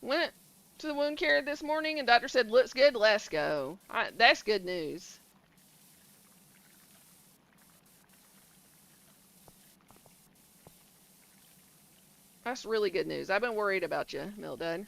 Went to the wound care this morning, and doctor said, looks good, let's go. That's good news. That's really good news. I've been worried about you, Mildred.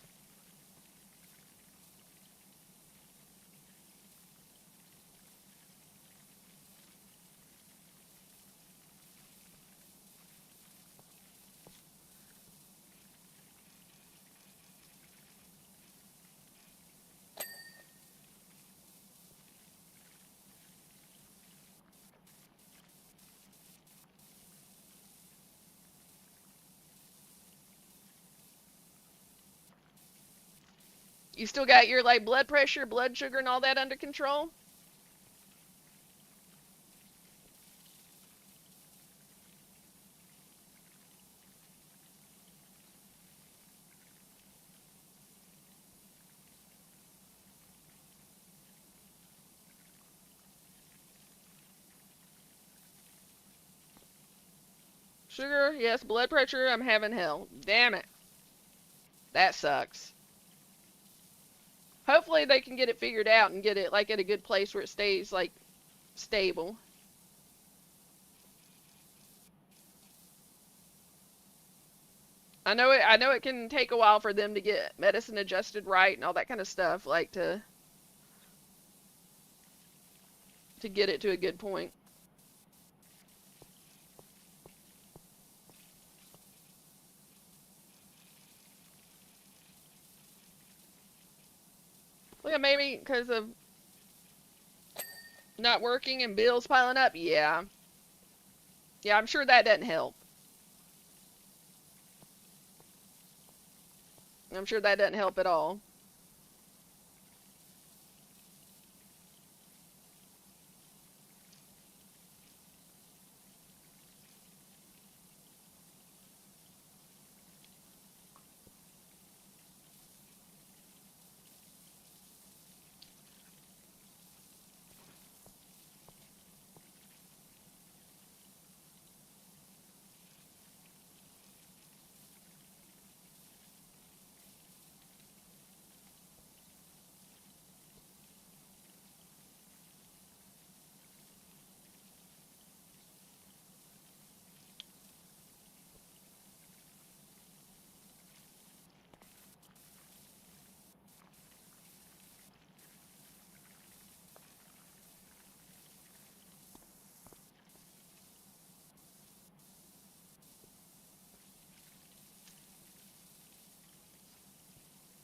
You still got your like blood pressure, blood sugar, and all that under control? Sugar, yes. Blood pressure, I'm having hell. Damn it. That sucks. Hopefully they can get it figured out and get it like at a good place where it stays like stable. I know it can take a while for them to get medicine adjusted right and all that kind of stuff, like to get it to a good point. Well, yeah, maybe because of not working and bills piling up. Yeah. Yeah, I'm sure that doesn't help. I'm sure that doesn't help at all.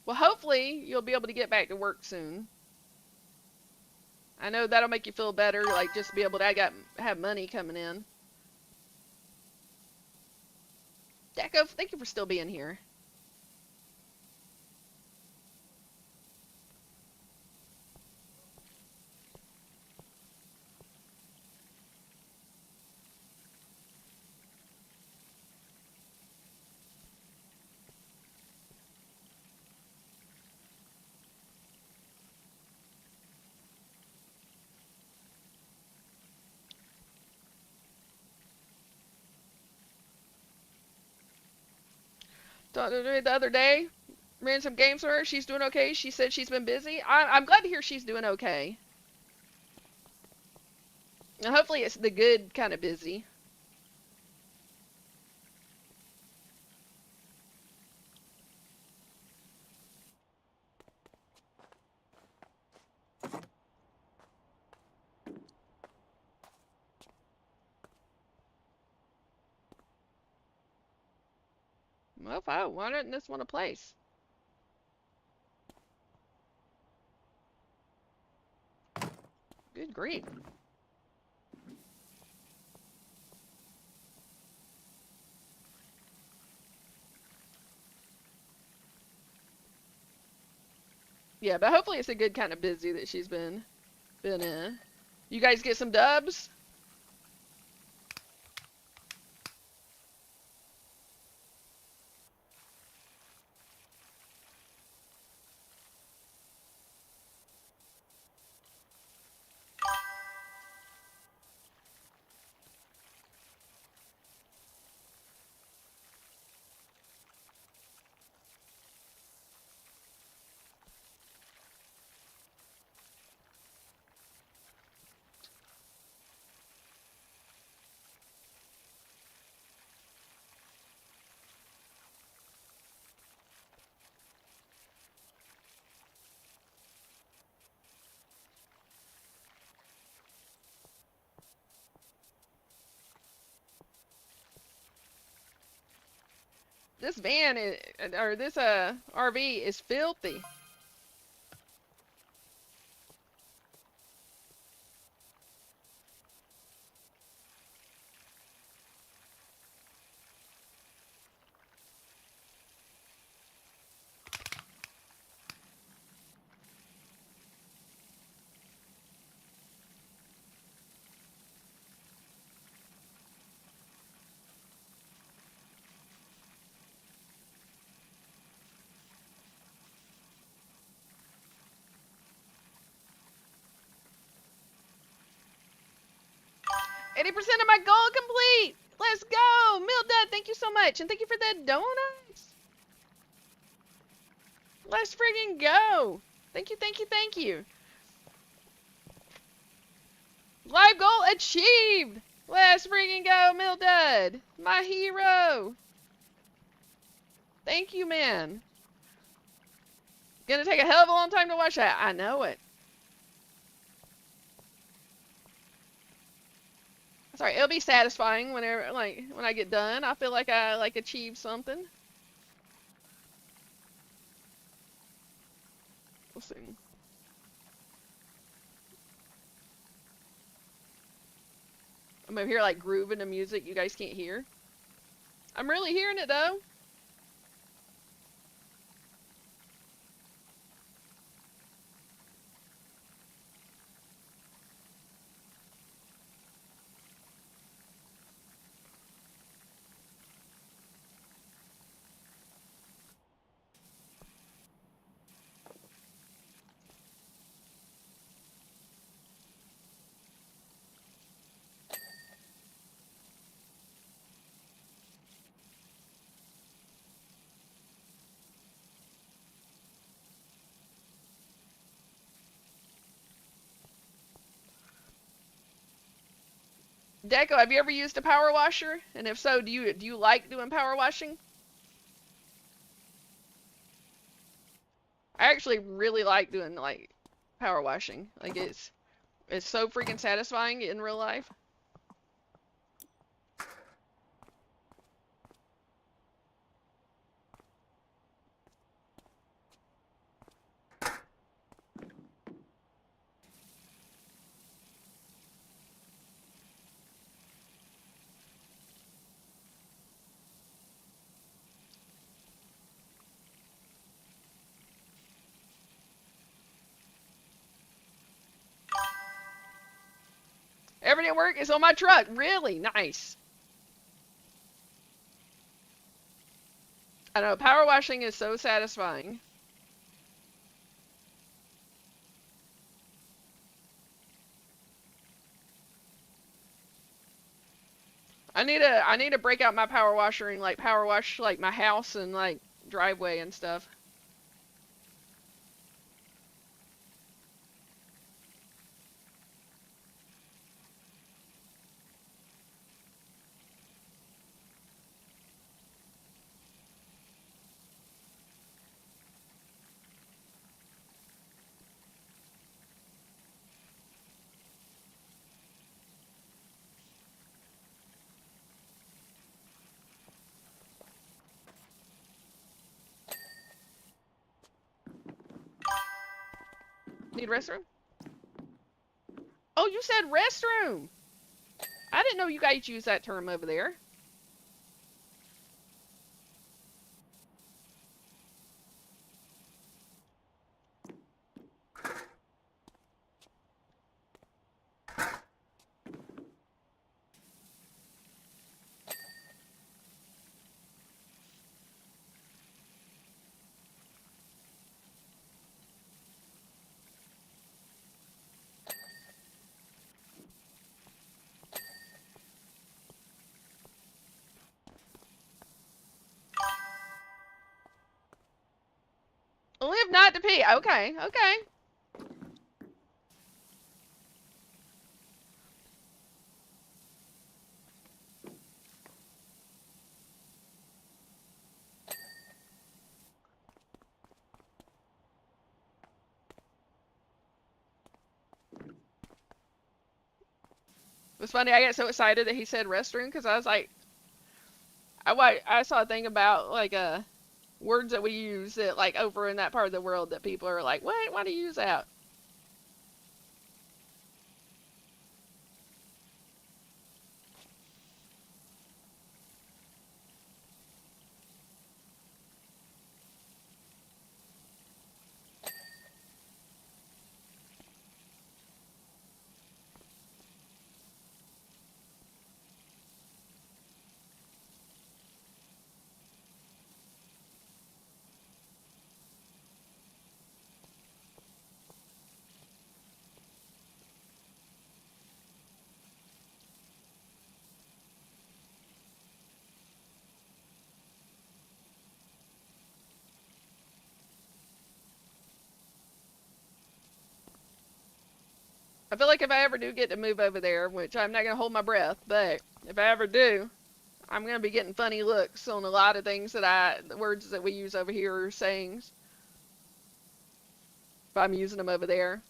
Well, hopefully you'll be able to get back to work soon. I know that'll make you feel better, like just be able to have money coming in. Deco, thank you for still being here. Talked to her the other day, ran some games with her. She's doing okay. She said she's been busy. I'm glad to hear she's doing okay. And hopefully it's the good kind of busy. Well, why doesn't this one a place? Good grief. Yeah, but hopefully it's a good kind of busy that she's been in. You guys get some dubs? This van is, or this RV is filthy. %, of my goal complete. Let's go, Mildred. Thank you so much, and thank you for the donuts. Let's friggin' go. Thank you, thank you, thank you. Live goal achieved. Let's friggin' go, Mildred. My hero. Thank you, man. Gonna take a hell of a long time to watch that. I know it. Sorry, it'll be satisfying whenever, like, when I get done. I feel like I, like, achieved something. Let's see. I'm over here, like, grooving to music you guys can't hear. I'm really hearing it, though. Deco, have you ever used a power washer? And if so, do you like doing power washing? I actually really like doing, like, power washing. Like, it's so freaking satisfying in real life. Everything at work is on my truck. Really nice. I know, power washing is so satisfying. I need to break out my power washer and, like, power wash, like, my house and, like, driveway and stuff. Need restroom? Oh, you said restroom. I didn't know you guys use that term over there. not to pee. Okay, okay. It was funny. I got so excited that he said restroom because I was like, I saw a thing about like words that we use that like over in that part of the world that people are like, what? Why do you use that? I feel like if I ever do get to move over there, which I'm not gonna hold my breath, but if I ever do, I'm gonna be getting funny looks on a lot of things the words that we use over here or sayings. If I'm using them over there.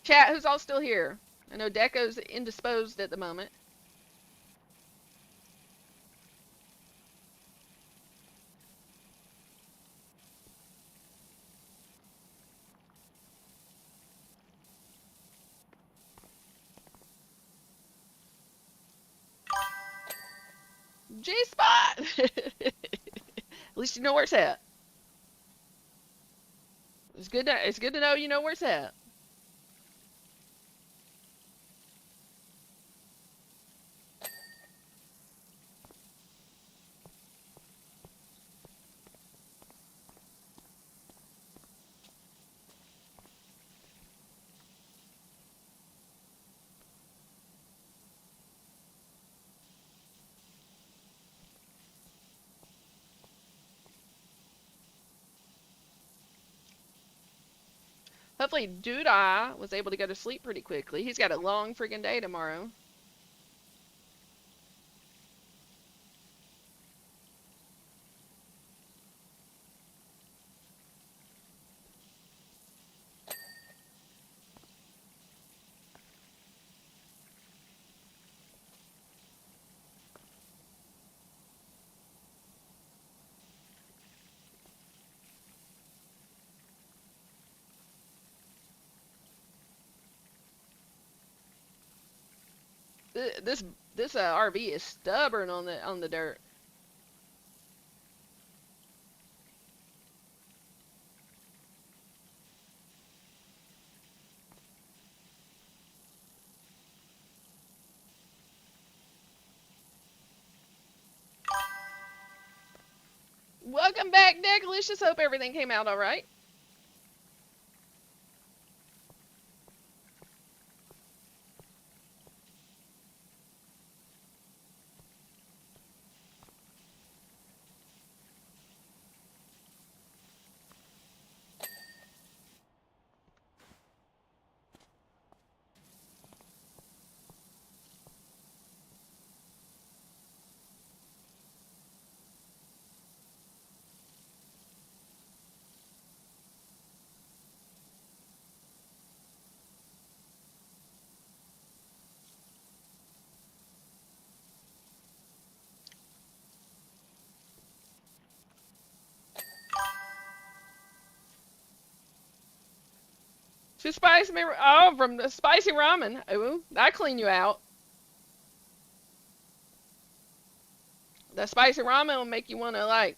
Chat, who's all still here? I know Deco's indisposed at the moment. G spot. At least you know where it's at. It's good to know you know where it's at. Hopefully Doodah was able to go to sleep pretty quickly. He's got a long freaking day tomorrow. This this RV is stubborn on the dirt. Welcome back, Decalicious. Hope everything came out all right. To spice me. Oh, from the spicy ramen. Ooh, that clean you out. The spicy ramen will make you want to like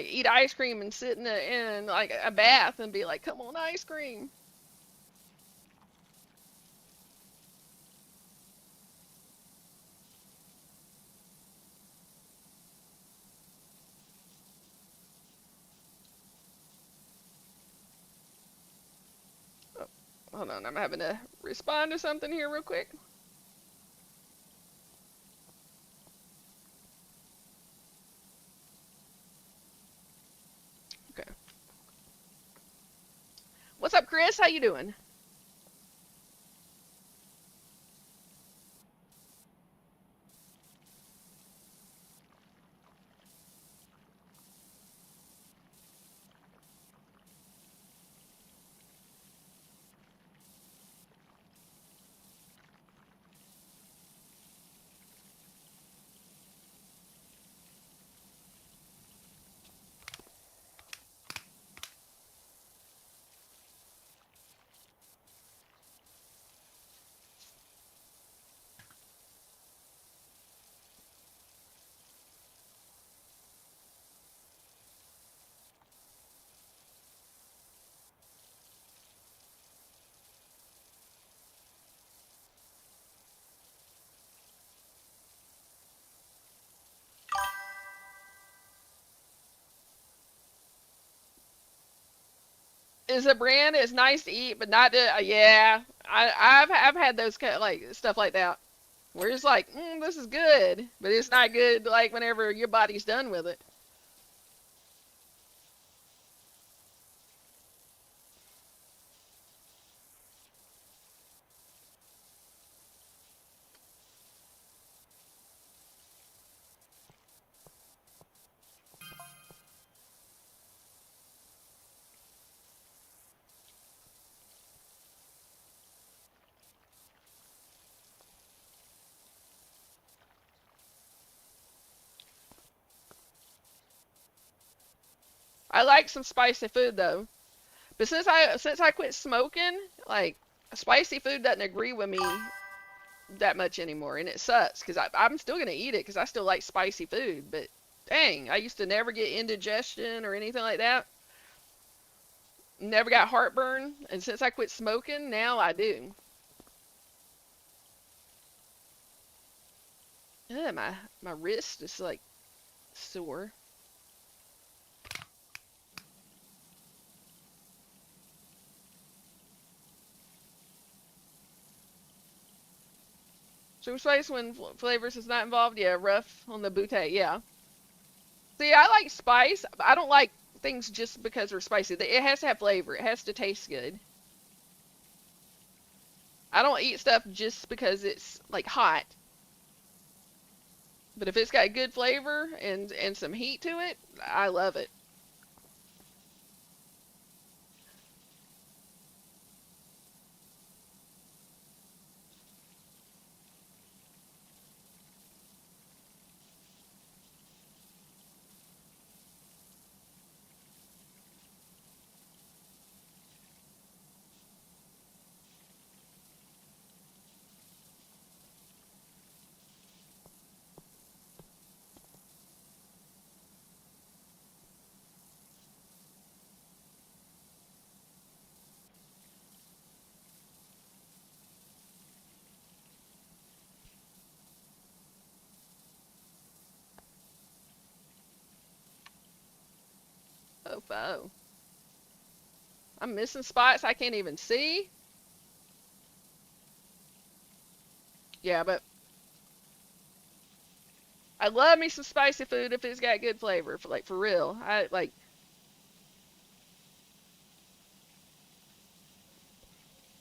eat ice cream and sit in like a bath and be like, come on, ice cream. Oh, hold on, I'm having to respond to something here real quick. Okay. What's up, Chris? How you doing? Is a brand it's nice to eat, but not to, yeah. I've had those kind of, like stuff like that where it's like, this is good, but it's not good like whenever your body's done with it. I like some spicy food though, but since I quit smoking, like spicy food doesn't agree with me that much anymore, and it sucks because I'm still gonna eat it because I still like spicy food. But dang, I used to never get indigestion or anything like that. Never got heartburn, and since I quit smoking, now I do. Yeah, my wrist is like sore. Sugar spice when flavors is not involved. Yeah, rough on the bootay. Yeah. See, I like spice. I don't like things just because they're spicy. It has to have flavor. It has to taste good. I don't eat stuff just because it's like hot. But if it's got good flavor and some heat to it, I love it. Oh, oh. I'm missing spots I can't even see. Yeah, but I love me some spicy food if it's got good flavor. For real. I like.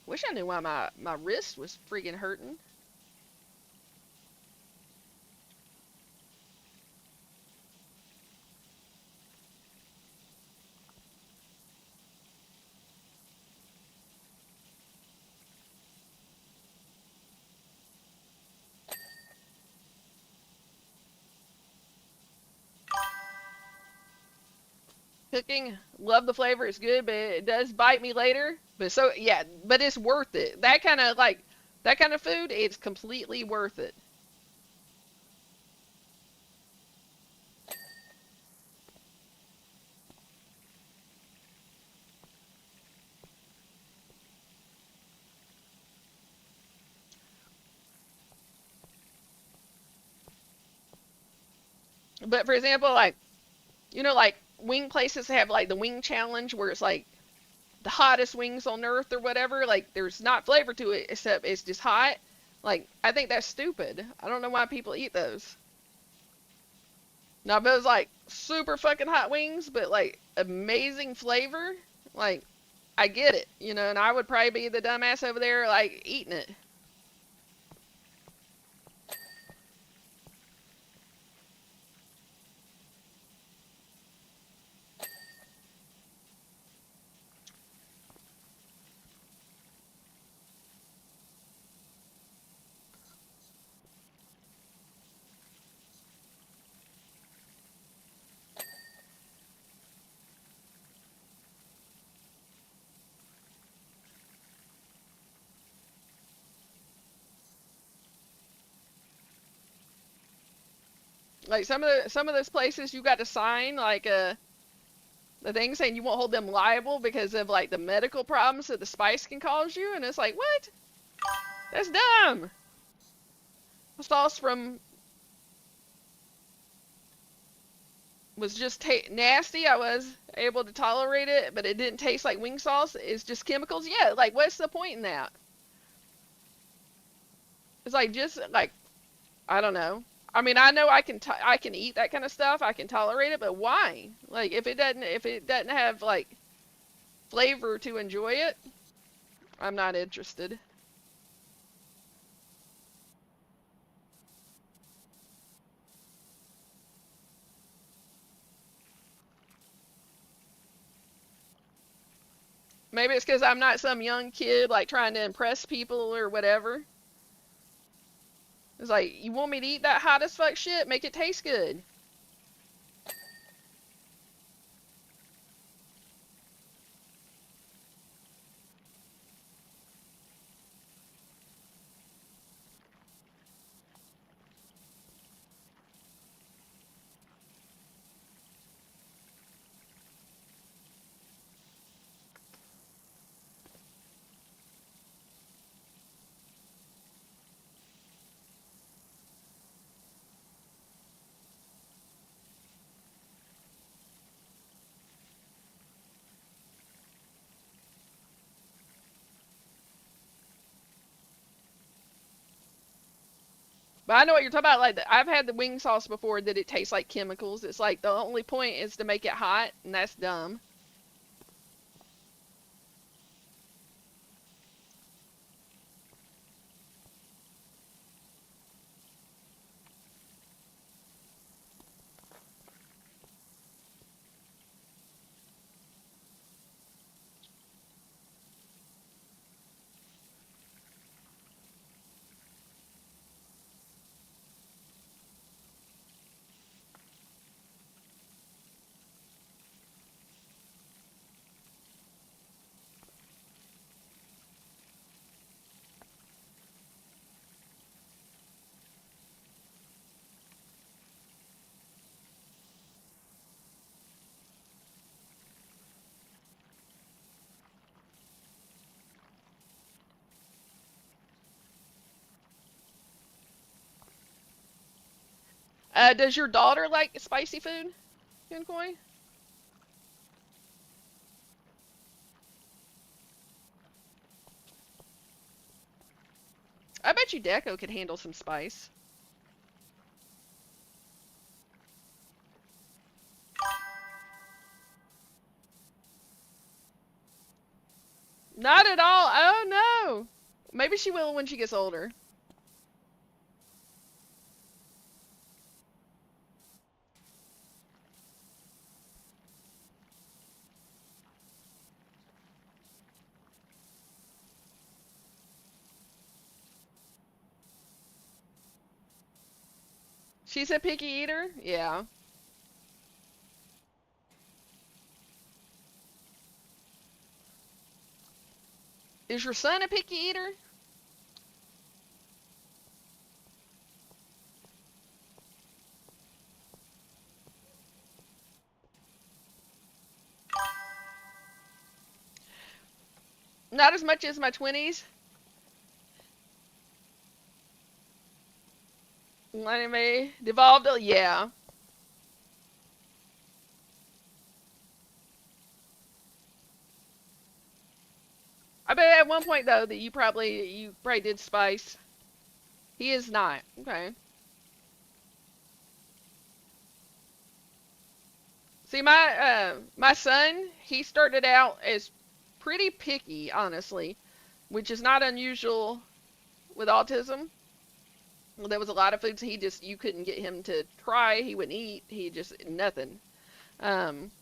Wish I knew why my wrist was freaking hurting. Cooking, love the flavor. It's good, but it does bite me later. But so yeah, but it's worth it. That kind of food, it's completely worth it. But for example, like like wing places have like the wing challenge where it's like the hottest wings on earth or whatever. Like there's not flavor to it except it's just hot. Like I think that's stupid. I don't know why people eat those. Now if it was like super fucking hot wings, but like amazing flavor, like I get it, and I would probably be the dumbass over there like eating it. Like some of those places you got to sign like the thing saying you won't hold them liable because of like the medical problems that the spice can cause you, and it's like what? That's dumb. Sauce from was just nasty. I was able to tolerate it, but it didn't taste like wing sauce. It's just chemicals. Yeah, like what's the point in that? It's like just like I don't know. I mean, I know I can eat that kind of stuff. I can tolerate it, but why? Like if it doesn't have like flavor to enjoy it, I'm not interested. Maybe it's because I'm not some young kid like trying to impress people or whatever. It's like you want me to eat that hot as fuck shit, make it taste good. But I know what you're talking about. Like I've had the wing sauce before that it tastes like chemicals. It's like the only point is to make it hot, and that's dumb. Does your daughter like spicy food, Koi? I bet you Deco could handle some spice. Not at all. Oh no. Maybe she will when she gets older. She's a picky eater. Yeah. Is your son a picky eater? Not as much as my 20s. Anime devolved. Yeah. I bet at one point though that you probably did spice. He is not. Okay. See, my son, he started out as pretty picky, honestly, which is not unusual with autism. There was a lot of foods you couldn't get him to try. He wouldn't eat. He just nothing. Um,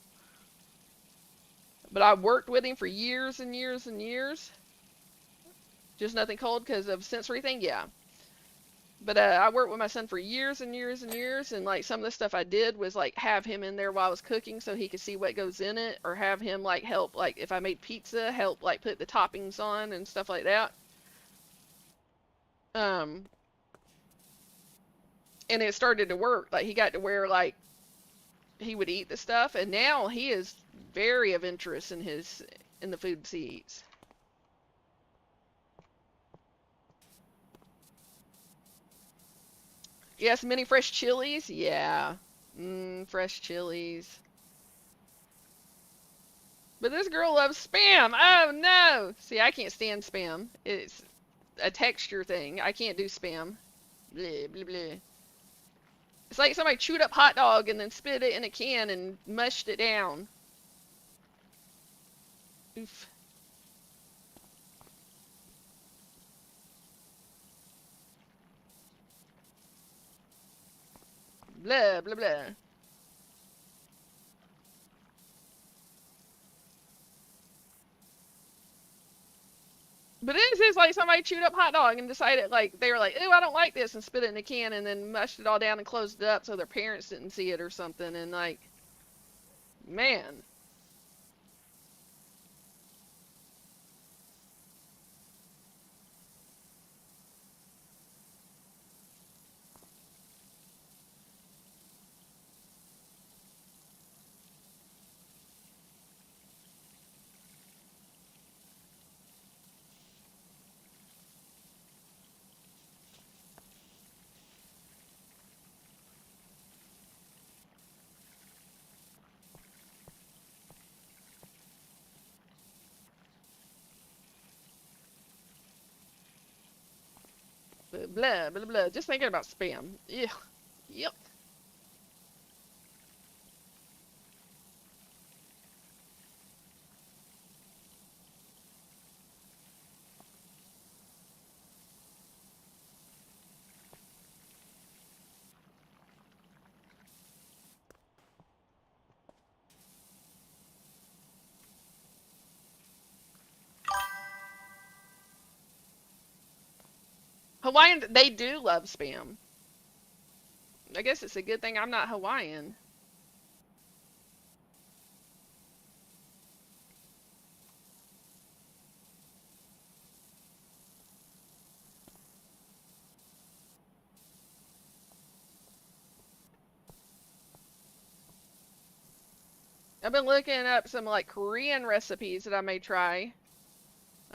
but I worked with him for years and years and years. Just nothing cold because of sensory thing. Yeah. But I worked with my son for years and years and years, and like some of the stuff I did was like have him in there while I was cooking so he could see what goes in it, or have him like help, like if I made pizza, help like put the toppings on and stuff like that. Um, and it started to work. Like he got to where like he would eat the stuff, and now he is very of interest in the foods he eats. Yes, many fresh chilies. Yeah, fresh chilies. But this girl loves spam. Oh no! See, I can't stand spam. It's a texture thing. I can't do spam. Blah blah blah. It's like somebody chewed up hot dog and then spit it in a can and mushed it down. Oof. Blah blah blah. But it is like somebody chewed up hot dog and decided like they were like, "Ooh, I don't like this," and spit it in a can and then mushed it all down and closed it up so their parents didn't see it or something. And like, man, blah blah blah. Just thinking about spam. Yeah, yep. Hawaiian, they do love spam. I guess it's a good thing I'm not Hawaiian. I've been looking up some like Korean recipes that I may try.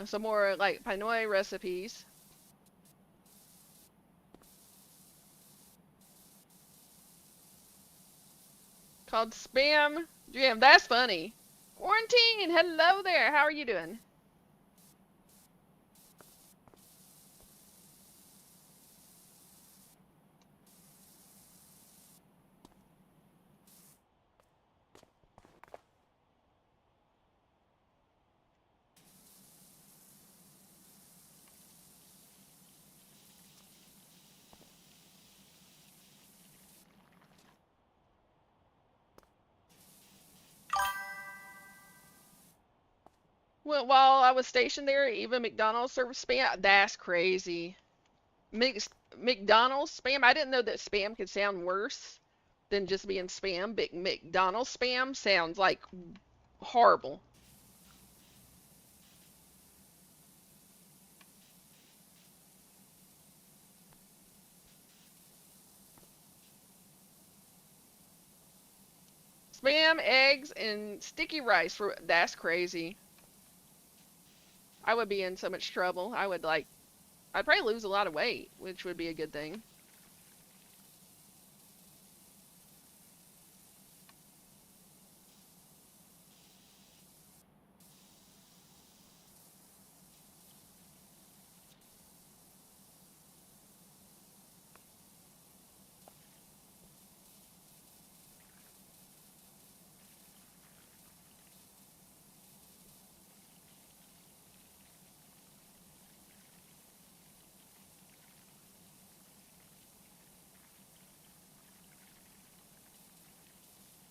Some more like Pinoy recipes called Spam Jam. That's funny. Quarantine, hello there. How are you doing? Well, while I was stationed there, even McDonald's served spam. That's crazy. McDonald's spam. I didn't know that spam could sound worse than just being spam. But McDonald's spam sounds like horrible. Spam, eggs, and sticky rice for that's crazy. I would be in so much trouble. I'd probably lose a lot of weight, which would be a good thing.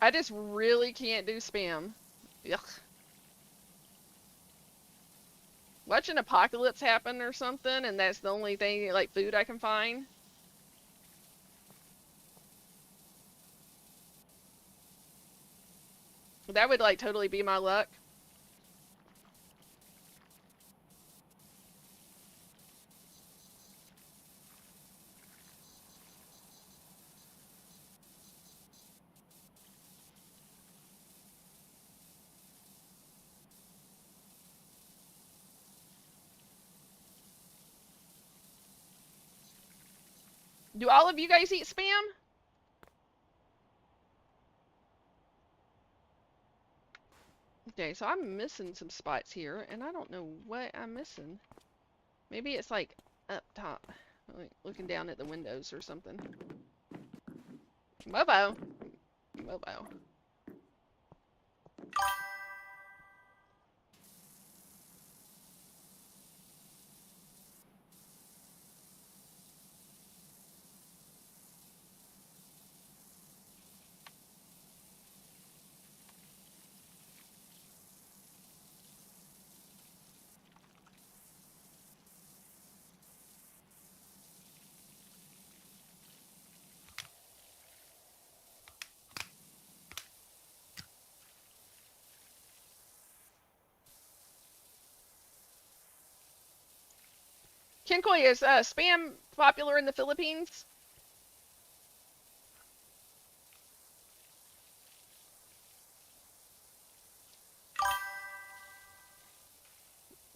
I just really can't do spam. Yuck. Watch an apocalypse happen or something, and that's the only thing like food I can find. That would like totally be my luck. Do all of you guys eat spam? Okay, so I'm missing some spots here, and I don't know what I'm missing. Maybe it's like up top, like looking down at the windows or something. Mobo, Mobo. Kinkoi, is spam popular in the Philippines?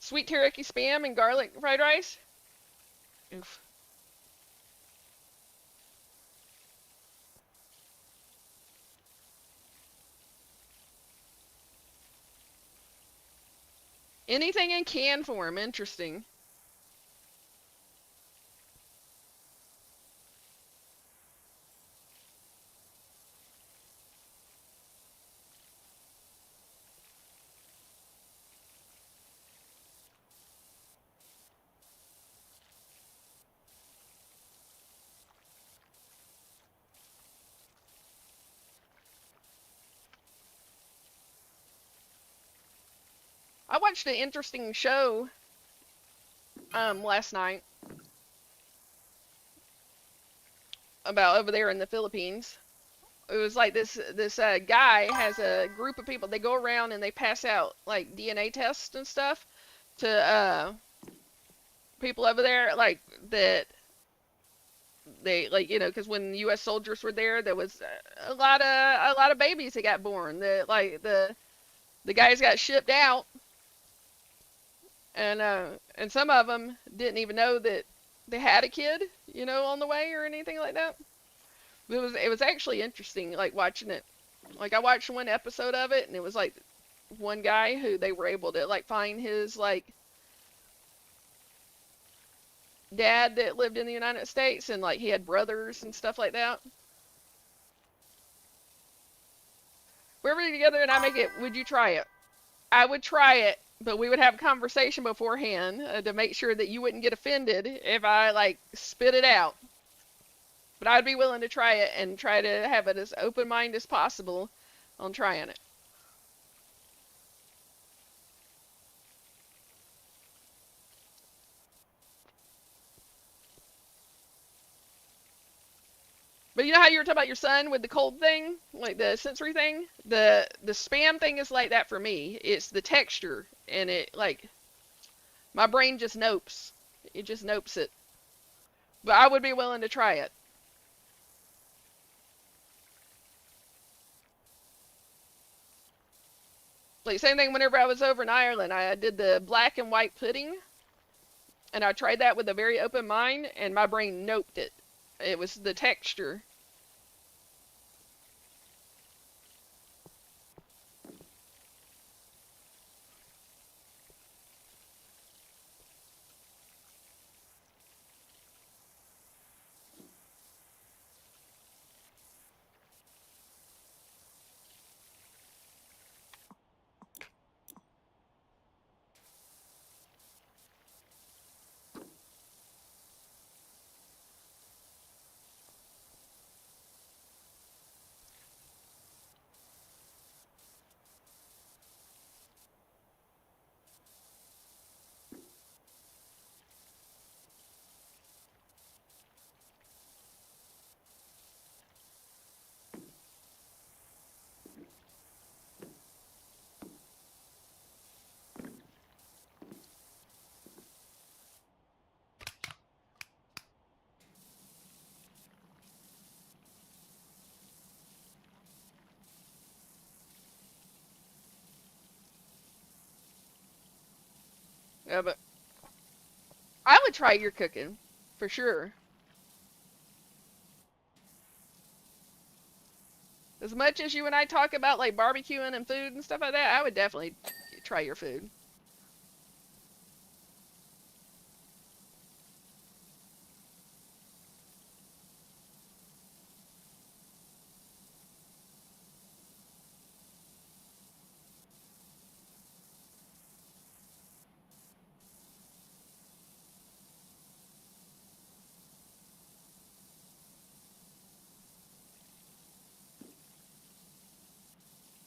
Sweet teriyaki spam and garlic fried rice? Oof. Anything in can form, interesting. I watched an interesting show last night about over there in the Philippines. It was like this guy has a group of people. They go around and they pass out like DNA tests and stuff to people over there, like that they like because when U.S. soldiers were there, there was a lot of babies that got born. That like the guys got shipped out, and some of them didn't even know that they had a kid, on the way or anything like that. It was actually interesting, like watching it. Like I watched one episode of it, and it was like one guy who they were able to like find his like dad that lived in the United States, and like he had brothers and stuff like that. We're together and I make it. Would you try it? I would try it, but we would have a conversation beforehand to make sure that you wouldn't get offended if I like spit it out. But I'd be willing to try it and try to have it as open mind as possible on trying it. But you know how you were talking about your son with the cold thing, like the sensory thing? The spam thing is like that for me. It's the texture, and it like my brain just nopes. It just nopes it. But I would be willing to try it. Like same thing whenever I was over in Ireland, I did the black and white pudding, and I tried that with a very open mind, and my brain noped it. It was the texture. Yeah, but I would try your cooking for sure. As much as you and I talk about like barbecuing and food and stuff like that, I would definitely try your food.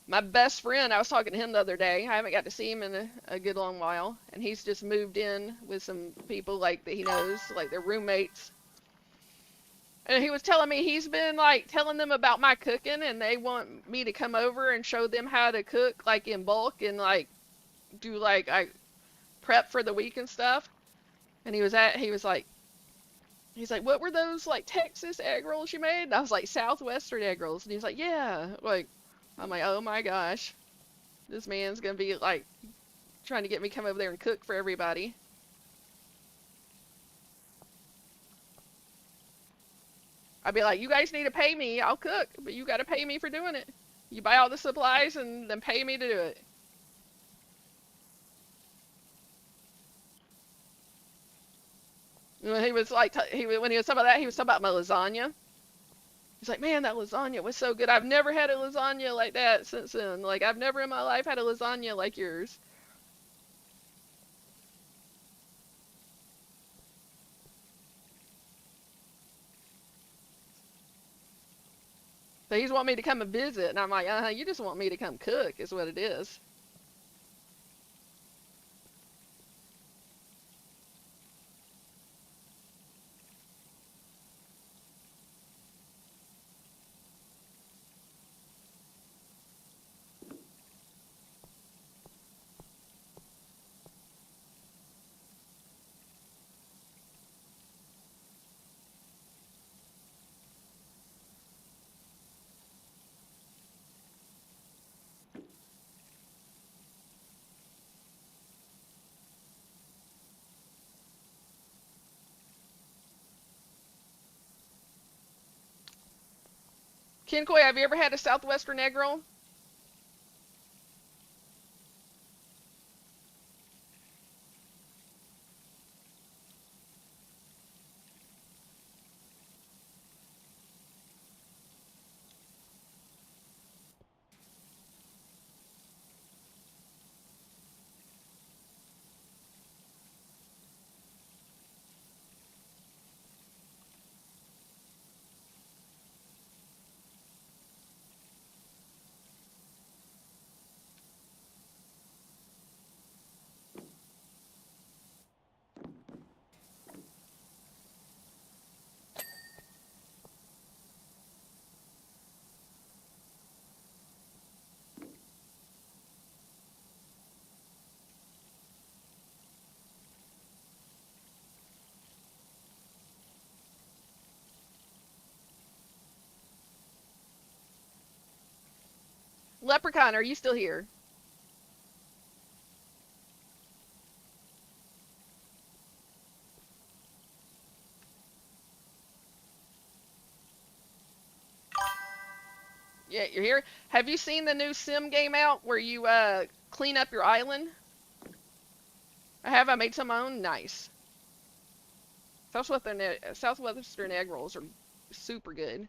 My best friend, I was talking to him the other day. I haven't got to see him in a good long while, and he's just moved in with some people like that he knows, like their roommates. And he was telling me he's been like telling them about my cooking, and they want me to come over and show them how to cook like in bulk and like do like I prep for the week and stuff. And he's like, what were those like Texas egg rolls you made? And I was like, Southwestern egg rolls. And he's like, yeah. Like, I'm like, oh my gosh, this man's gonna be like trying to get me to come over there and cook for everybody. I'd be like, you guys need to pay me. I'll cook, but you got to pay me for doing it. You buy all the supplies and then pay me to do it. When he was like, when he was talking about that, he was talking about my lasagna. He's like, man, that lasagna was so good. I've never had a lasagna like that since then. Like, I've never in my life had a lasagna like yours. So he's wanting me to come and visit, and I'm like, you just want me to come cook, is what it is. Kinkoi, have you ever had a Southwestern egg roll? Leprechaun, are you still here? Yeah, you're here. Have you seen the new sim game out where you clean up your island? I have. I made some of my own. Nice. Southwestern egg rolls are super good.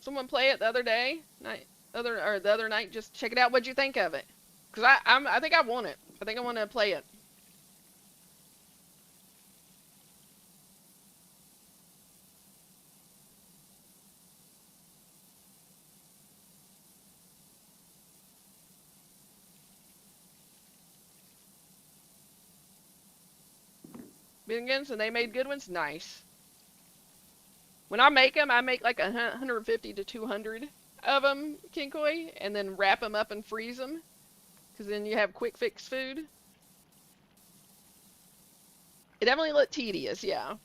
Someone play it the other day, the other night. Just check it out. What'd you think of it? Cause I think I want it. I think I want to play it. Bingans and they made good ones. Nice. When I make them, I make like 150 to 200 of them, kinkoi, and then wrap them up and freeze them. Cause then you have quick fix food. It definitely looked tedious, yeah.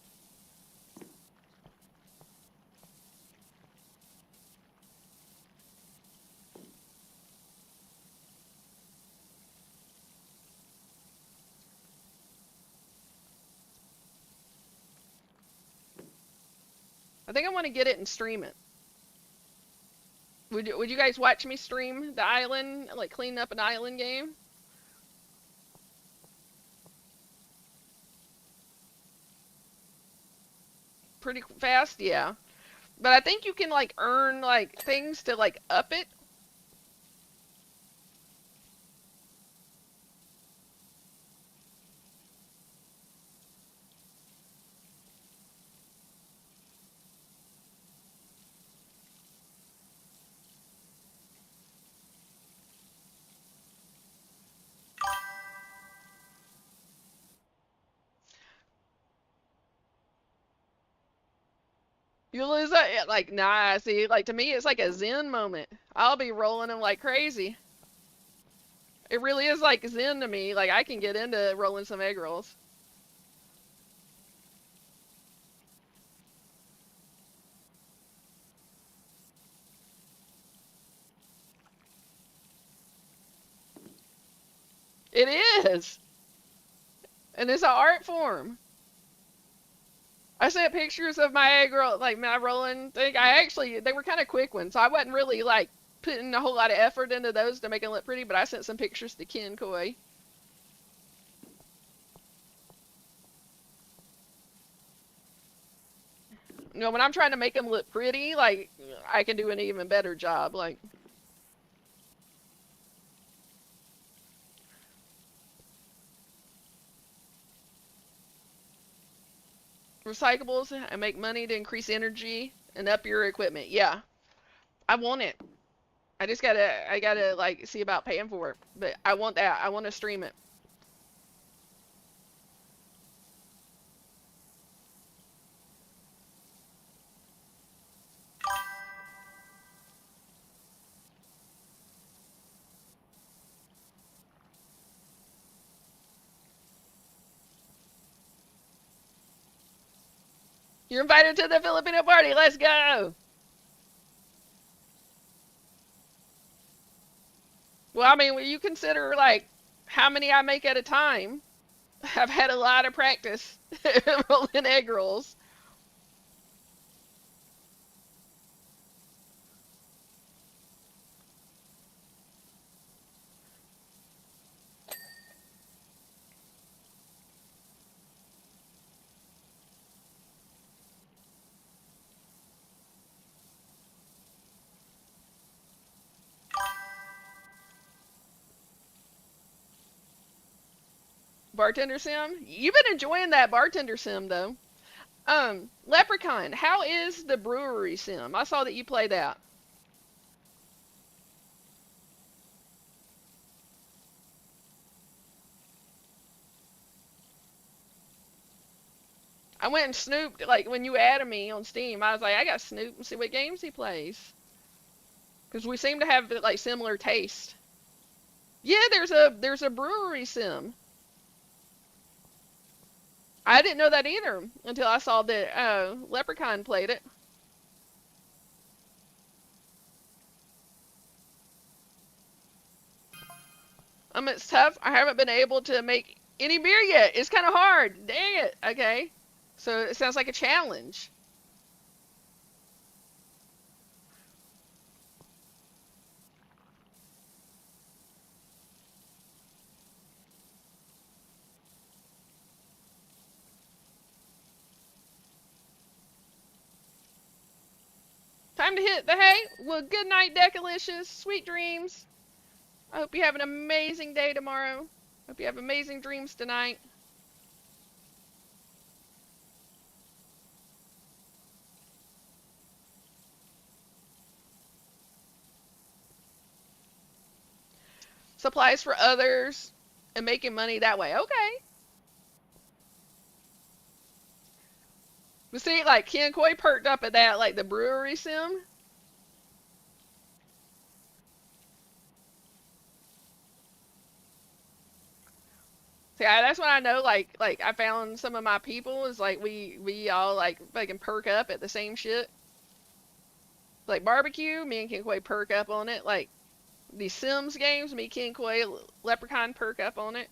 I think I want to get it and stream it. Would you guys watch me stream the island, like clean up an island game? Pretty fast, yeah. But I think you can like earn like things to like up it. You lose it, like nah. See, like to me, it's like a zen moment. I'll be rolling them like crazy. It really is like zen to me. Like I can get into rolling some egg rolls. It is, and it's an art form. I sent pictures of my egg roll, like my rolling thing. They were kind of quick ones, so I wasn't really like putting a whole lot of effort into those to make them look pretty. But I sent some pictures to Ken Coy. You know, when I'm trying to make them look pretty, like I can do an even better job. Like recyclables and make money to increase energy and up your equipment. Yeah, I want it. I gotta like see about paying for it. But I want that. I want to stream it. You're invited to the Filipino party. Let's go. Well, I mean, when you consider like how many I make at a time, I've had a lot of practice rolling egg rolls. Bartender sim. You've been enjoying that bartender sim though. Leprechaun, how is the brewery sim? I saw that you play that. I went and snooped like when you added me on Steam. I was like, I got to snoop and see what games he plays because we seem to have like similar taste. Yeah, there's a brewery sim. I didn't know that either until I saw that Leprechaun played it. It's tough. I haven't been able to make any beer yet. It's kind of hard. Dang it. Okay. So it sounds like a challenge. Time to hit the hay. Well, good night, Decalicious. Sweet dreams. I hope you have an amazing day tomorrow. Hope you have amazing dreams tonight. Supplies for others and making money that way. Okay. But see, like Ken Coy perked up at that, like the brewery sim. See, that's when I know, like I found some of my people is like we all like fucking perk up at the same shit. Like barbecue, me and Ken Coy perk up on it. Like these Sims games, me, Ken Coy, Leprechaun perk up on it.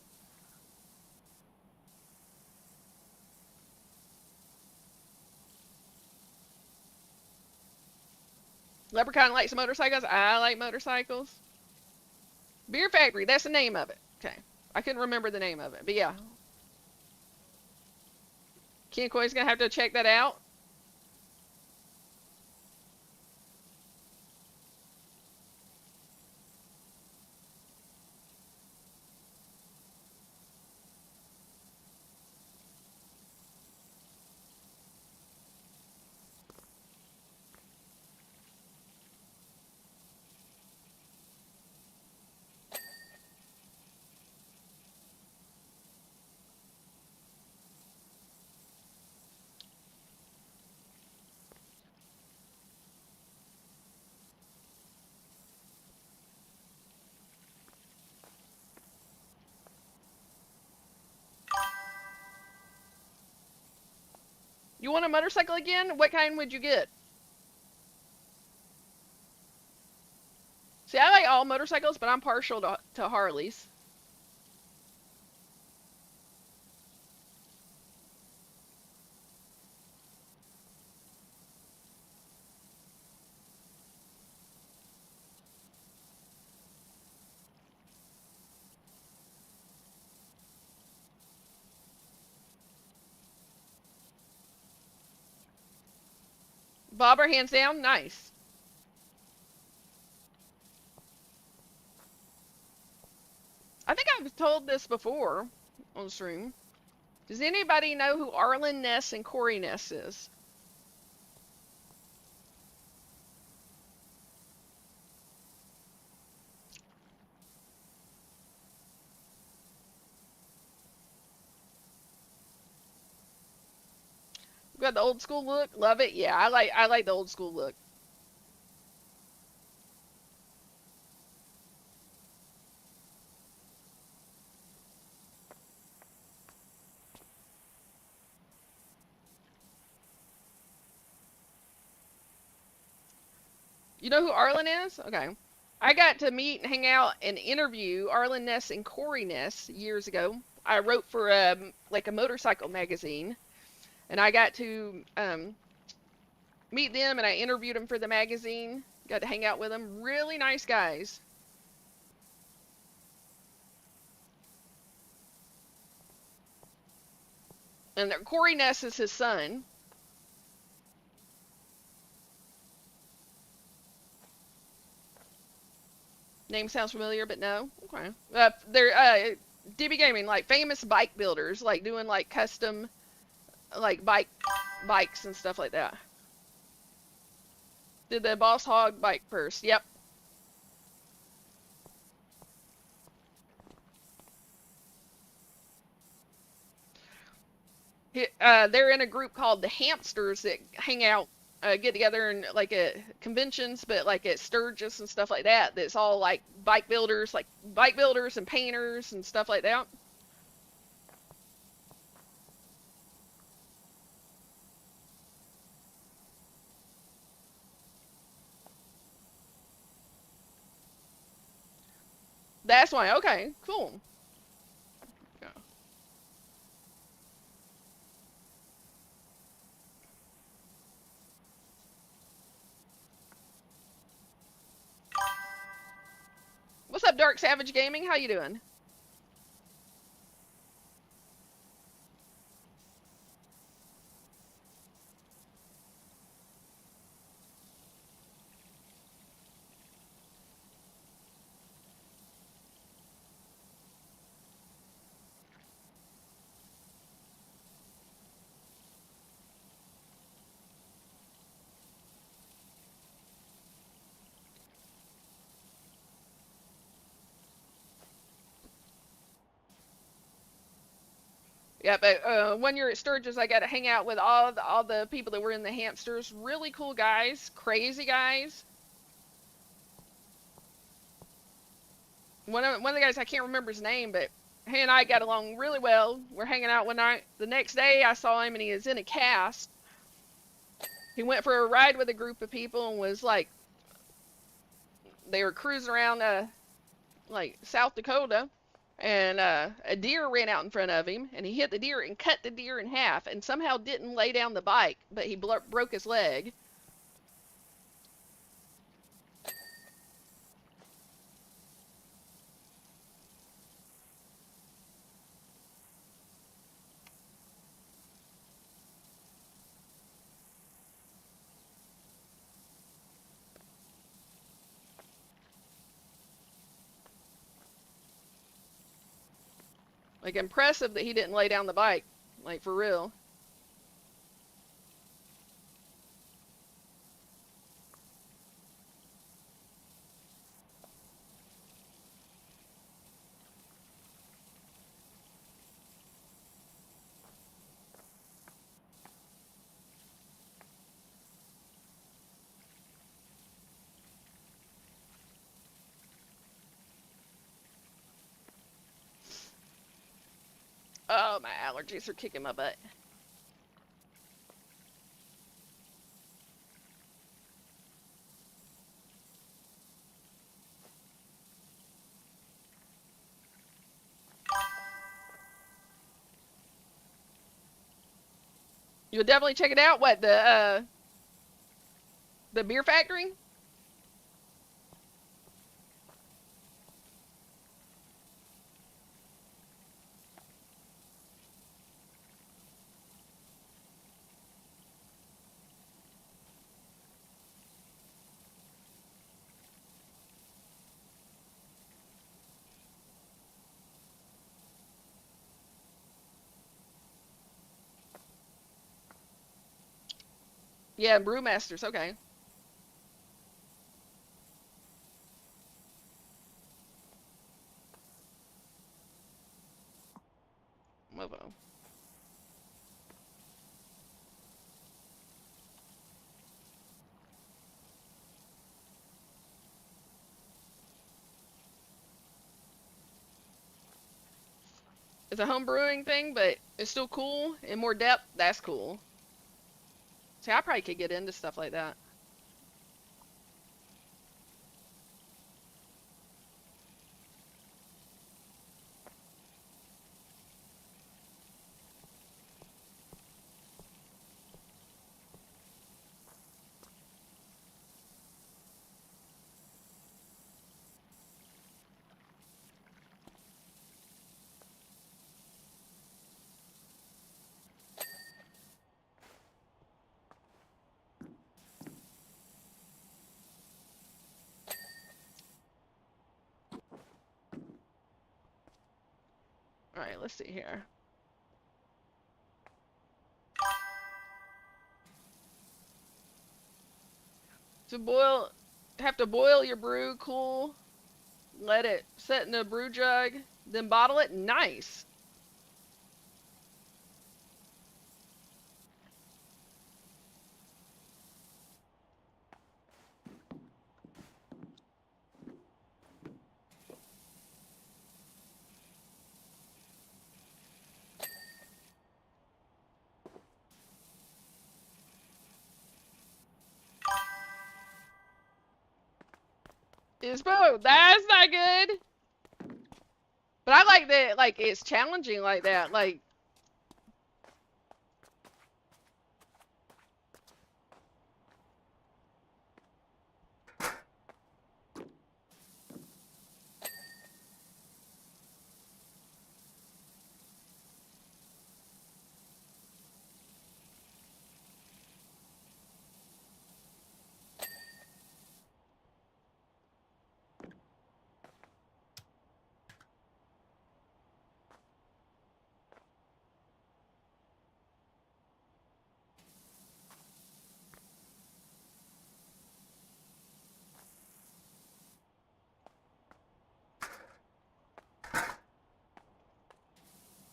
Leprechaun likes motorcycles. I like motorcycles. Beer Factory, that's the name of it. Okay. I couldn't remember the name of it, but yeah. Ken Coy's gonna have to check that out. You want a motorcycle again? What kind would you get? See, I like all motorcycles, but I'm partial to Harleys. Bobber, hands down, nice. I think I've told this before on stream. Does anybody know who Arlen Ness and Corey Ness is? Got the old school look. Love it. Yeah, I like the old school look. You know who Arlen is? Okay. I got to meet and hang out and interview Arlen Ness and Corey Ness years ago. I wrote for like a motorcycle magazine, and I got to meet them and I interviewed them for the magazine. Got to hang out with them. Really nice guys. And Corey Ness is his son. Name sounds familiar, but no. Okay. They're DB Gaming, like famous bike builders, like doing like custom like bikes and stuff like that. Did the Boss Hog bike first? Yep. They're in a group called the Hamsters that hang out, get together and like at conventions, but like at Sturgis and stuff like that. That's all like bike builders and painters and stuff like that. That's why. Okay, cool. Yeah. What's up, Dark Savage Gaming? How you doing? Yeah, but when you're at Sturgis, I got to hang out with all the people that were in the hamsters. Really cool guys, crazy guys. One of the guys, I can't remember his name, but he and I got along really well. We're hanging out one night. The next day, I saw him and he was in a cast. He went for a ride with a group of people and was like, they were cruising around like South Dakota, and a deer ran out in front of him, and he hit the deer and cut the deer in half, and somehow didn't lay down the bike, but he broke his leg. Like impressive that he didn't lay down the bike, like for real. Oh, my allergies are kicking my butt. You'll definitely check it out. What, the beer factory? Yeah, Brewmasters. Okay. Movo. It's a home brewing thing, but it's still cool. In more depth, that's cool. See, I probably could get into stuff like that. All right, let's see here. To boil, have to boil your brew, cool, let it set in a brew jug, then bottle it. Nice. Is bro, that's not good. But I like that, like, it's challenging like that. Like,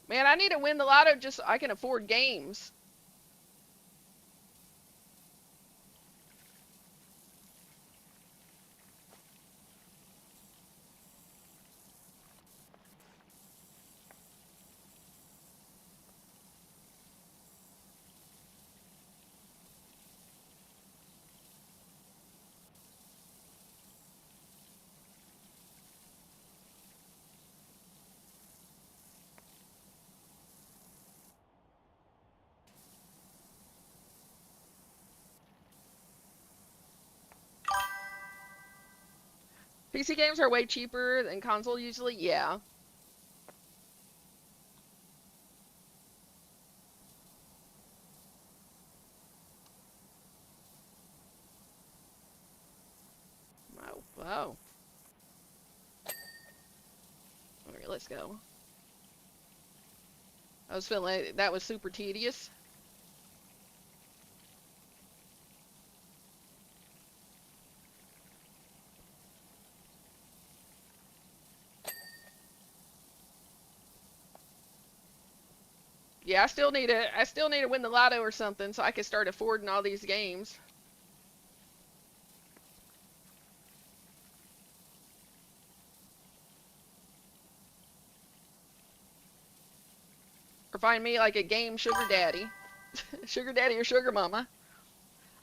man, I need to win the lotto just so I can afford games. PC games are way cheaper than console usually. Yeah. Oh, wow. All right, let's go. I was feeling like that was super tedious. Yeah, I still need to win the lotto or something so I can start affording all these games. Or find me like a game sugar daddy. Sugar daddy or sugar mama.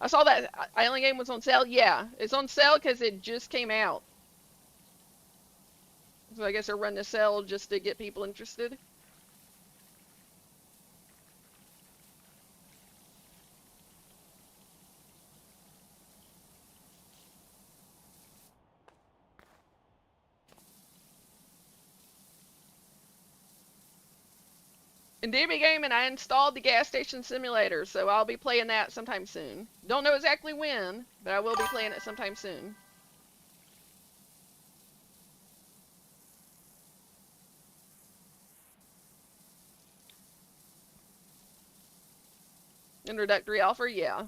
I saw that Island game was on sale. Yeah, it's on sale because it just came out. So I guess they're running a sale just to get people interested. In DB Game, and I installed the gas station simulator, so I'll be playing that sometime soon. Don't know exactly when, but I will be playing it sometime soon. Introductory offer, yeah.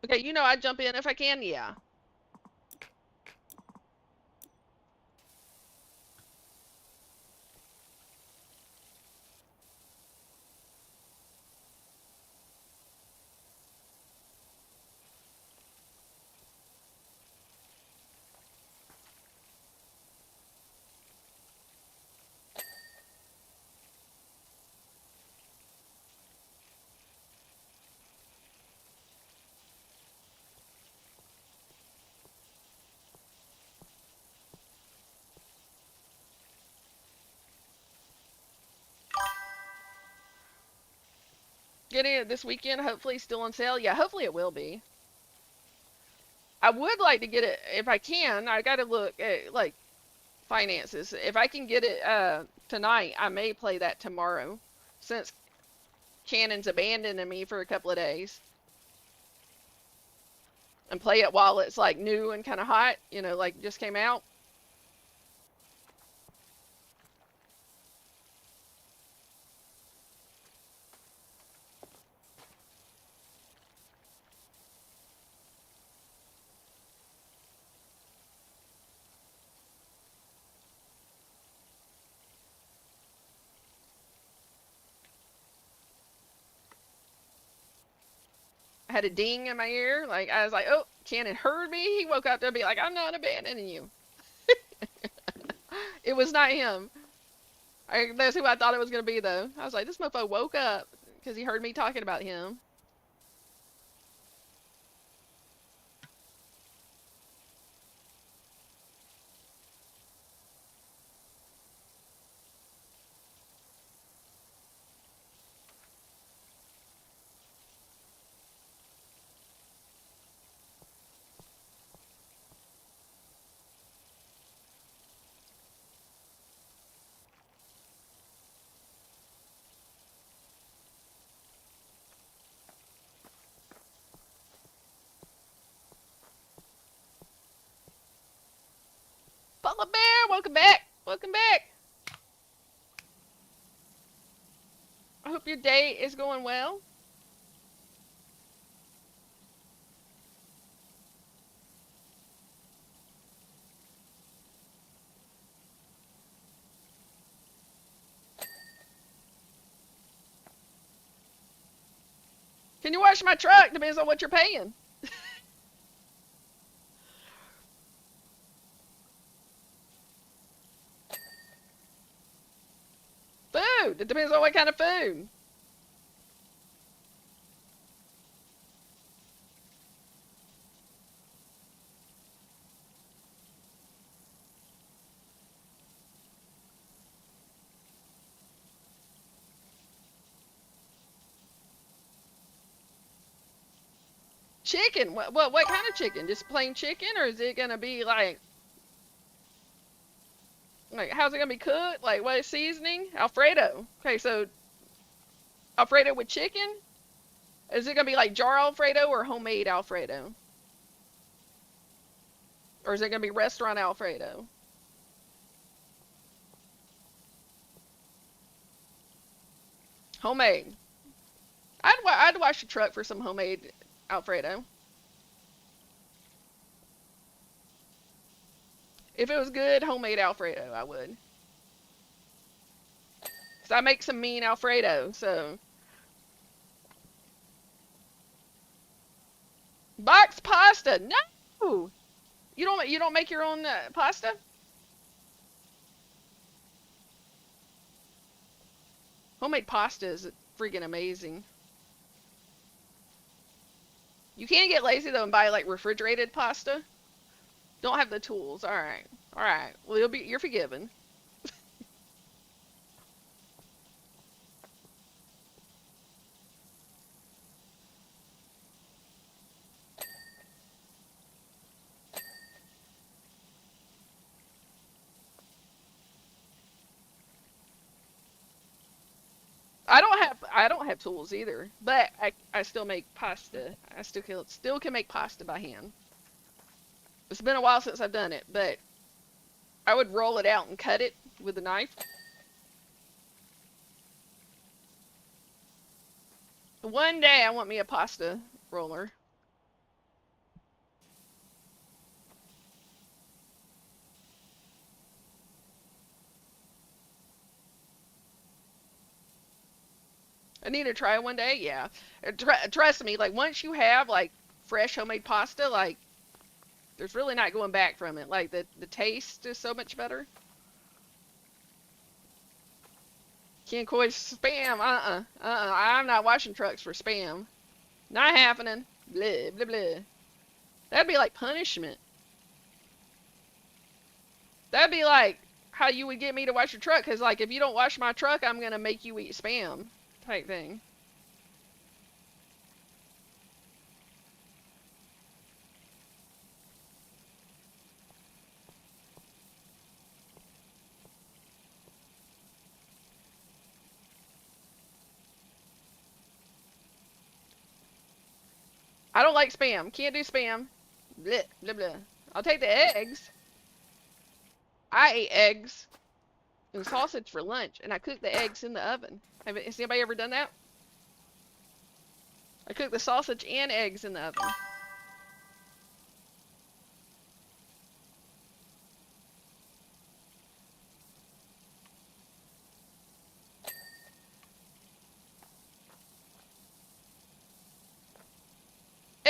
Okay, you know I jump in if I can, yeah. Getting it this weekend, hopefully still on sale. Yeah, hopefully it will be. I would like to get it if I can. I got to look at like finances. If I can get it tonight, I may play that tomorrow since Cannon's abandoning me for a couple of days. And play it while it's like new and kind of hot, you know, like just came out. had a ding in my ear. Like I was like, oh, Cannon heard me. He woke up to be like, I'm not abandoning you. It was not him. That's who I thought it was gonna be though. I was like, this mofo woke up because he heard me talking about him. Butler Bear, welcome back. Welcome back. I hope your day is going well. Can you wash my truck? Depends on what you're paying. Food. It depends on what kind of food. Chicken. What kind of chicken? Just plain chicken, or is it gonna be like how's it gonna be cooked? Like what seasoning? Alfredo. Okay, so Alfredo with chicken. Is it gonna be like jar Alfredo or homemade Alfredo? Or is it gonna be restaurant Alfredo? Homemade. I'd wash the truck for some homemade Alfredo. If it was good homemade Alfredo, I would. Cause I make some mean Alfredo, so box pasta. No, you don't make your own pasta. Homemade pasta is freaking amazing. You can get lazy though and buy like refrigerated pasta. Don't have the tools. All right, all right. Well, you're forgiven. I don't have tools either, but I still make pasta. I still can make pasta by hand. It's been a while since I've done it, but I would roll it out and cut it with a knife. One day I want me a pasta roller. I need to try one day. Yeah, trust me. Like once you have like fresh homemade pasta, like there's really not going back from it. Like the taste is so much better. Ken Coy spam. I'm not washing trucks for spam. Not happening. Blah blah blah. That'd be like punishment. That'd be like how you would get me to wash your truck. Cause like if you don't wash my truck, I'm gonna make you eat spam type thing. I don't like spam. Can't do spam. Blah blah blah. I'll take the eggs. I ate eggs and sausage for lunch, and I cooked the eggs in the oven. Has anybody ever done that? I cooked the sausage and eggs in the oven.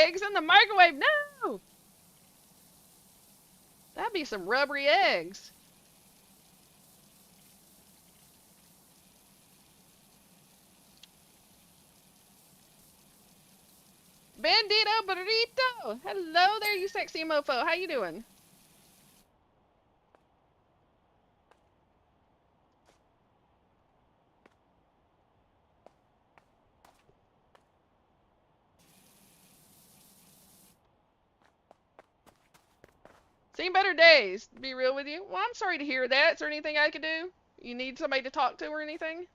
eggs in the microwave. No! That'd be some rubbery eggs. Bandito burrito. Hello there, you sexy mofo. How you doing? Seen better days, to be real with you. Well, I'm sorry to hear that. Is there anything I could do? You need somebody to talk to or anything?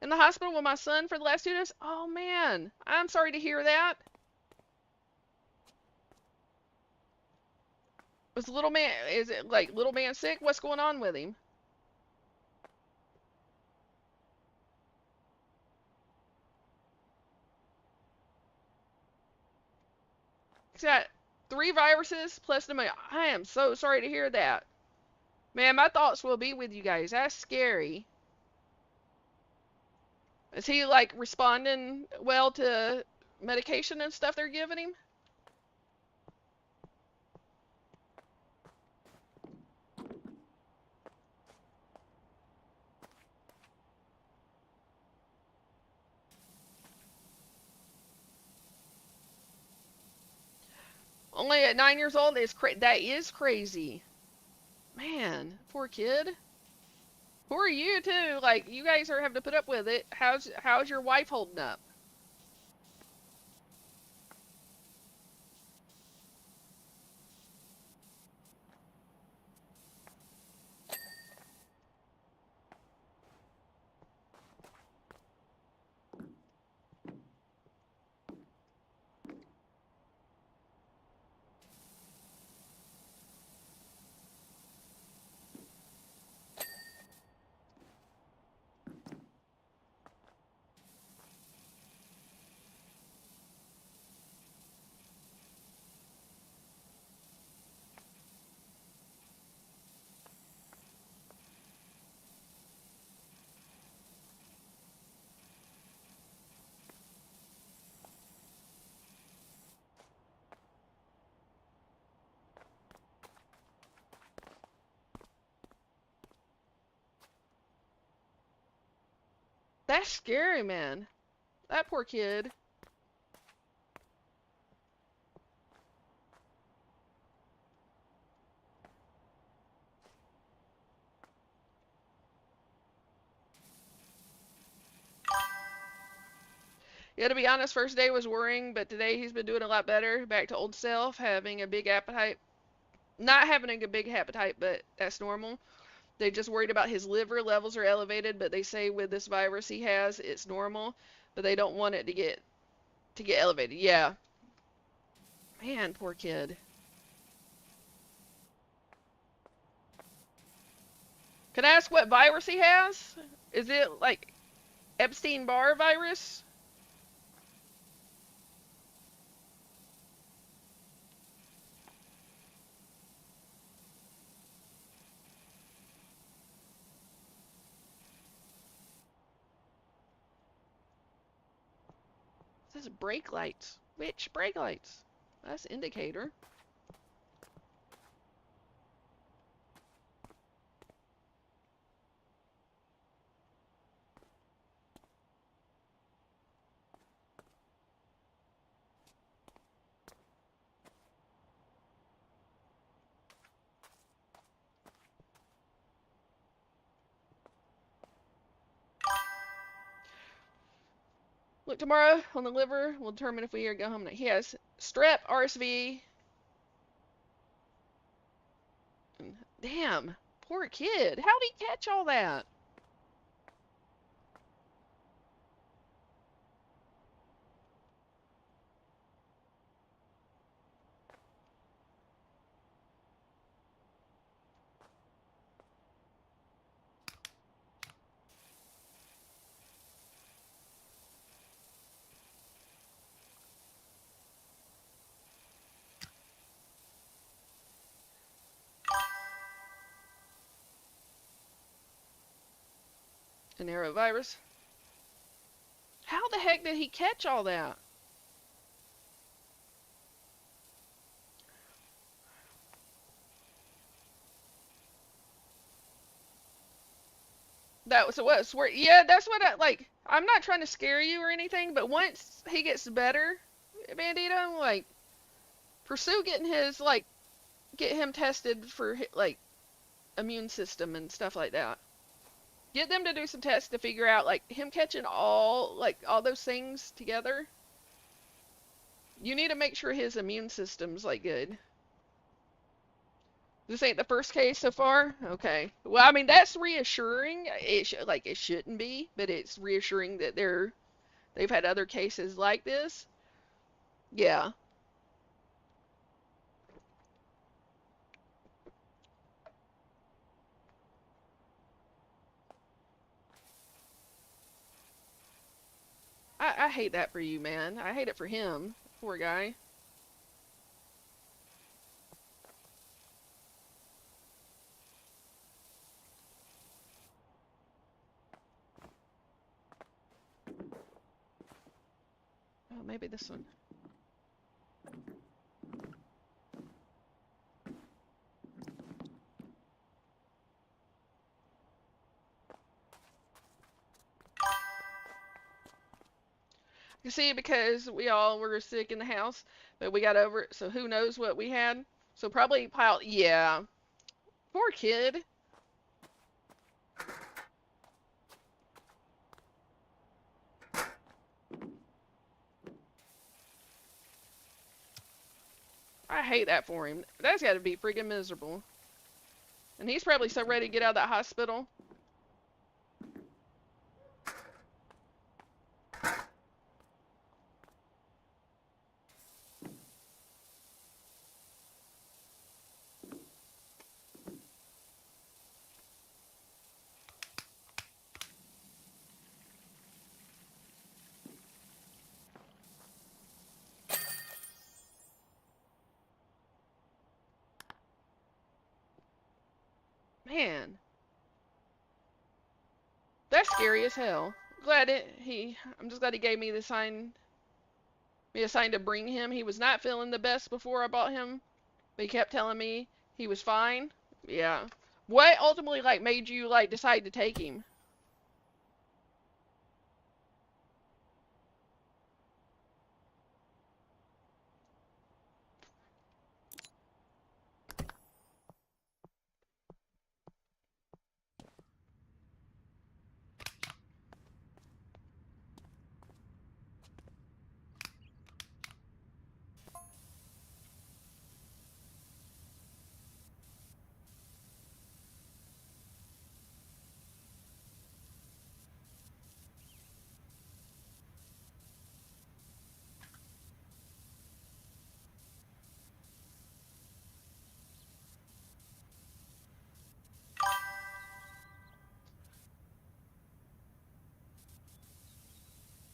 In the hospital with my son for the last 2 days? Oh man, I'm sorry to hear that. Was little man, is it like little man sick? What's going on with him? He's got 3 viruses plus pneumonia. I am so sorry to hear that. Man, my thoughts will be with you guys. That's scary. Is he like responding well to medication and stuff they're giving him? Only at 9 years old is that is crazy. Man, poor kid. Poor you too. Like you guys are having to put up with it. How's your wife holding up? That's scary, man. That poor kid. Yeah, to be honest, first day was worrying, but today he's been doing a lot better. Back to old self, having a big appetite. Not having a big appetite, but that's normal. They just worried about his liver levels are elevated, but they say with this virus he has, it's normal, but they don't want it to get elevated. Yeah. Man, poor kid. Can I ask what virus he has? Is it like Epstein-Barr virus? It says brake lights. Which brake lights? That's indicator. Look tomorrow on the liver. We'll determine if we go home. He has strep, RSV. Damn, poor kid. How'd he catch all that? An arrowvirus? How the heck did he catch all that? That was what? Swear, yeah, that's what I like. I'm not trying to scare you or anything, but once he gets better, Bandito, like pursue getting his like get him tested for like immune system and stuff like that. Get them to do some tests to figure out like him catching all those things together. You need to make sure his immune system's like good. This ain't the first case so far. Okay. Well, I mean that's reassuring. It shouldn't be, but it's reassuring that they've had other cases like this. Yeah. I hate that for you, man. I hate it for him. Poor guy. Oh, maybe this one. You see, because we all were sick in the house, but we got over it, so who knows what we had. So probably pile. Yeah. Poor kid. I hate that for him. That's got to be freaking miserable. And he's probably so ready to get out of that hospital. Man, that's scary as hell. I'm just glad he gave me a sign to bring him. He was not feeling the best before I bought him, but he kept telling me he was fine. Yeah. What ultimately like made you like decide to take him?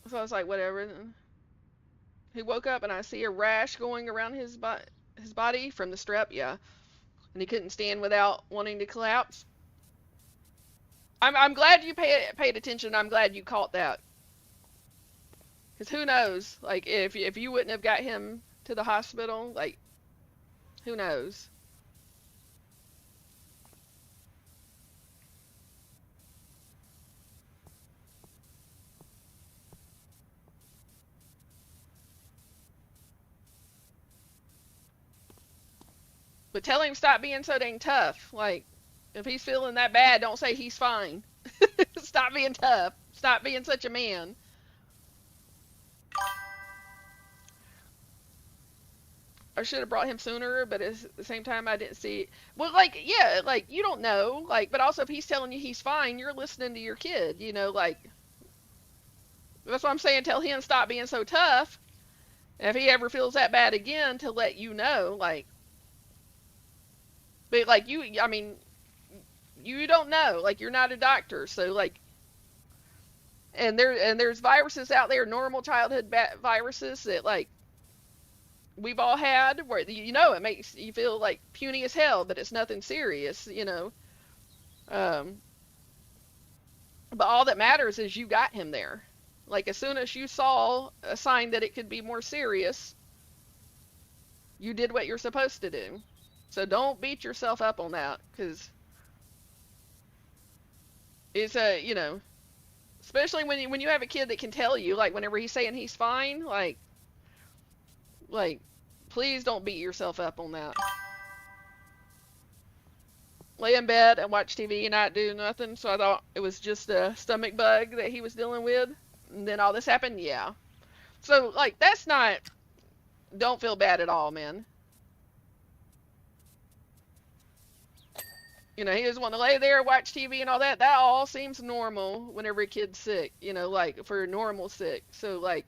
So I was like, whatever. He woke up and I see a rash going around his body from the strep. Yeah, and he couldn't stand without wanting to collapse. I'm glad you paid attention. I'm glad you caught that. Because who knows? Like if you wouldn't have got him to the hospital, like who knows? But tell him stop being so dang tough. Like if he's feeling that bad, don't say he's fine. Stop being tough. Stop being such a man. I should have brought him sooner, but at the same time, I didn't see. Well, like, yeah, like you don't know, like, but also if he's telling you he's fine, you're listening to your kid, like that's what I'm saying. Tell him stop being so tough. If he ever feels that bad again, to let you know, like, but like I mean, you don't know, like you're not a doctor, so like, and there's viruses out there, normal childhood viruses that like we've all had where it makes you feel like puny as hell, but it's nothing serious. Um, But all that matters is you got him there. Like as soon as you saw a sign that it could be more serious, you did what you're supposed to do. So don't beat yourself up on that, because it's a, especially when you have a kid that can tell you, like whenever he's saying he's fine, like please don't beat yourself up on that. Lay in bed and watch TV and not do nothing. So I thought it was just a stomach bug that he was dealing with, and then all this happened. Yeah. So like that's not. Don't feel bad at all, man. He just want to lay there, watch TV and all that. That all seems normal whenever a kid's sick, like for normal sick. So like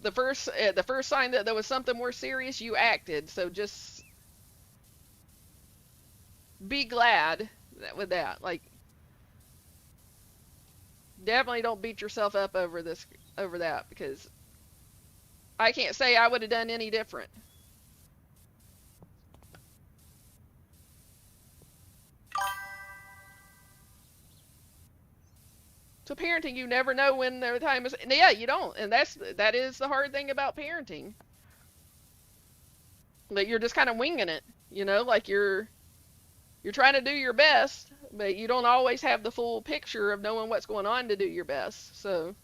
the first sign that there was something more serious, you acted. So just be glad with that. Like definitely don't beat yourself up over that, because I can't say I would have done any different. So parenting, you never know when the time is. Yeah, you don't, and that is the hard thing about parenting. That you're just kind of winging it, like you're trying to do your best, but you don't always have the full picture of knowing what's going on to do your best. So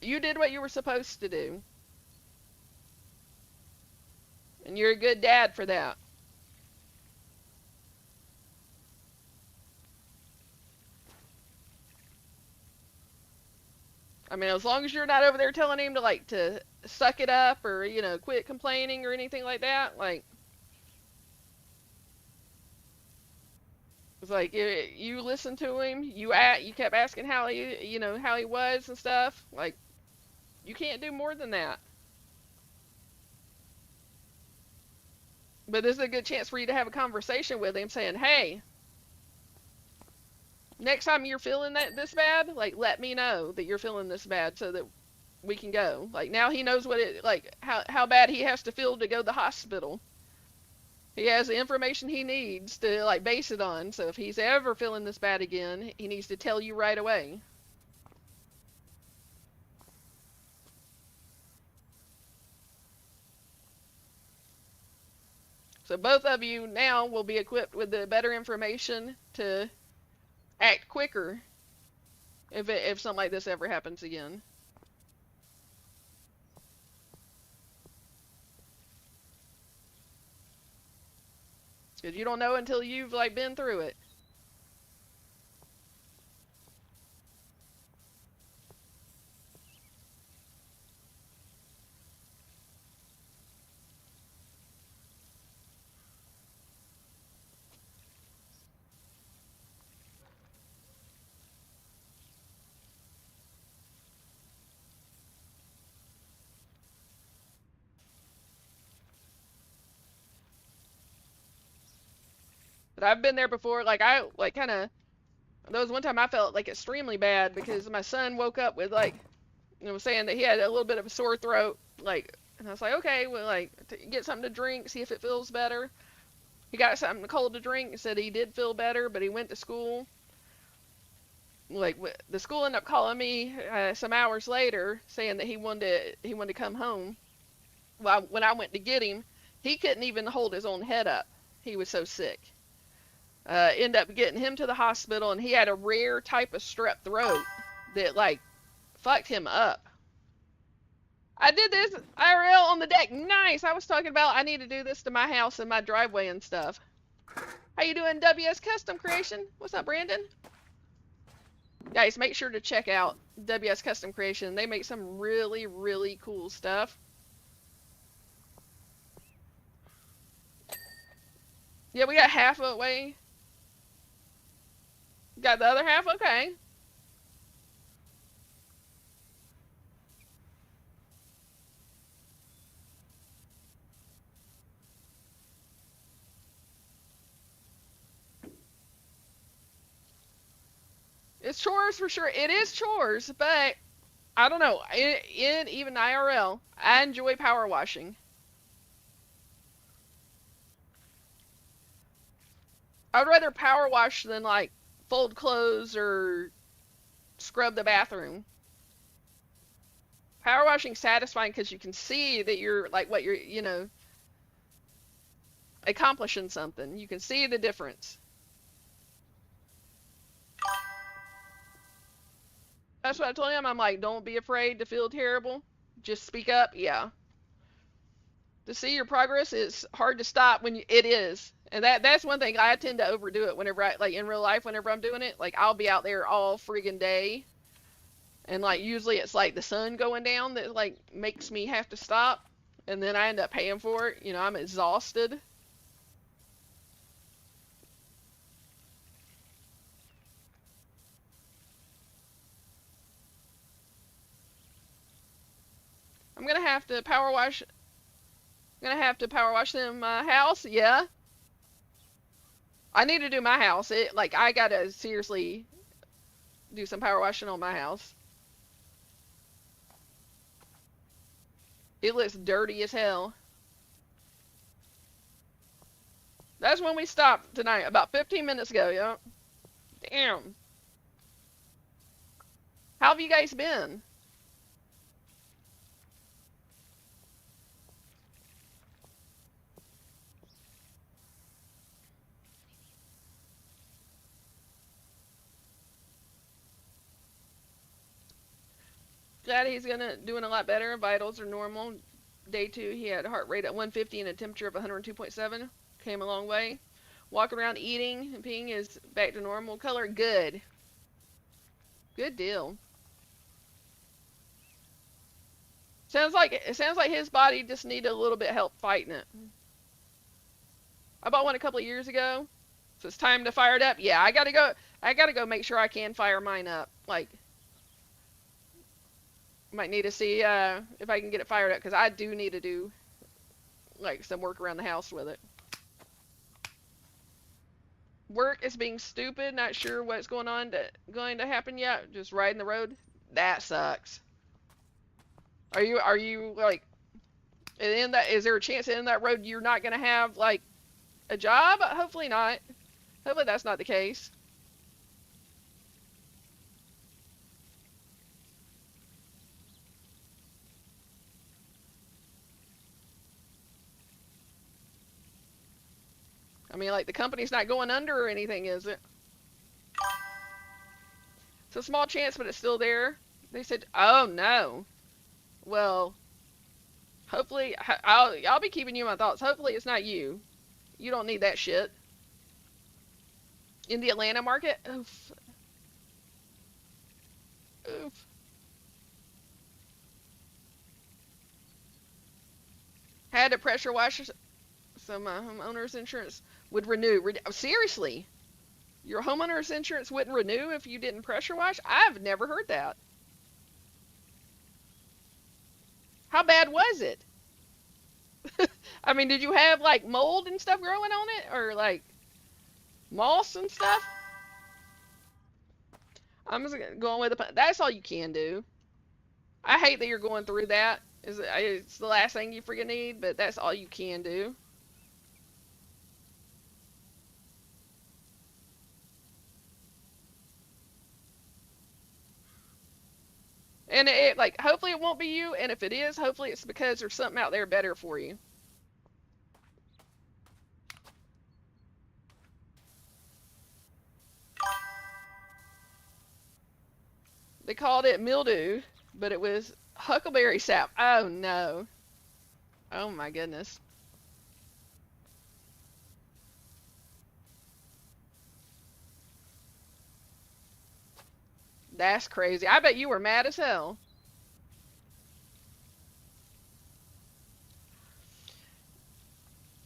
you did what you were supposed to do, and you're a good dad for that. I mean, as long as you're not over there telling him to suck it up, or quit complaining or anything like that, like it's like you listen to him, you kept asking how he was and stuff. Like you can't do more than that. But this is a good chance for you to have a conversation with him, saying, "Hey, next time you're feeling this bad, like let me know that you're feeling this bad, so that we can go." Like now he knows how bad he has to feel to go to the hospital. He has the information he needs to base it on. So if he's ever feeling this bad again, he needs to tell you right away. So both of you now will be equipped with the better information to act quicker if something like this ever happens again. Because you don't know until you've been through it. But I've been there before. Like I kind of. There was one time I felt extremely bad because my son woke up with saying that he had a little bit of a sore throat. And I was like, okay, well, get something to drink, see if it feels better. He got something cold to drink, said he did feel better, but he went to school. The school ended up calling me some hours later, saying that he wanted to come home. Well, when I went to get him, he couldn't even hold his own head up. He was so sick. End up getting him to the hospital, and he had a rare type of strep throat that fucked him up. I did this IRL on the deck. Nice. I was talking about I need to do this to my house and my driveway and stuff. How you doing, WS Custom Creation? What's up, Brandon? Guys, make sure to check out WS Custom Creation. They make some really, really cool stuff. Yeah, we got half of it way. Got the other half? Okay. It's chores for sure. It is chores, but I don't know. In even IRL, I enjoy power washing. I'd rather power wash than like fold clothes or scrub the bathroom. Power washing satisfying because you can see that you're like what you're, accomplishing something. You can see the difference. That's what I told him. I'm like, don't be afraid to feel terrible. Just speak up. Yeah. To see your progress is hard to stop when it is. And that's one thing I tend to overdo it whenever I like in real life whenever I'm doing it. Like I'll be out there all friggin' day and like usually it's like the sun going down that like makes me have to stop and then I end up paying for it. I'm exhausted. I'm gonna have to power wash. I'm gonna have to power wash them house. Yeah, I need to do my house. It like I gotta seriously do some power washing on my house. It looks dirty as hell. That's when we stopped tonight, about 15 minutes ago. Yeah. Damn. How have you guys been? Glad he's gonna doing a lot better. Vitals are normal. Day 2, he had a heart rate at 150 and a temperature of 102.7. Came a long way. Walking around, eating, and peeing is back to normal. Color good. Good deal. It sounds like his body just needed a little bit of help fighting it. I bought one a couple of years ago, so it's time to fire it up. Yeah, I gotta go. I gotta go make sure I can fire mine up. Like, might need to see if I can get it fired up because I do need to do like some work around the house with it. Work is being stupid. Not sure what's going to happen yet. Just riding the road. That sucks. Are you like in that? Is there a chance that in that road you're not gonna have like a job? Hopefully not. Hopefully that's not the case. I mean, like the company's not going under or anything, is it? It's a small chance, but it's still there. They said, "Oh no." Well, hopefully I'll be keeping you in my thoughts. Hopefully it's not you. You don't need that shit in the Atlanta market. Oof, oof. Had to pressure wash some homeowners insurance would renew. Seriously, your homeowners insurance wouldn't renew if you didn't pressure wash? I've never heard that. How bad was it? I mean, did you have like mold and stuff growing on it, or like moss and stuff? I'm just going with the. That's all you can do. I hate that you're going through that. It's the last thing you freaking need, but that's all you can do. And like hopefully it won't be you, and if it is, hopefully it's because there's something out there better for you. They called it mildew, but it was huckleberry sap. Oh no. Oh my goodness. That's crazy. I bet you were mad as hell.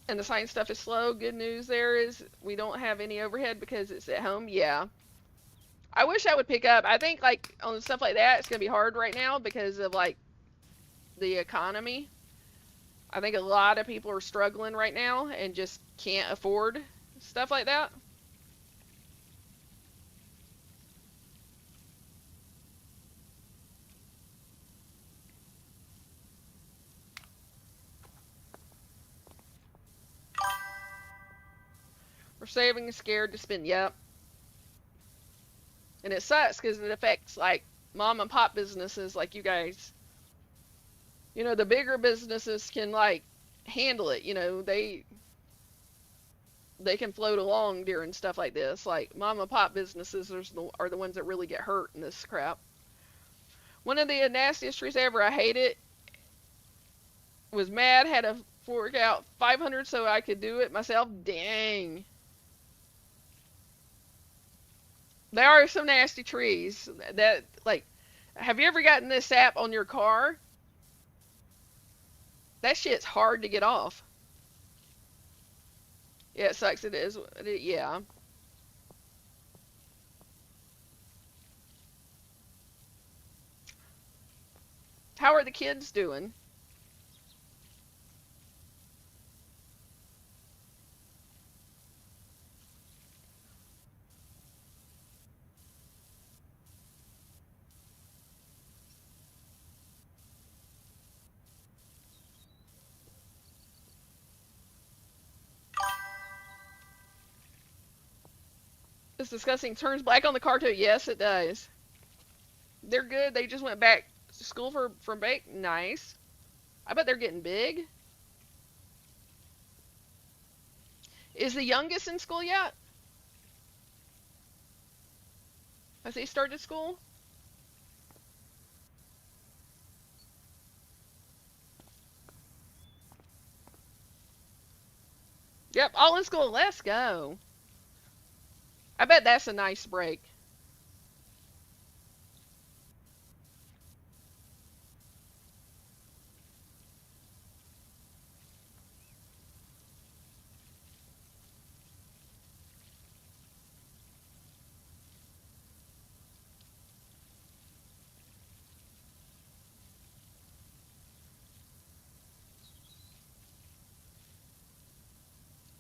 And the science stuff is slow. Good news there is we don't have any overhead because it's at home. Yeah. I wish I would pick up. I think like on stuff like that, it's gonna be hard right now because of like the economy. I think a lot of people are struggling right now and just can't afford stuff like that. We're saving and scared to spend. Yep. And it sucks because it affects like mom and pop businesses like you guys. The bigger businesses can like handle it. They can float along during stuff like this. Like mom and pop businesses are the ones that really get hurt in this crap. One of the nastiest trees ever. I hate it. Was mad. Had to fork out 500 so I could do it myself. Dang. There are some nasty trees that like. Have you ever gotten this sap on your car? That shit's hard to get off. Yeah, it sucks. It is. Yeah. How are the kids doing? It's disgusting. Turns black on the car too. Yes, it does. They're good. They just went back to school for break. Nice. I bet they're getting big. Is the youngest in school yet? Has he started school? Yep, all in school. Let's go. I bet that's a nice break.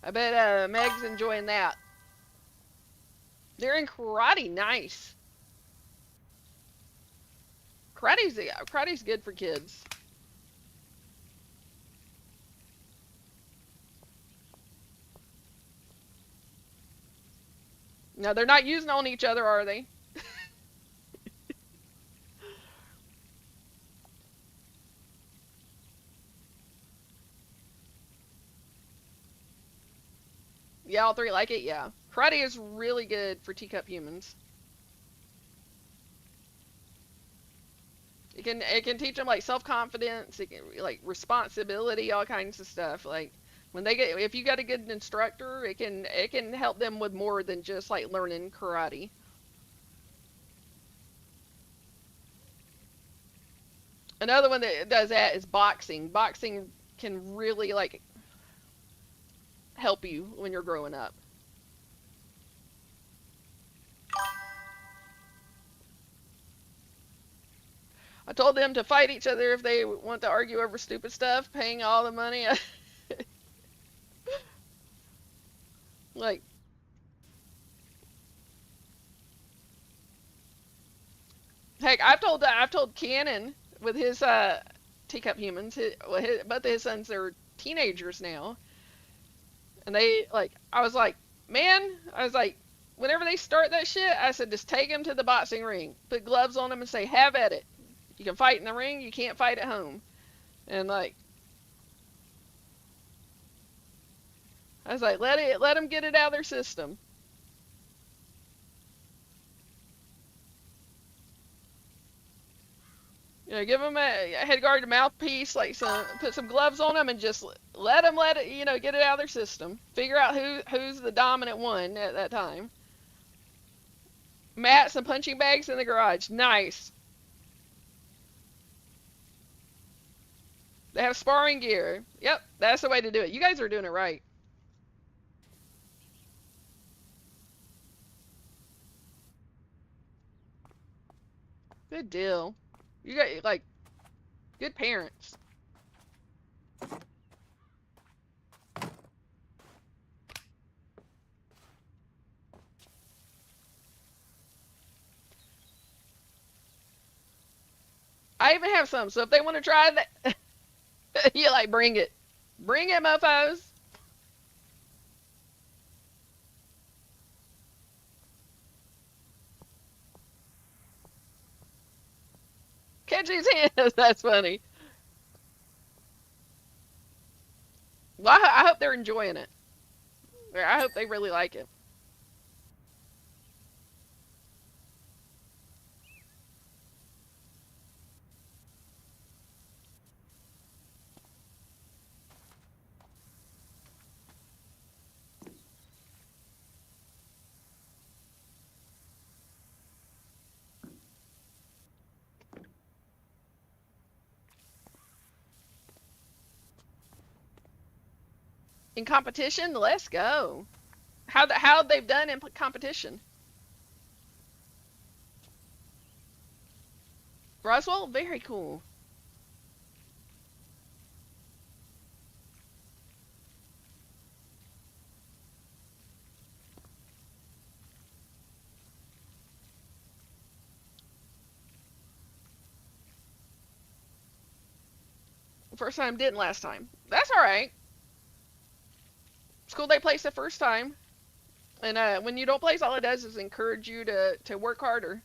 I bet Meg's enjoying that. They're in karate. Nice. Karate's good for kids. No, they're not using on each other, are they? Yeah, all three like it. Yeah, karate is really good for teacup humans. It can teach them like self confidence, it can, like responsibility, all kinds of stuff. Like when they get if you got a good instructor, it can help them with more than just like learning karate. Another one that does that is boxing. Boxing can really like help you when you're growing up. I told them to fight each other if they want to argue over stupid stuff, paying all the money. Like, heck, I've told Cannon with his teacup humans. Both of his sons are teenagers now, and they like. I was like, man, I was like, whenever they start that shit, I said just take them to the boxing ring, put gloves on them, and say have at it. You can fight in the ring, you can't fight at home. And like, I was like, let them get it out of their system. Give them a head guard, a mouthpiece, like put some gloves on them, and just let it, get it out of their system. Figure out who's the dominant one at that time. Mats and punching bags in the garage. Nice. They have sparring gear. Yep, that's the way to do it. You guys are doing it right. Good deal. You got like good parents. I even have some, so if they want to try that, you like bring it. Bring it, mofos. catch his hands. That's funny. Well, I hope they're enjoying it. I hope they really like it. In competition, let's go. How they've done in competition? Roswell, very cool. First time didn't last time. That's all right. It's cool they placed the first time. And when you don't place, all it does is encourage you to work harder.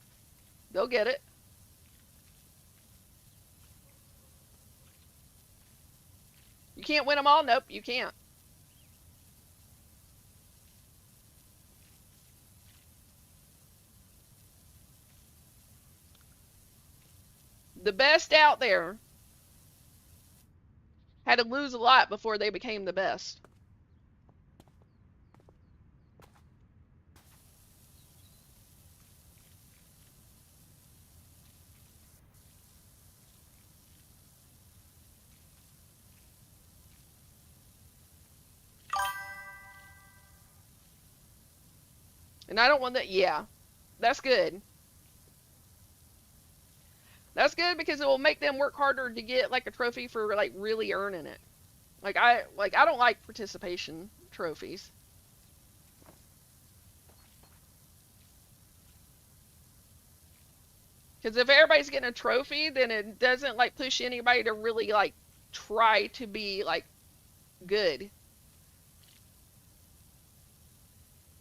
They'll get it. You can't win them all. Nope, you can't. The best out there had to lose a lot before they became the best. And I don't want that. Yeah, that's good. That's good because it will make them work harder to get like a trophy for like really earning it. I don't like participation trophies. Because if everybody's getting a trophy, then it doesn't like push anybody to really like try to be like good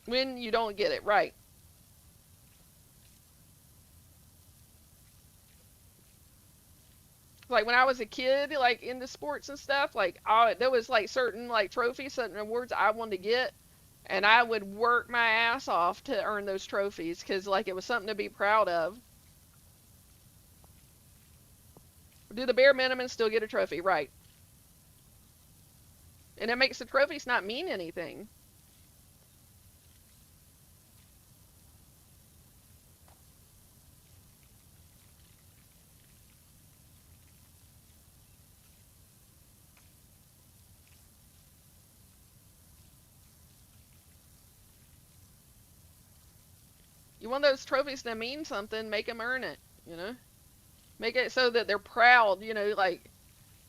when you don't get it right. Like when I was a kid, like into sports and stuff, there was like certain like trophies, certain awards I wanted to get, and I would work my ass off to earn those trophies because like it was something to be proud of. Do the bare minimum and still get a trophy, right? And it makes the trophies not mean anything. You want those trophies to mean something, make them earn it, you know? Make it so that they're proud, like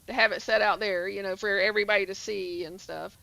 to have it set out there, for everybody to see and stuff.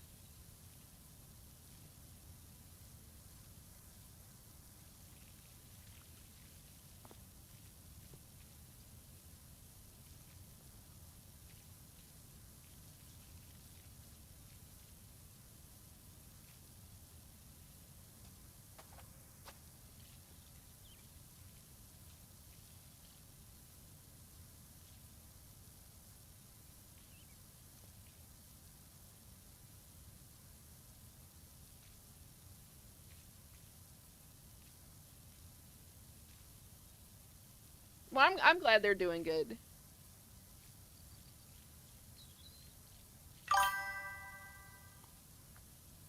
Well, I'm glad they're doing good.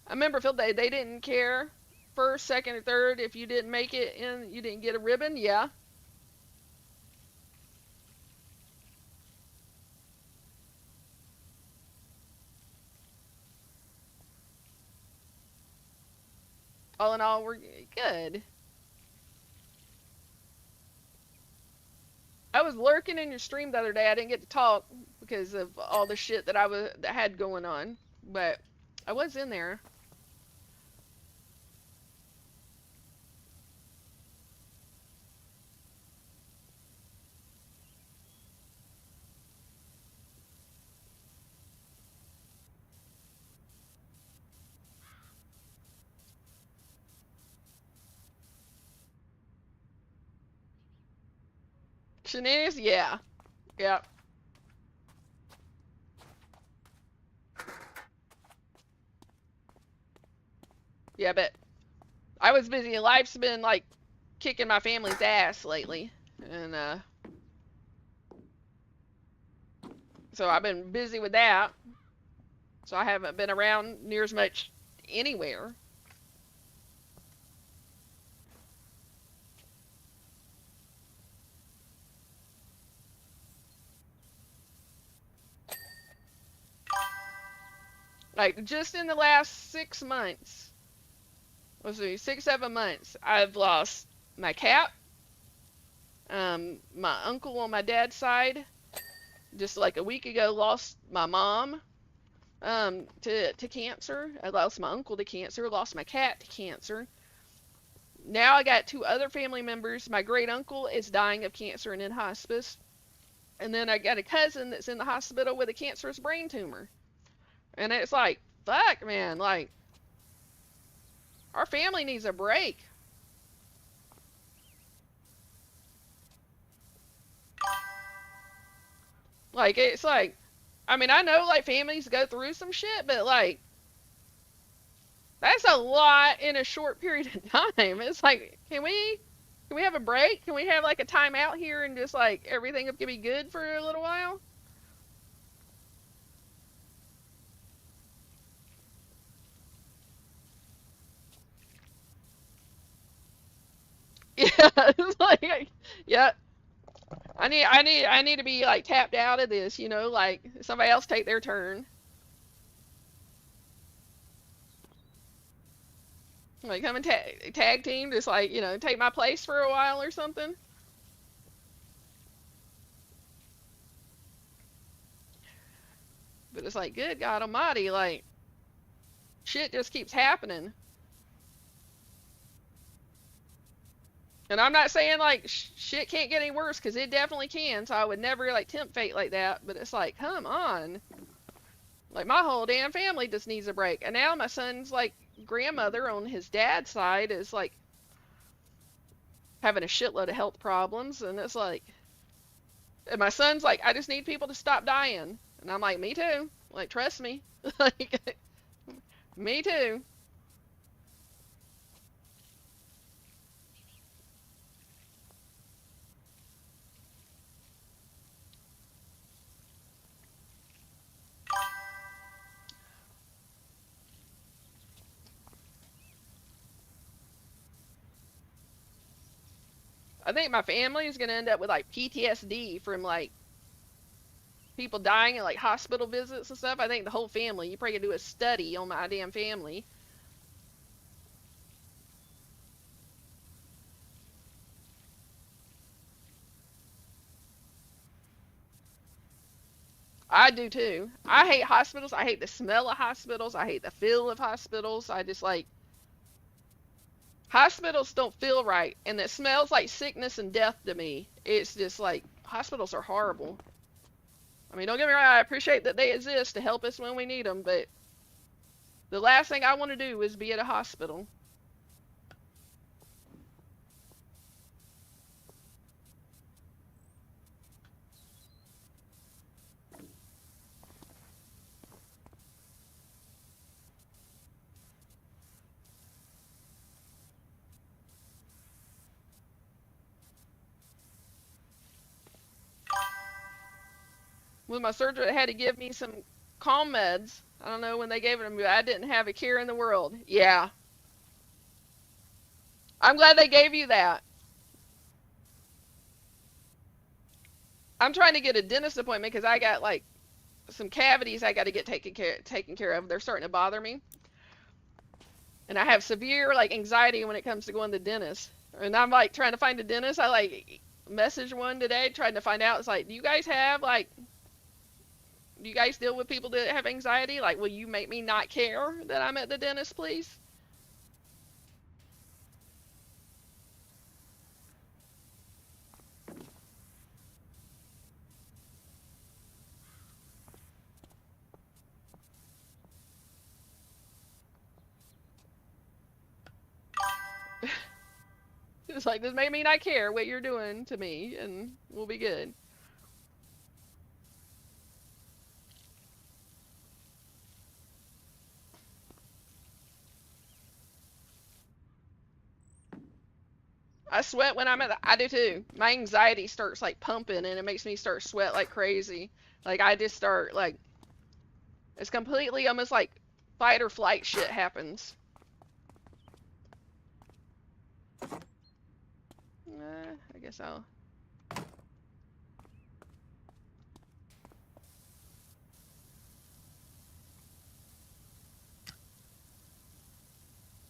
I remember Phil they didn't care first, second, or third if you didn't make it and you didn't get a ribbon. Yeah. All in all, we're good. I was lurking in your stream the other day. I didn't get to talk because of all the shit that had going on, but I was in there. Shenanigans, yeah. Yeah. Yeah, but I was busy. Life's been like kicking my family's ass lately, and so I've been busy with that. So I haven't been around near as much anywhere. Like just in the last 6 months, let's see, 6, 7 months, I've lost my cat, my uncle on my dad's side. Just like a week ago, lost my mom to cancer. I lost my uncle to cancer. Lost my cat to cancer. Now I got 2 other family members. My great uncle is dying of cancer and in hospice. And then I got a cousin that's in the hospital with a cancerous brain tumor. And it's like, fuck, man. Like, our family needs a break. Like, it's like, I mean, I know, like, families go through some shit, but, like, that's a lot in a short period of time. It's like, can we have a break? Can we have, like, a timeout here and just, like, everything can be good for a little while? Yeah, it's like, yeah, I need to be like tapped out of this, like somebody else take their turn. Like come and tag team, just like, take my place for a while or something. But it's like, good God Almighty, like shit just keeps happening. And I'm not saying like shit can't get any worse, because it definitely can. So I would never like tempt fate like that. But it's like, come on, like my whole damn family just needs a break. And now my son's like grandmother on his dad's side is like having a shitload of health problems, and it's like, and my son's like, I just need people to stop dying, and I'm like, me too. Like, trust me, like, me too. I think my family is gonna end up with like PTSD from like people dying and like hospital visits and stuff. I think the whole family. You probably could do a study on my damn family. I do too. I hate hospitals. I hate the smell of hospitals. I hate the feel of hospitals. I just like hospitals don't feel right, and it smells like sickness and death to me. It's just like hospitals are horrible. I mean, don't get me wrong. I appreciate that they exist to help us when we need them, but the last thing I want to do is be at a hospital. With my surgery, they had to give me some calm meds. I don't know when they gave it to me, but I didn't have a care in the world. Yeah, I'm glad they gave you that. I'm trying to get a dentist appointment because I got like some cavities I got to get taken care of. They're starting to bother me, and I have severe like anxiety when it comes to going to the dentist. And I'm like trying to find a dentist. I like messaged one today trying to find out. It's like, do you guys deal with people that have anxiety? Like, will you make me not care that I'm at the dentist, please? It's like, just make me not care what you're doing to me, and we'll be good. I sweat when I'm at I do too. My anxiety starts like pumping and it makes me start sweat like crazy. Like I just start like it's completely almost like fight or flight shit happens. I guess I'll.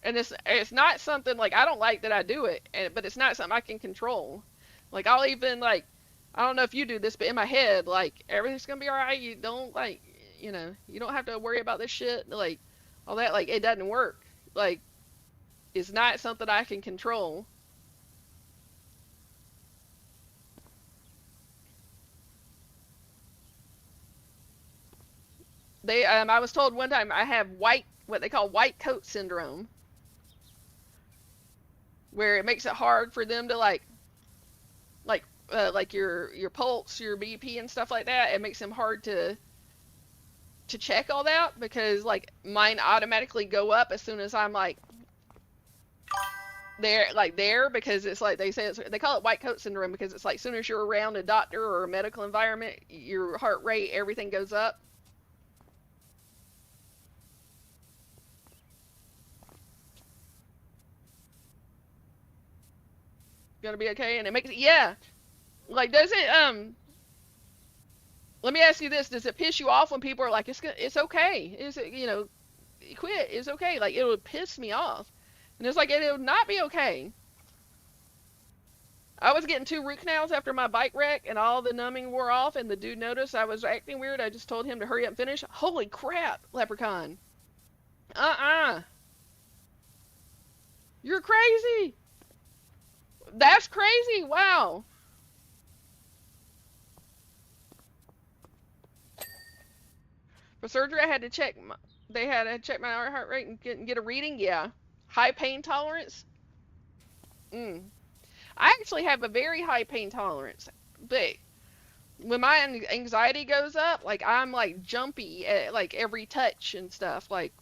And it's not something like I don't like that I do it, but it's not something I can control. Like I'll even like I don't know if you do this, but in my head like everything's gonna be all right. You don't like you don't have to worry about this shit like all that like it doesn't work. Like it's not something I can control. They I was told one time I have what they call white coat syndrome, where it makes it hard for them to like your pulse, your BP and stuff like that. It makes them hard to check all that because like mine automatically go up as soon as I'm like there because it's like they say they call it white coat syndrome because it's like as soon as you're around a doctor or a medical environment, your heart rate, everything goes up. Gonna be okay, and it makes yeah. Like does it let me ask you this: does it piss you off when people are like, it's okay, is it quit, it's okay? Like it would piss me off, and it's like it would not be okay. I was getting 2 root canals after my bike wreck, and all the numbing wore off, and the dude noticed I was acting weird. I just told him to hurry up and finish. Holy crap, Leprechaun! Uh-uh, you're crazy. That's crazy. Wow. For surgery, I had to check. They had to check my heart rate and get a reading. Yeah, high pain tolerance. Mm. I actually have a very high pain tolerance, but when my anxiety goes up, like I'm like jumpy at like every touch and stuff. Like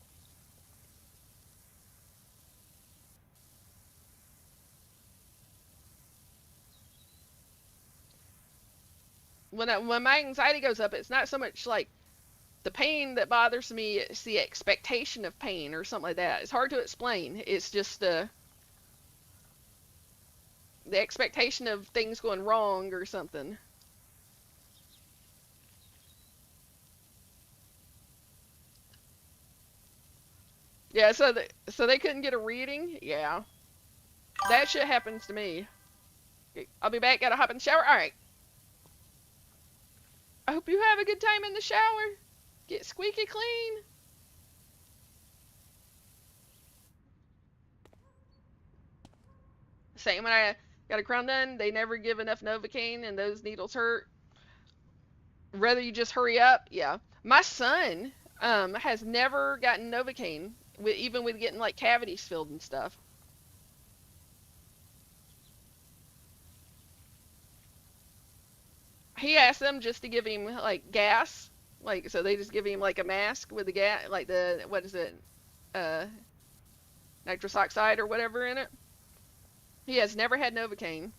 when my anxiety goes up, it's not so much like the pain that bothers me. It's the expectation of pain or something like that. It's hard to explain. It's just the expectation of things going wrong or something. Yeah, so they couldn't get a reading. Yeah, that shit happens to me. I'll be back. Gotta hop in the shower. All right. I hope you have a good time in the shower. Get squeaky clean. Same when I got a crown done. They never give enough Novocaine, and those needles hurt. Rather you just hurry up. Yeah. My son has never gotten Novocaine, even with getting like cavities filled and stuff. He asked them just to give him like gas, like so they just give him like a mask with the gas, like the what is it, uh, nitrous oxide or whatever in it. He has never had Novocaine.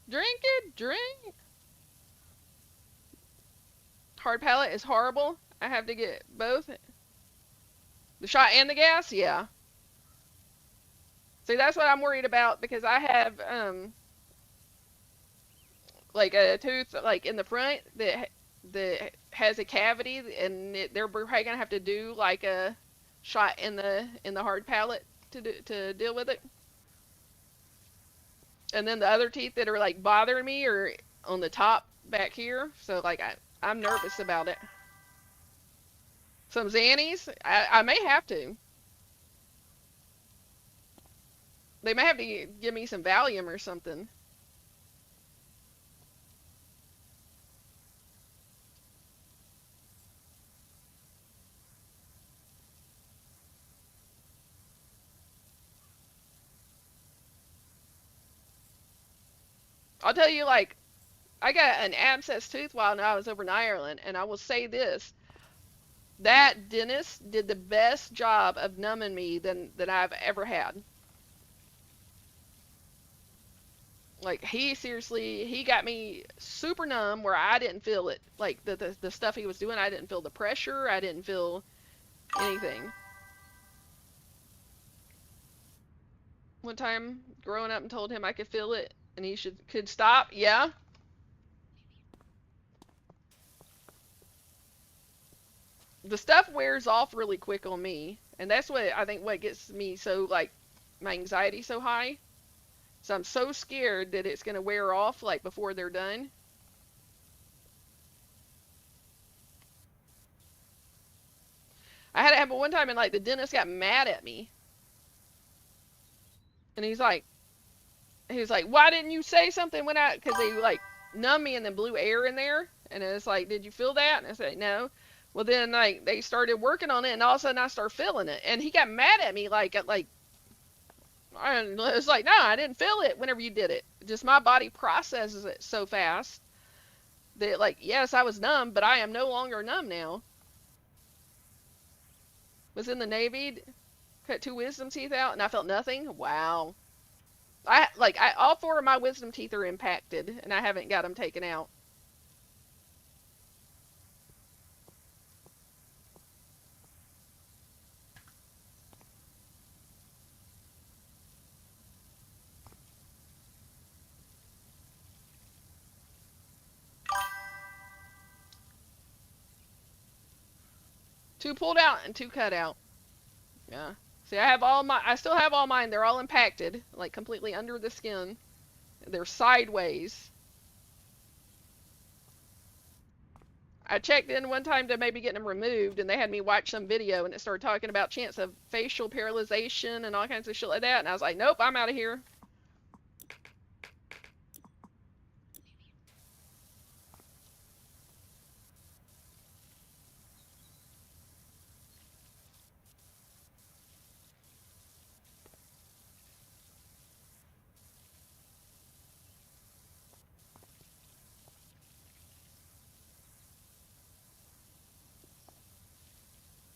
Drink it, drink. Hard palate is horrible. I have to get both the shot and the gas. Yeah. See, that's what I'm worried about because I have like a tooth like in the front that has a cavity, and they're probably gonna have to do like a shot in the hard palate to deal with it. And then the other teeth that are like bothering me are on the top back here. So like I'm nervous about it. Some Xannies, I may have to. They may have to give me some Valium or something. I'll tell you, like, I got an abscess tooth while I was over in Ireland, and I will say this: that dentist did the best job of numbing me than I've ever had. Like he got me super numb where I didn't feel it. Like the stuff he was doing, I didn't feel the pressure. I didn't feel anything. One time growing up and told him I could feel it and he could stop. Yeah. The stuff wears off really quick on me, and that's what I think what gets me so like my anxiety so high. So I'm so scared that it's gonna wear off like before they're done. I had it happen one time and like the dentist got mad at me and he was like, why didn't you say something when I, because they like numbed me and then blew air in there, and it's like, did you feel that? And I said no. Well then like they started working on it and all of a sudden I started feeling it and he got mad at me like I was like, no, I didn't feel it whenever you did it. Just my body processes it so fast that like, yes, I was numb, but I am no longer numb now. Was in the Navy, cut 2 wisdom teeth out, and I felt nothing. Wow. All 4 of my wisdom teeth are impacted, and I haven't got them taken out. Two pulled out and 2 cut out. Yeah. See, I still have all mine. They're all impacted, like completely under the skin. They're sideways. I checked in one time to maybe get them removed, and they had me watch some video, and it started talking about chance of facial paralyzation and all kinds of shit like that. And I was like, nope, I'm out of here.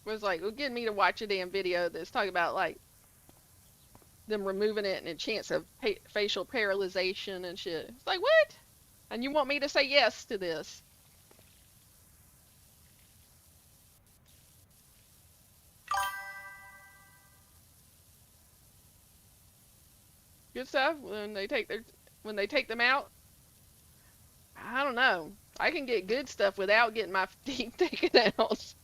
It was like, getting me to watch a damn video that's talking about like them removing it and a chance of facial paralyzation and shit. It's like, what? And you want me to say yes to this? Good stuff. When they take them out, I don't know. I can get good stuff without getting my teeth taken out.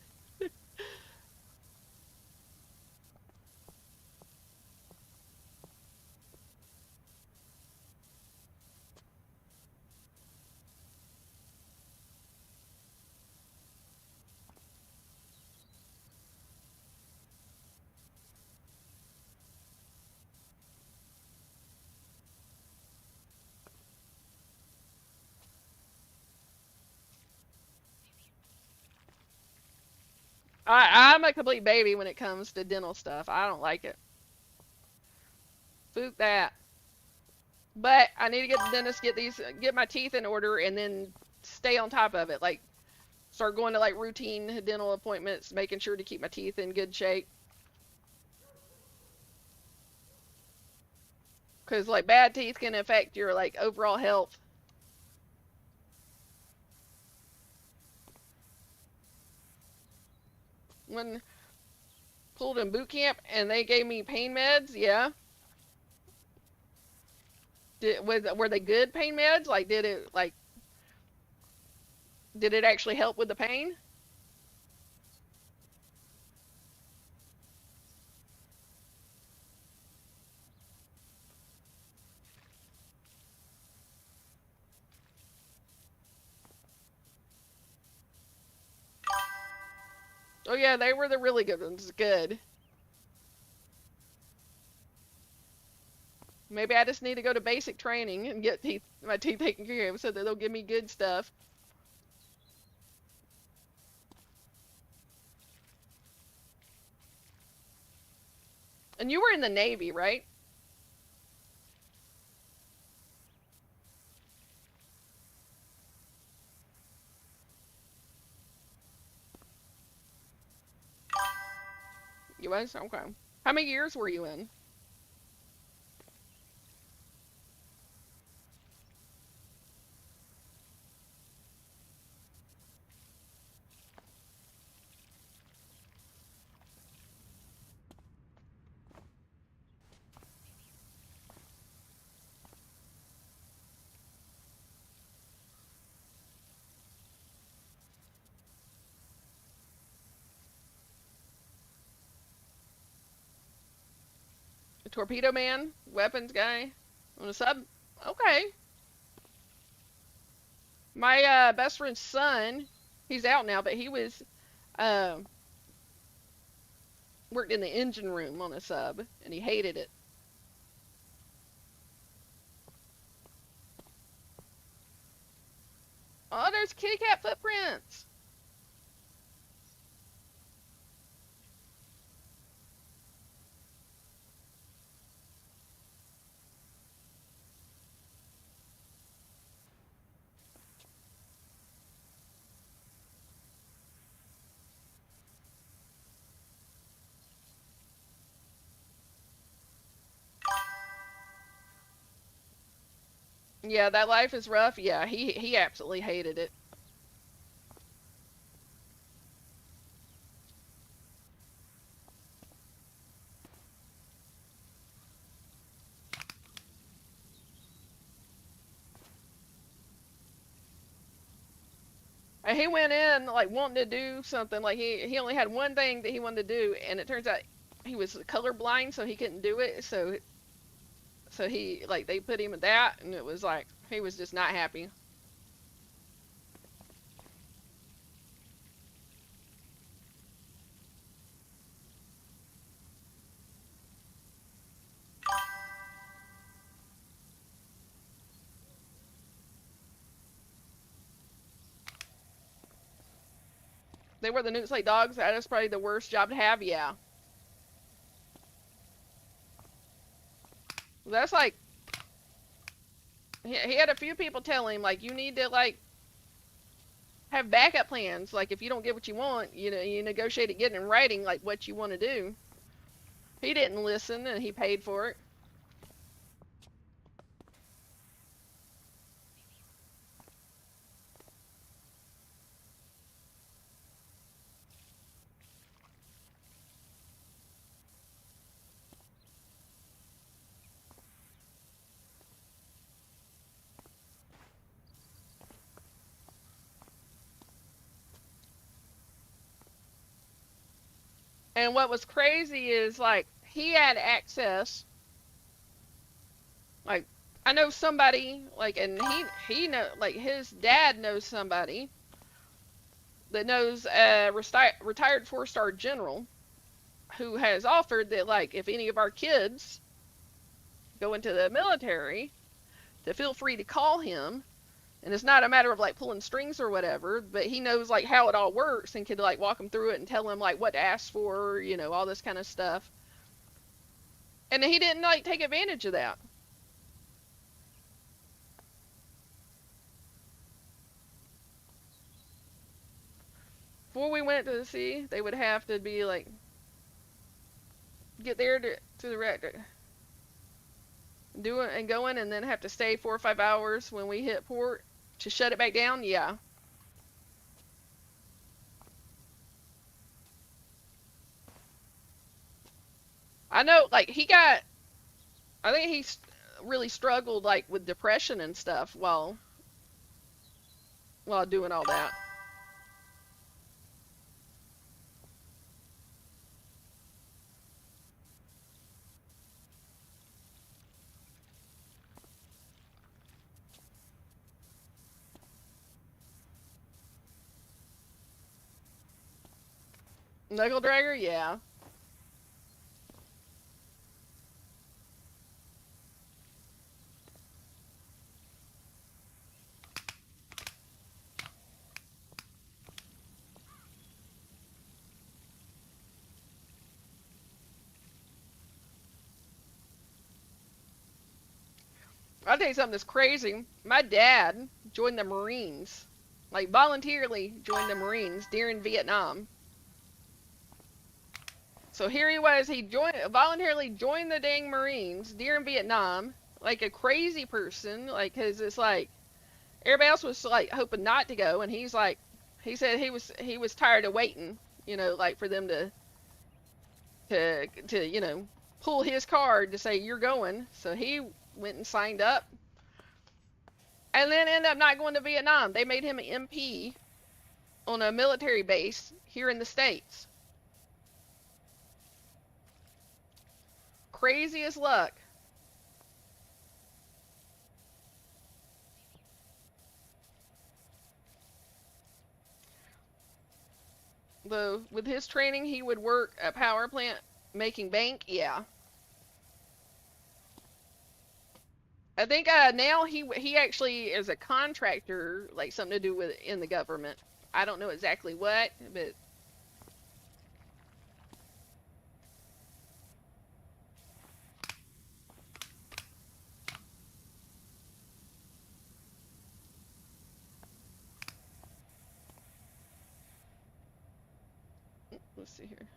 I'm a complete baby when it comes to dental stuff. I don't like it. Food that. But I need to get the dentist, get my teeth in order, and then stay on top of it. Like start going to like routine dental appointments, making sure to keep my teeth in good shape. Because like bad teeth can affect your like overall health. When pulled in boot camp and they gave me pain meds, yeah. Were they good pain meds? Like did it actually help with the pain? Oh yeah, they were the really good ones. Good. Maybe I just need to go to basic training and get my teeth taken care of so that they'll give me good stuff. And you were in the Navy, right? was? Okay. How many years were you in? A torpedo man? Weapons guy? On a sub? Okay. My best friend's son, he's out now, but he was uh, worked in the engine room on a sub, and he hated it. Oh, there's kitty cat footprints. Yeah, that life is rough. Yeah, he absolutely hated it. And he went in like wanting to do something. Like he only had one thing that he wanted to do, and it turns out he was colorblind, so he couldn't do it. So he like they put him in that, and it was like he was just not happy. They were the Newt Slate dogs. That is probably the worst job to have. Yeah, that's like he had a few people tell him like you need to like have backup plans. Like if you don't get what you want, you know you negotiate it, get in writing like what you want to do. He didn't listen, and he paid for it. And what was crazy is like he had access. Like I know somebody like, and he know like his dad knows somebody that knows a retired 4-star general who has offered that like if any of our kids go into the military, to feel free to call him. And it's not a matter of like pulling strings or whatever, but he knows like how it all works and could like walk him through it and tell him like what to ask for, you know, all this kind of stuff. And he didn't like take advantage of that. Before we went to the sea, they would have to be like get there to the reactor, doing and going, and then have to stay 4 or 5 hours when we hit port to shut it back down. Yeah, I know. Like he got, I think he really struggled like with depression and stuff while doing all that. Knuckle dragger, yeah. I'll tell you something that's crazy. My dad joined the Marines, like voluntarily joined the Marines during Vietnam. So here he was. He voluntarily joined the dang Marines during Vietnam, like a crazy person. Like, cause it's like everybody else was like hoping not to go, and he's like, he said he was tired of waiting. Like for them to pull his card to say you're going. So he went and signed up, and then ended up not going to Vietnam. They made him an MP on a military base here in the States. Crazy as luck. Though with his training, he would work at power plant making bank. Yeah, I think now he actually is a contractor, like something to do with in the government. I don't know exactly what, but let's see here.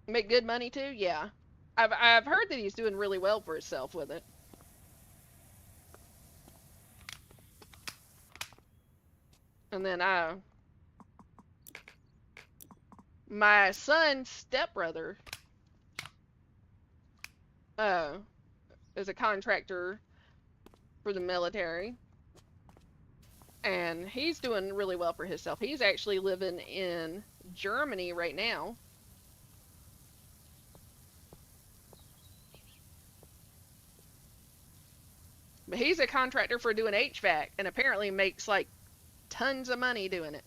Make good money too. Yeah, I've heard that he's doing really well for himself with it. And then my son's stepbrother uh, is a contractor for the military, and he's doing really well for himself. He's actually living in Germany right now. But he's a contractor for doing HVAC and apparently makes like tons of money doing it.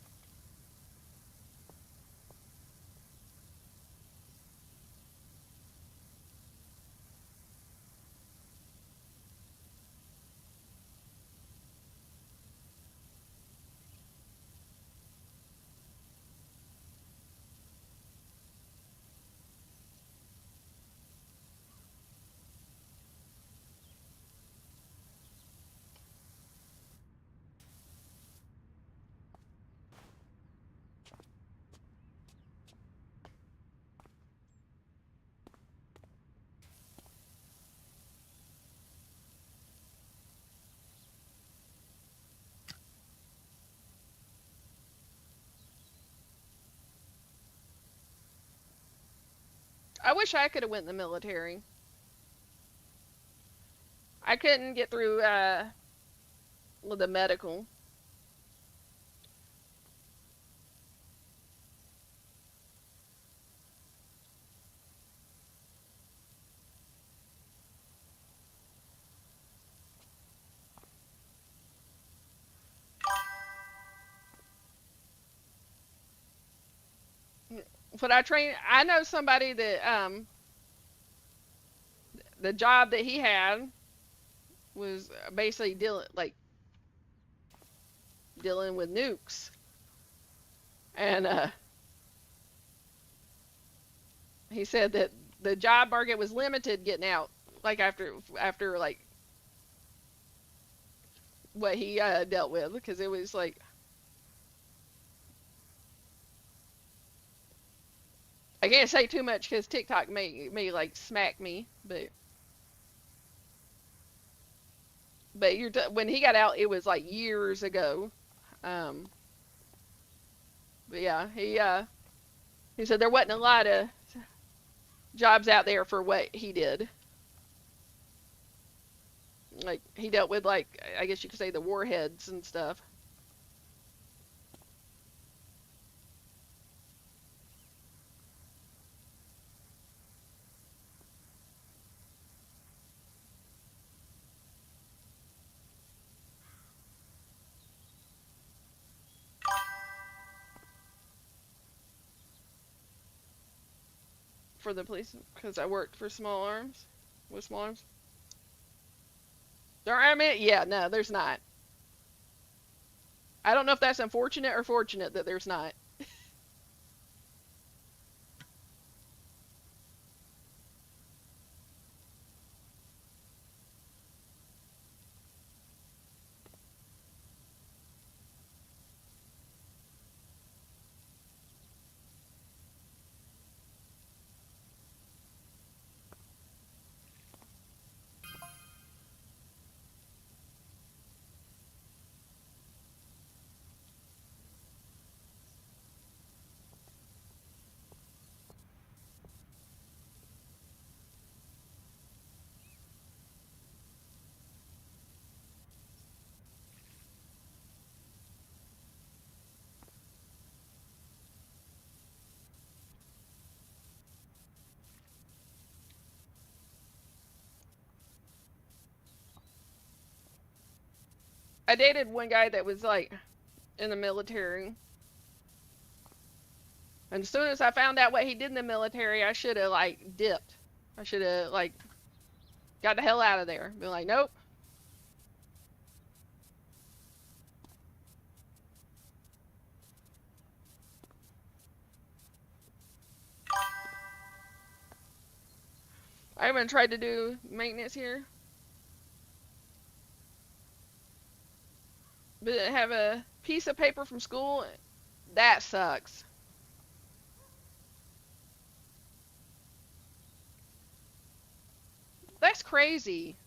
I wish I could have went in the military. I couldn't get through with the medical. But I know somebody that the job that he had was basically dealing with nukes, and he said that the job market was limited getting out, like after like what he dealt with, because it was like I can't say too much because TikTok may like smack me, but when he got out, it was like years ago. Um, but yeah, he said there wasn't a lot of jobs out there for what he did. Like he dealt with like I guess you could say the warheads and stuff for the police because I worked for small arms with small arms. There are, I mean, yeah, no, there's not. I don't know if that's unfortunate or fortunate that there's not. I dated one guy that was like in the military. And as soon as I found out what he did in the military, I should have like dipped. I should have like got the hell out of there. Been like, nope. I haven't tried to do maintenance here, but have a piece of paper from school. That sucks. That's crazy.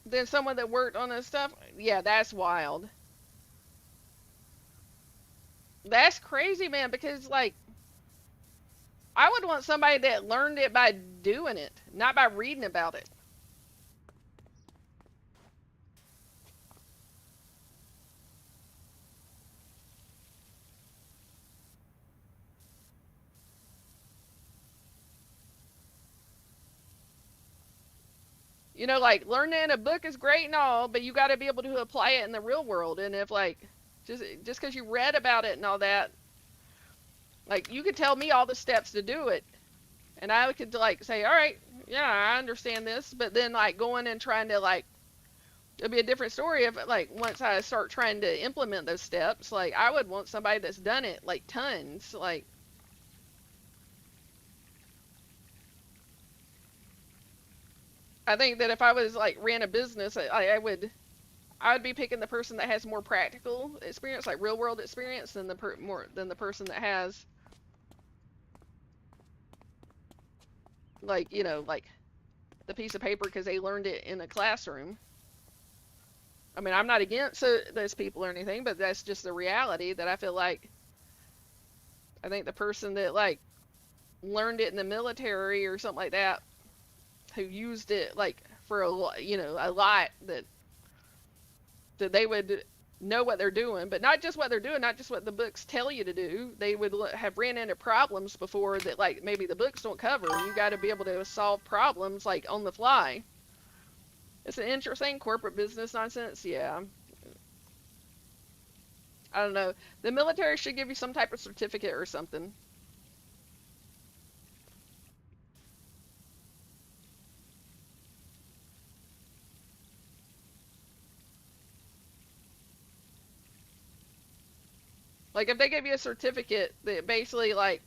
Then someone that worked on this stuff, yeah, that's wild. That's crazy, man, because like I would want somebody that learned it by doing it, not by reading about it. You know, like learning in a book is great and all, but you got to be able to apply it in the real world. And if like just because you read about it and all that, like you could tell me all the steps to do it, and I could like say, all right, yeah, I understand this. But then like going and trying to like it'd be a different story if like once I start trying to implement those steps, like I would want somebody that's done it like tons. Like I think that if I was like ran a business, I would be picking the person that has more practical experience, like real world experience, than the person that has like like the piece of paper because they learned it in a classroom. I mean, I'm not against those people or anything, but that's just the reality that I feel like I think the person that like learned it in the military or something like that, who used it like for a lot that they would know what they're doing, but not just what they're doing, not just what the books tell you to do. They would have ran into problems before that, like maybe the books don't cover. You got to be able to solve problems like on the fly. It's an interesting corporate business nonsense. Yeah, I don't know. The military should give you some type of certificate or something. Like if they give you a certificate that basically like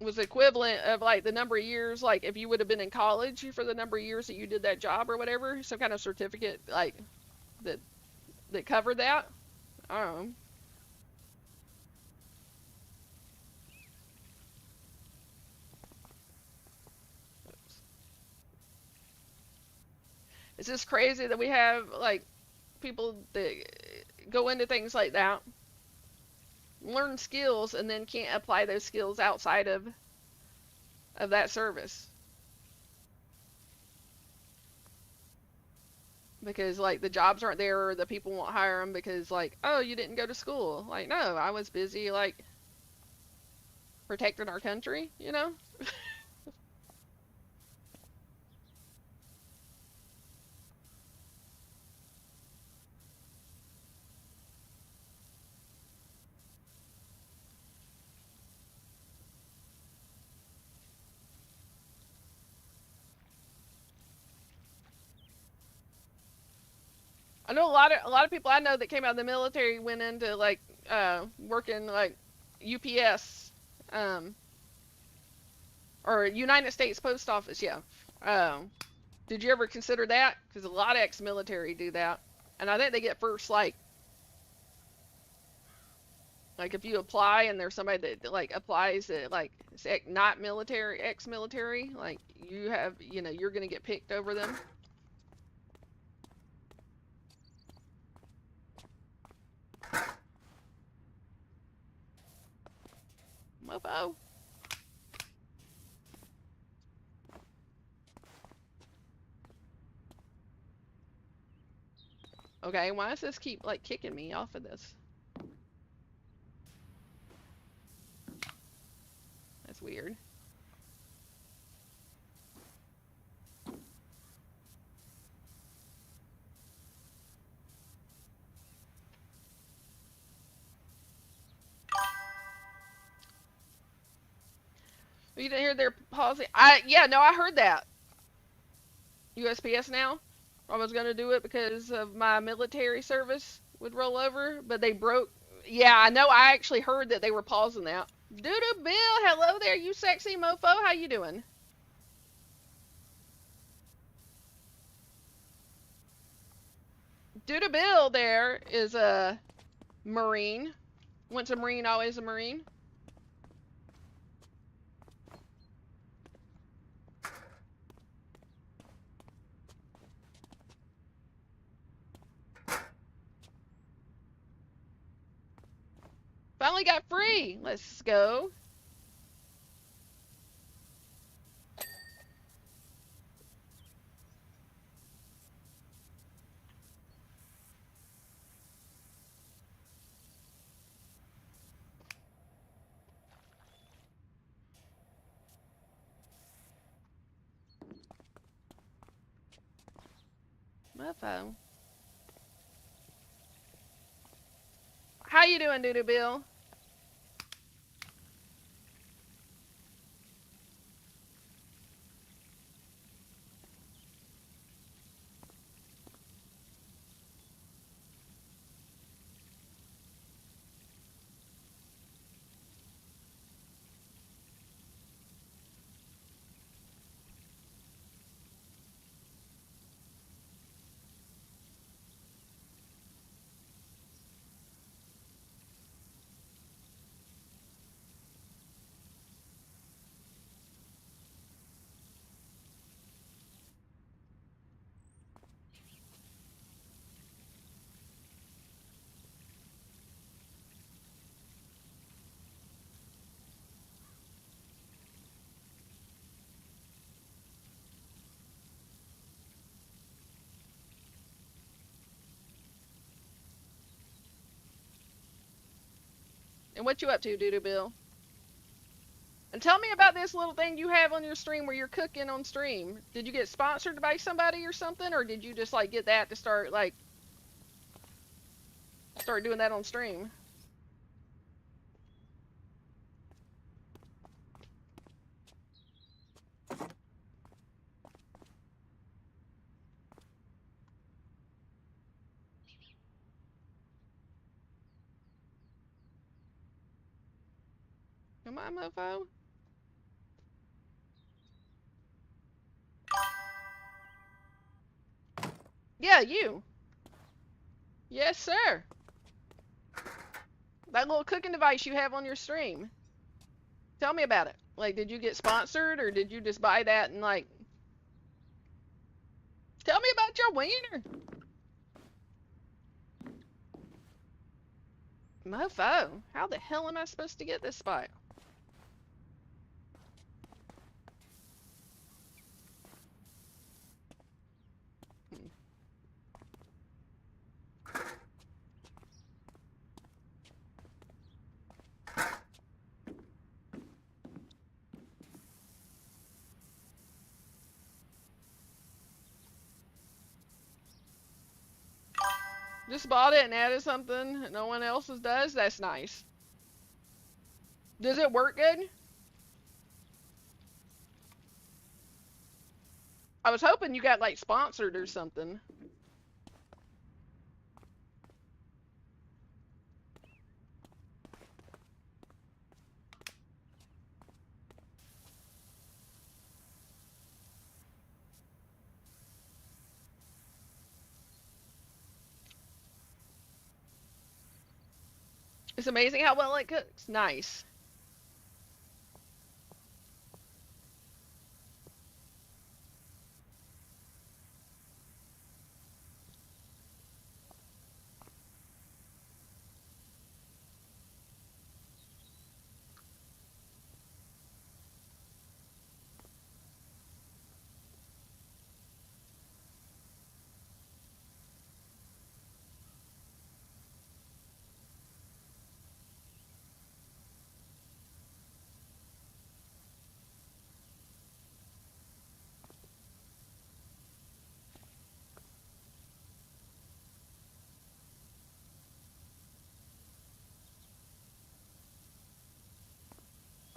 was equivalent of like the number of years, like if you would have been in college for the number of years that you did that job or whatever, some kind of certificate like that that covered that. I don't know. It's just crazy that we have like people that go into things like that, learn skills, and then can't apply those skills outside of that service. because like the jobs aren't there or the people won't hire them because like, oh, you didn't go to school. Like, no, I was busy like protecting our country, you know? I know a lot of people I know that came out of the military went into like working like UPS um or United States Post Office, yeah. Um did you ever consider that? Cuz a lot of ex-military do that. And I think they get first like if you apply and there's somebody that like applies that like is not military, ex-military, like you have, you're going to get picked over them. Mofo. Okay, why does this keep like kicking me off of this? That's weird. You didn't hear their policy? Yeah, no, I heard that. USPS now. I was gonna do it because of my military service would roll over, but they broke. Yeah, I know. I actually heard that they were pausing that. Doodoo Bill, hello there, you sexy mofo. How you doing? Doodoo Bill there is a Marine. Once a Marine, always a Marine. Finally got free. Let's go. Mofo. How you doing, Doodoo Bill? And what you up to, Doodoo Bill? And tell me about this little thing you have on your stream where you're cooking on stream. Did you get sponsored by somebody or something, or did you just like get that to start doing that on stream? Come on, mofo. Yeah, you. Yes, sir. That little cooking device you have on your stream. Tell me about it. Like, did you get sponsored or did you just buy that and like? Tell me about your wiener. Mofo. How the hell am I supposed to get this spot? Just bought it and added something no one else's does? That's nice. Does it work good? I was hoping you got like sponsored or something. It's amazing how well it cooks. Nice.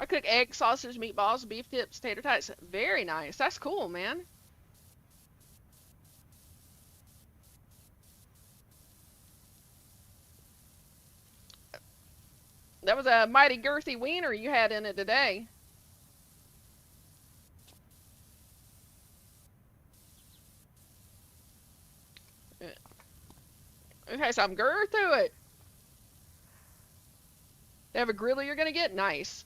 I cook egg, sausage, meatballs, beef tips, tater tots. Very nice. That's cool, man. That was a mighty girthy wiener you had in it today. It has some girth to it. They have a griddle you're gonna get? Nice.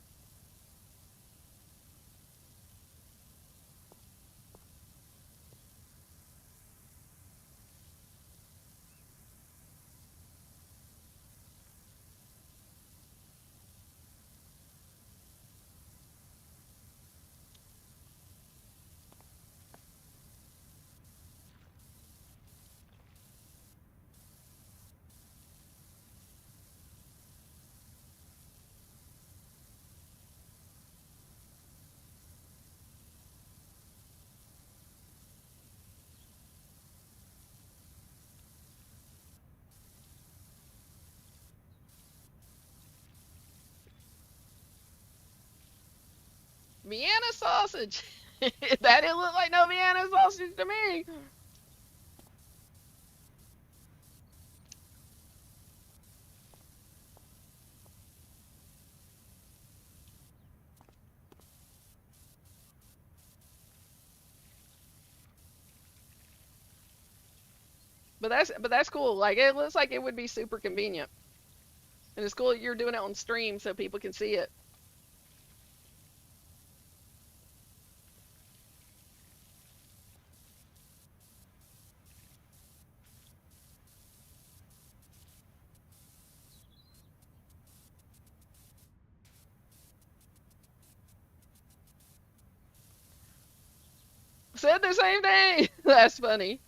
Vienna sausage. That didn't look like no Vienna sausage to me. But that's cool. Like it looks like it would be super convenient. And it's cool that you're doing it on stream so people can see it. Said the same thing. That's funny.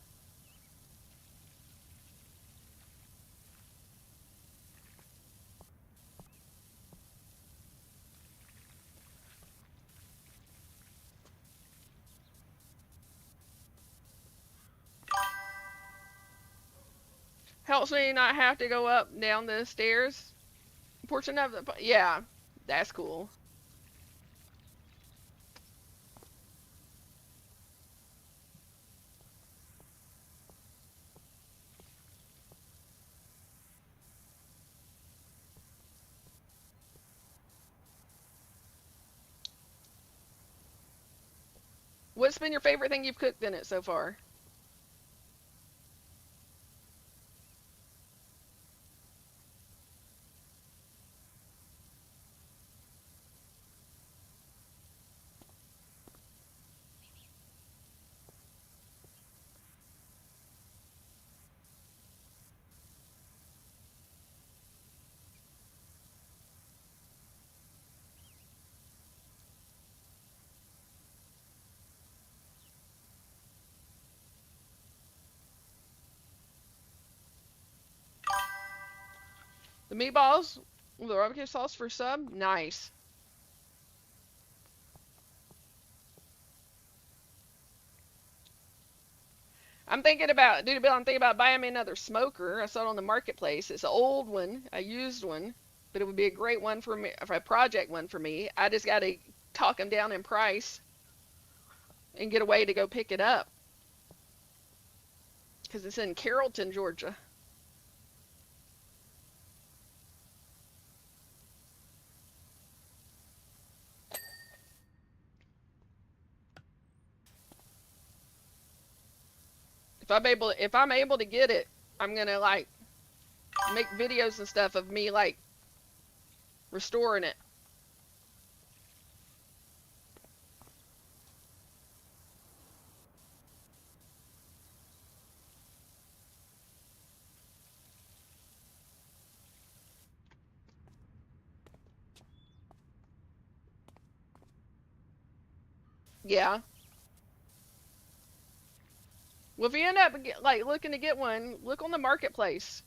Helps me not have to go up and down the stairs portion of the. Yeah, that's cool. What's been your favorite thing you've cooked in it so far? The meatballs with the barbecue sauce for sub? Nice. I'm thinking about, dude, Bill, I'm thinking about buying me another smoker. I saw it on the marketplace. It's an old one, a used one, but it would be a great one for me, for a project one for me. I just got to talk them down in price and get a way to go pick it up because it's in Carrollton, Georgia. If I'm able to get it, I'm gonna like make videos and stuff of me like restoring it. Yeah. Well, if you end up like looking to get one, look on the marketplace.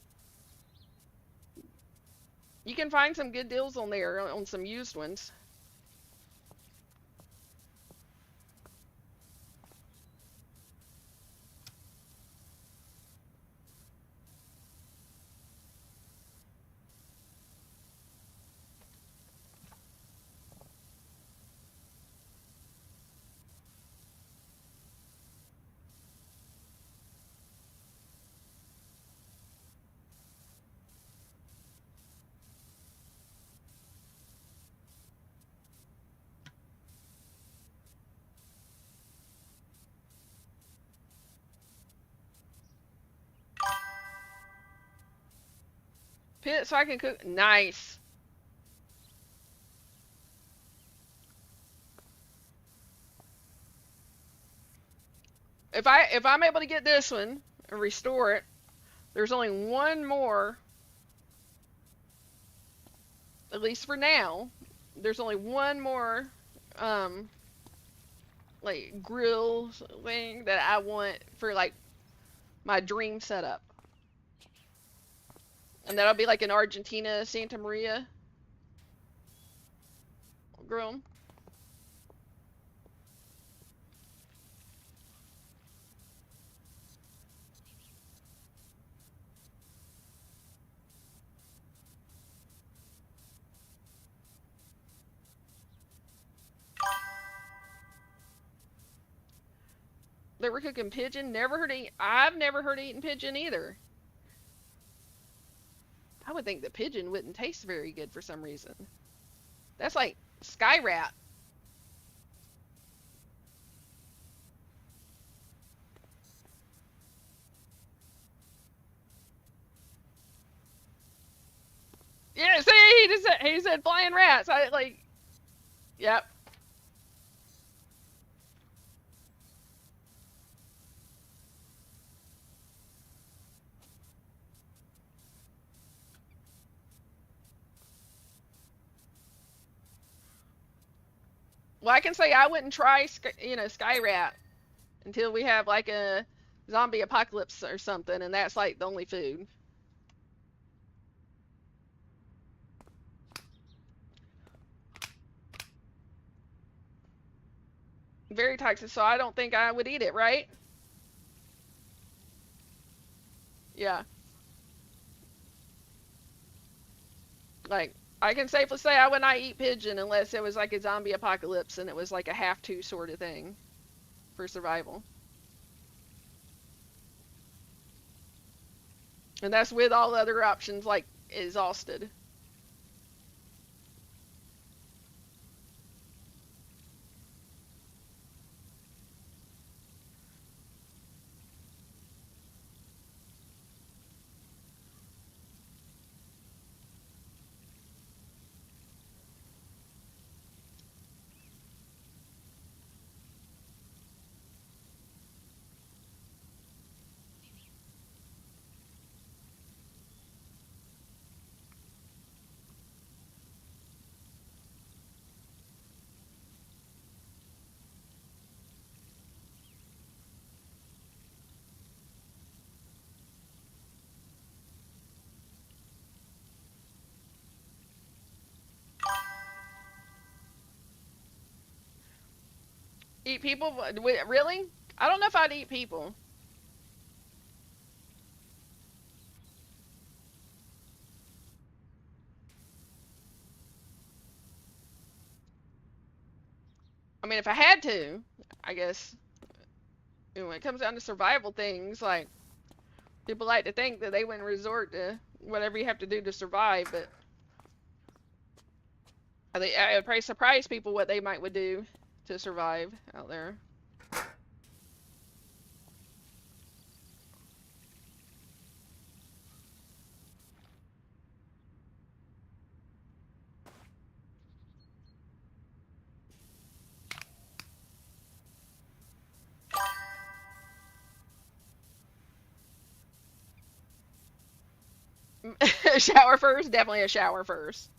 You can find some good deals on there on some used ones. Pit so I can cook. Nice. If I'm able to get this one and restore it, there's only one more, at least for now. There's only one more um like grill thing that I want for like my dream setup. And that'll be like an Argentina Santa Maria grill. They were cooking pigeon. I've never heard of eating pigeon either. I would think the pigeon wouldn't taste very good for some reason. That's like sky rat. Yeah, see, he said flying rats. I like, yep. Well, I can say I wouldn't try, sky rat until we have like a zombie apocalypse or something, and that's like the only food. Very toxic, so I don't think I would eat it, right? Yeah. Like, I can safely say I would not eat pigeon unless it was like a zombie apocalypse and it was like a have to sort of thing for survival. And that's with all other options like exhausted. Eat people? Really? I don't know if I'd eat people. I mean, if I had to, I guess when it comes down to survival things, like people like to think that they wouldn't resort to whatever you have to do to survive, but I think it would probably surprise people what they might would do to survive out there. Shower first, definitely a shower first.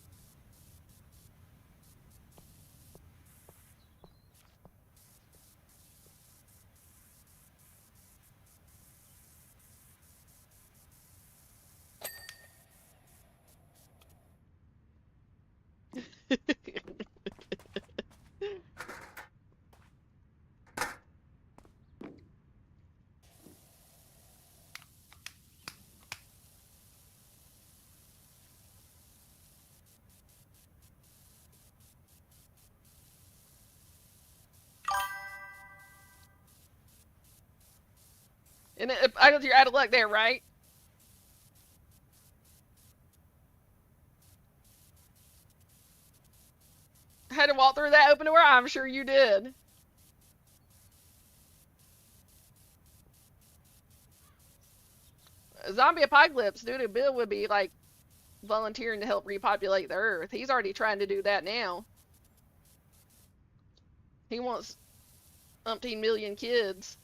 And I guess you're out of luck there, right? Had to walk through that open door? I'm sure you did. A zombie apocalypse, dude, Bill would be like volunteering to help repopulate the earth. He's already trying to do that now. He wants umpteen million kids.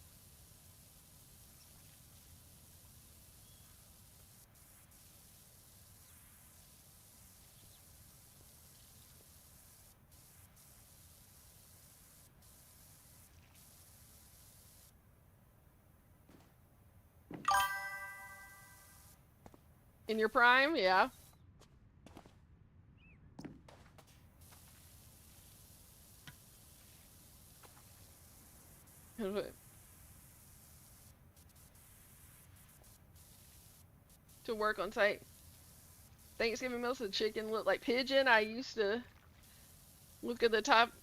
In your prime, yeah. To work on site. Thanksgiving meals, the chicken looked like pigeon. I used to look at the top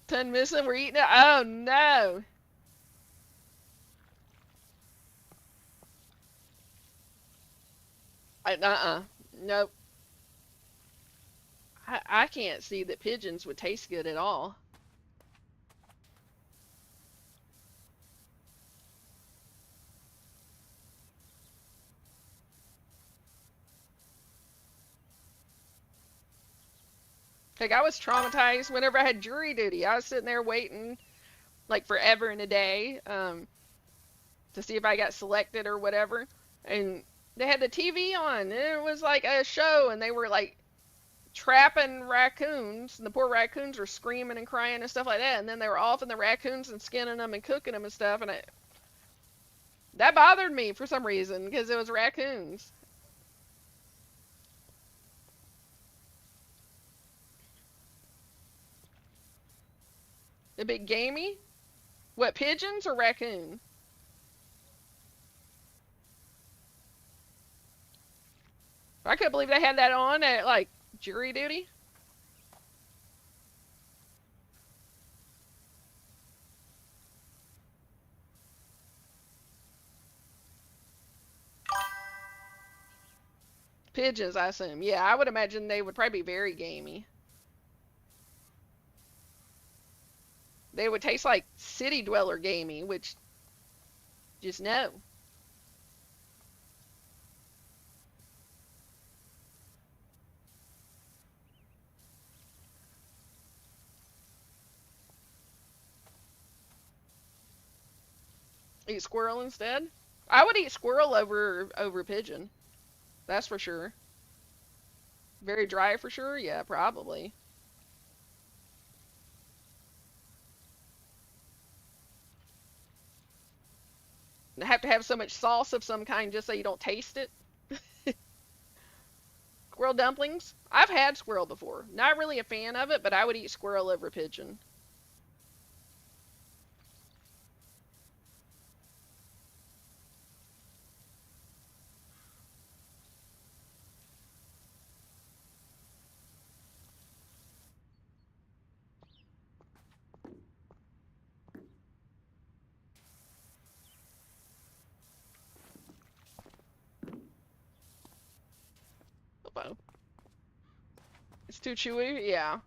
10 missing. We're eating it. Oh no. Nope. I can't see that pigeons would taste good at all. Like I was traumatized whenever I had jury duty. I was sitting there waiting like forever and a day to see if I got selected or whatever. And they had the TV on, and it was like a show, and they were like trapping raccoons, and the poor raccoons were screaming and crying and stuff like that. And then they were offing the raccoons and skinning them and cooking them and stuff, and that bothered me for some reason because it was raccoons. A bit gamey. What, pigeons or raccoon? I couldn't believe they had that on at like jury duty. Pigeons, I assume. Yeah, I would imagine they would probably be very gamey. They would taste like city dweller gamey, which just no. Eat squirrel instead. I would eat squirrel over pigeon. That's for sure. Very dry for sure. Yeah, probably. Have to have so much sauce of some kind just so you don't taste it. Squirrel dumplings. I've had squirrel before. Not really a fan of it, but I would eat squirrel over pigeon. It's too chewy. Yeah.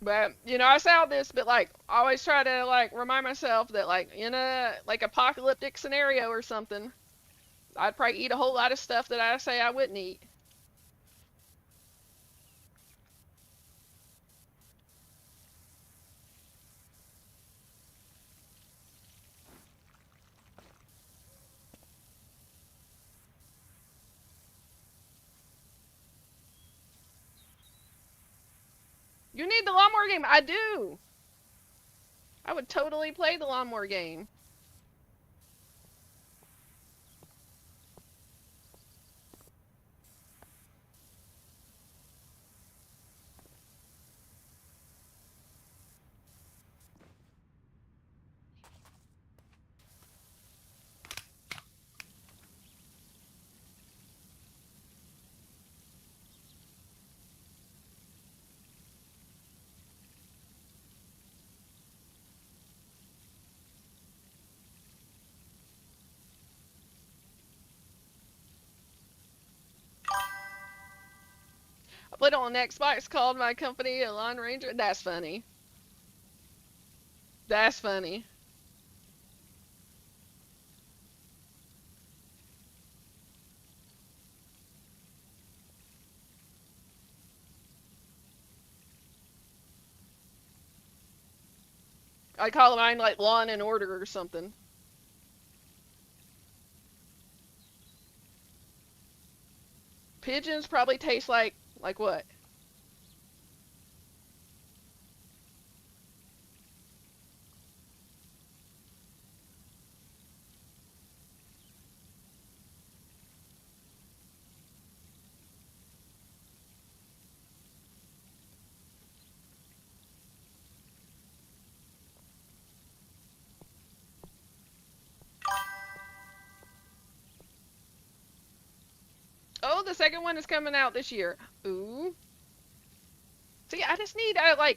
But I say all this, but like I always try to like remind myself that like in a like apocalyptic scenario or something, I'd probably eat a whole lot of stuff that I say I wouldn't eat. You need the lawnmower game. I do. I would totally play the lawnmower game. I played on an Xbox called my company a Lawn Ranger. That's funny. That's funny. I call mine like Lawn and Order or something. Pigeons probably taste like what? Oh, the second one is coming out this year. Ooh. See, I just need I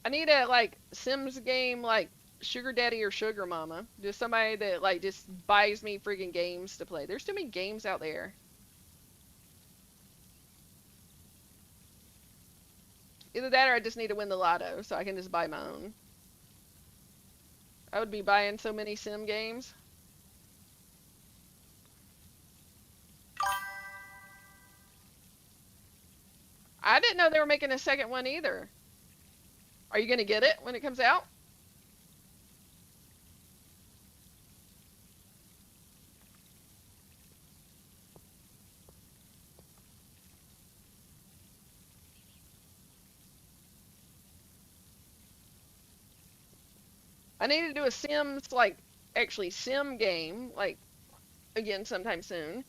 need a like Sims game like Sugar Daddy or Sugar Mama. Just somebody that like just buys me freaking games to play. There's too many games out there. Either that or I just need to win the lotto so I can just buy my own. I would be buying so many sim games. I didn't know they were making a second one either. Are you gonna get it when it comes out? I need to do a Sims like actually sim game like again sometime soon.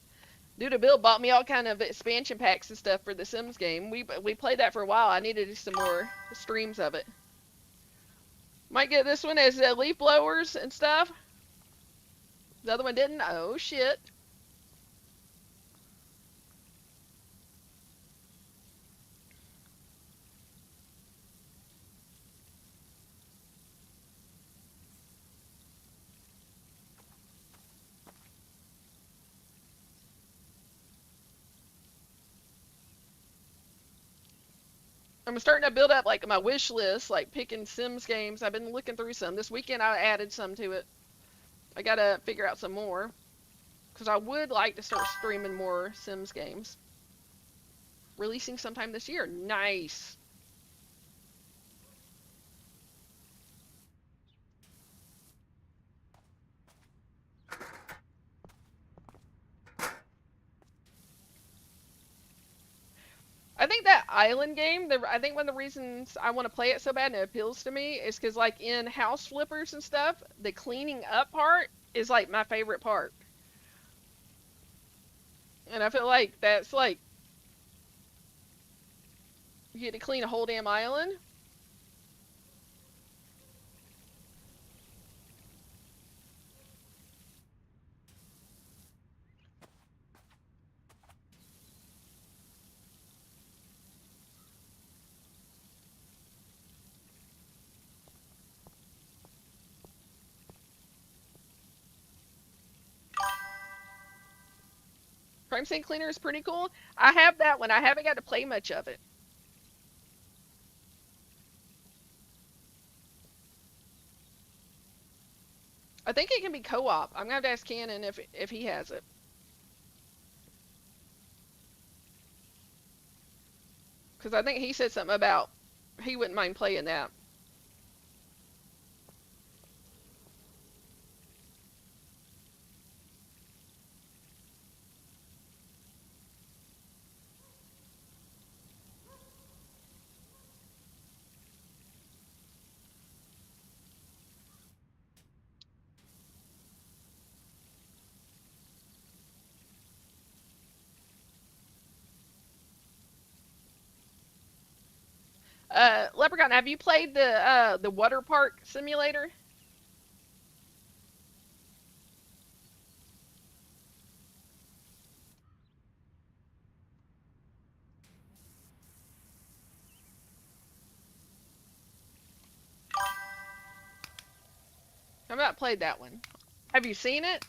Dude, Bill bought me all kind of expansion packs and stuff for the Sims game. We played that for a while. I need to do some more streams of it. Might get this one as leaf blowers and stuff. The other one didn't. Oh shit. I'm starting to build up like my wish list, like picking Sims games. I've been looking through some. This weekend I added some to it. I gotta figure out some more because I would like to start streaming more Sims games. Releasing sometime this year. Nice. I think that island game, I think one of the reasons I want to play it so bad and it appeals to me is because, like, in house flippers and stuff, the cleaning up part is, like, my favorite part. And I feel like that's, like, you get to clean a whole damn island. crime scene cleaner is pretty cool. I have that one. I haven't got to play much of it. I think it can be co-op. I'm gonna have to ask Cannon if he has it. Because I think he said something about he wouldn't mind playing that. Leprechaun, have you played the water park simulator? I've not played that one. Have you seen it?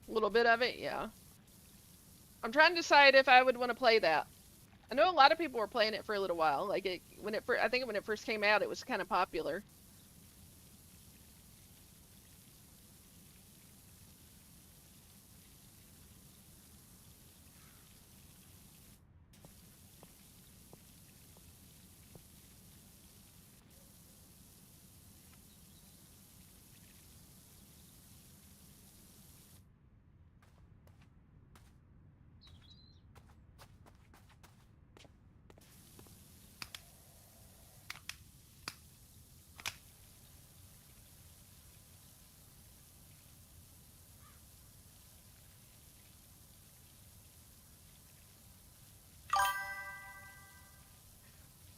A little bit of it, yeah. I'm trying to decide if I would want to play that. I know a lot of people were playing it for a little while. Like I think when it first came out, it was kind of popular.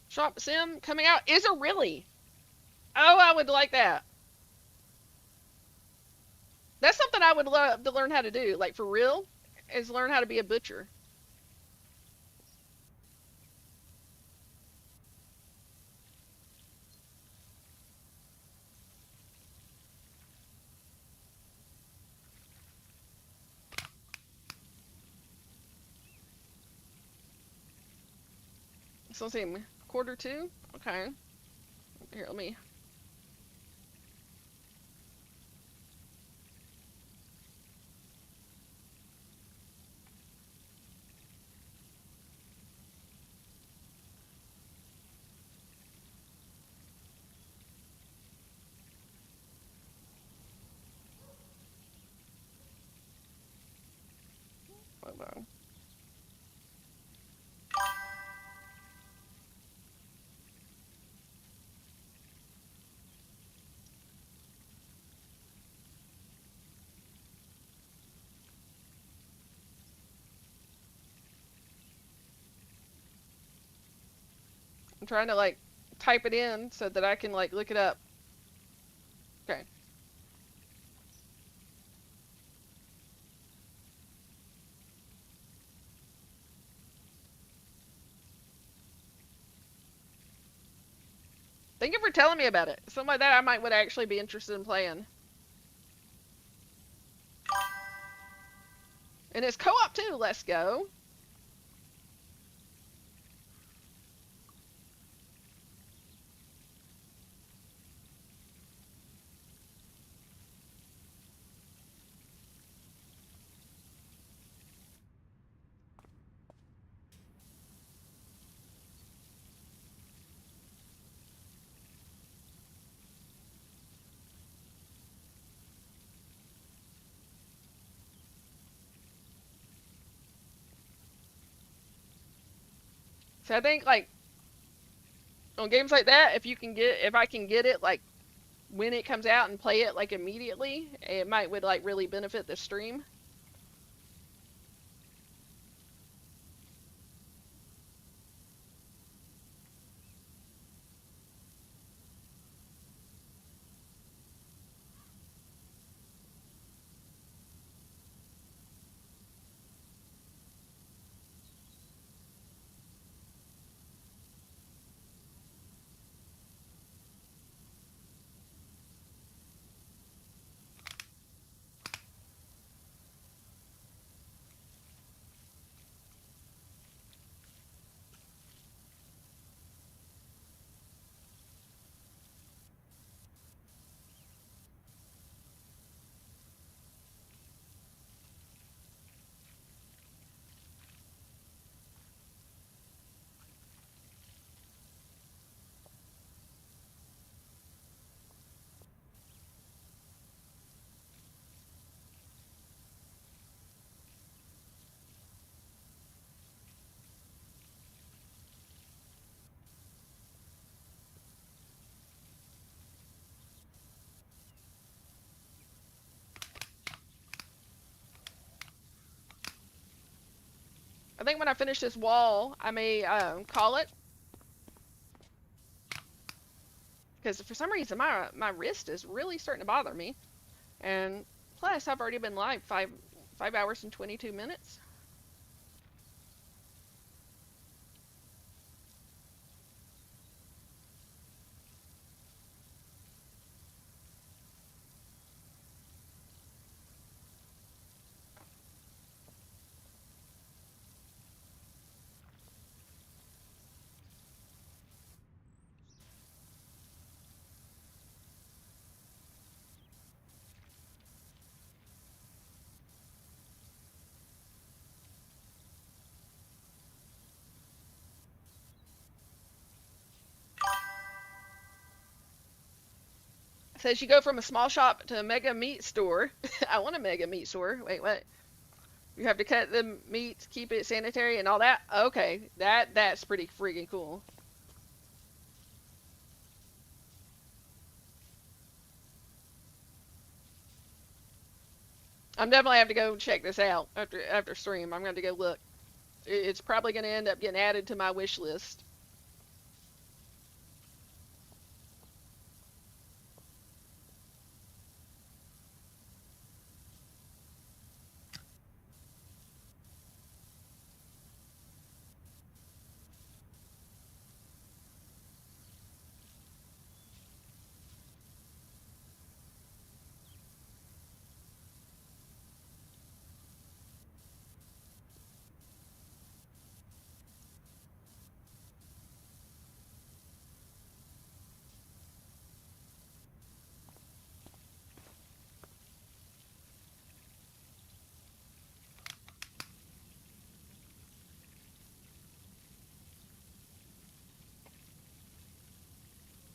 Shop Sim coming out. Is it really? Oh, I would like that. That's something I would love to learn how to do. Like for real, is learn how to be a butcher. So let's see, quarter two. Okay. Here, let me. Hold on. I'm trying to like type it in so that I can like look it up. Okay. Thank you for telling me about it. Something like that I might would actually be interested in playing. And it's co-op too. Let's go. So I think like on games like that, if I can get it like when it comes out and play it like immediately, it might would like really benefit the stream. I think when I finish this wall, I may call it because for some reason my wrist is really starting to bother me, and plus I've already been live 5 hours and 22 minutes. It says you go from a small shop to a mega meat store. I want a mega meat store. Wait, what? You have to cut the meat, keep it sanitary, and all that. Okay, that's pretty freaking cool. I'm definitely have to go check this out after stream. I'm going to go look. It's probably going to end up getting added to my wish list.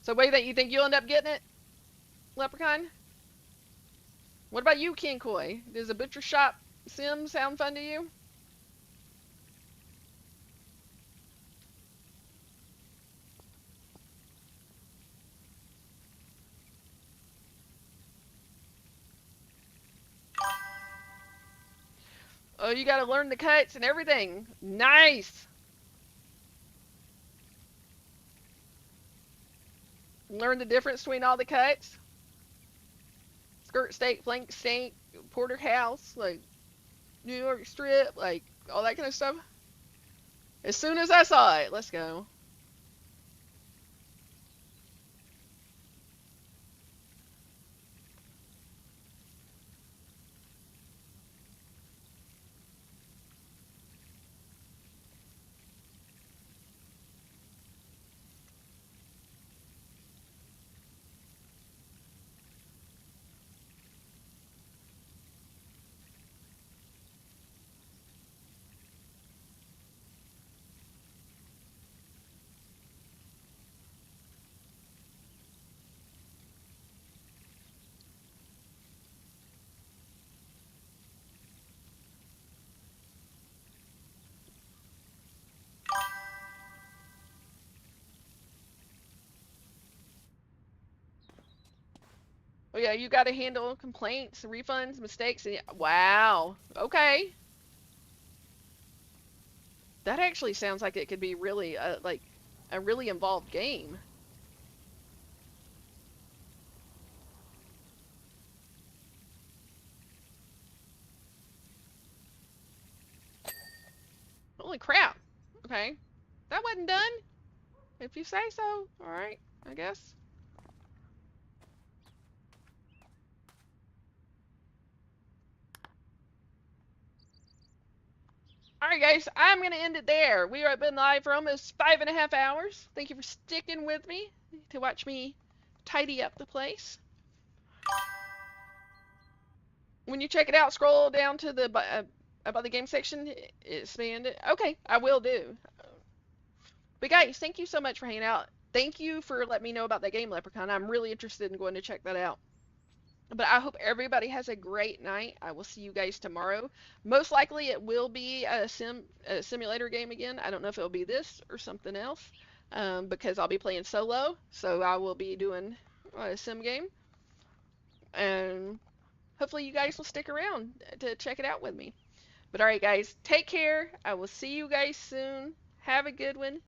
So, wait, that you think you'll end up getting it, Leprechaun? What about you, Kinkoi? Does a butcher shop sim sound fun to you? Oh, you got to learn the cuts and everything. Nice. Learn the difference between all the cuts. Skirt steak, flank steak, porterhouse, like New York strip, like all that kind of stuff. As soon as I saw it, let's go. Oh yeah, you got to handle complaints, refunds, mistakes, and wow. Okay, that actually sounds like it could be really like a really involved game. Holy crap. Okay, that wasn't done. If you say so. All right, I guess. All right, guys, I'm going to end it there. We have been live for almost 5.5 hours. Thank you for sticking with me to watch me tidy up the place. When you check it out, scroll down to the about the game section, expand it. Okay, I will do. But guys, thank you so much for hanging out. Thank you for letting me know about that game, Leprechaun. I'm really interested in going to check that out. But I hope everybody has a great night. I will see you guys tomorrow. Most likely it will be a simulator game again. I don't know if it'll be this or something else, because I'll be playing solo. So I will be doing a sim game. And hopefully you guys will stick around to check it out with me. But all right, guys, take care. I will see you guys soon. Have a good one.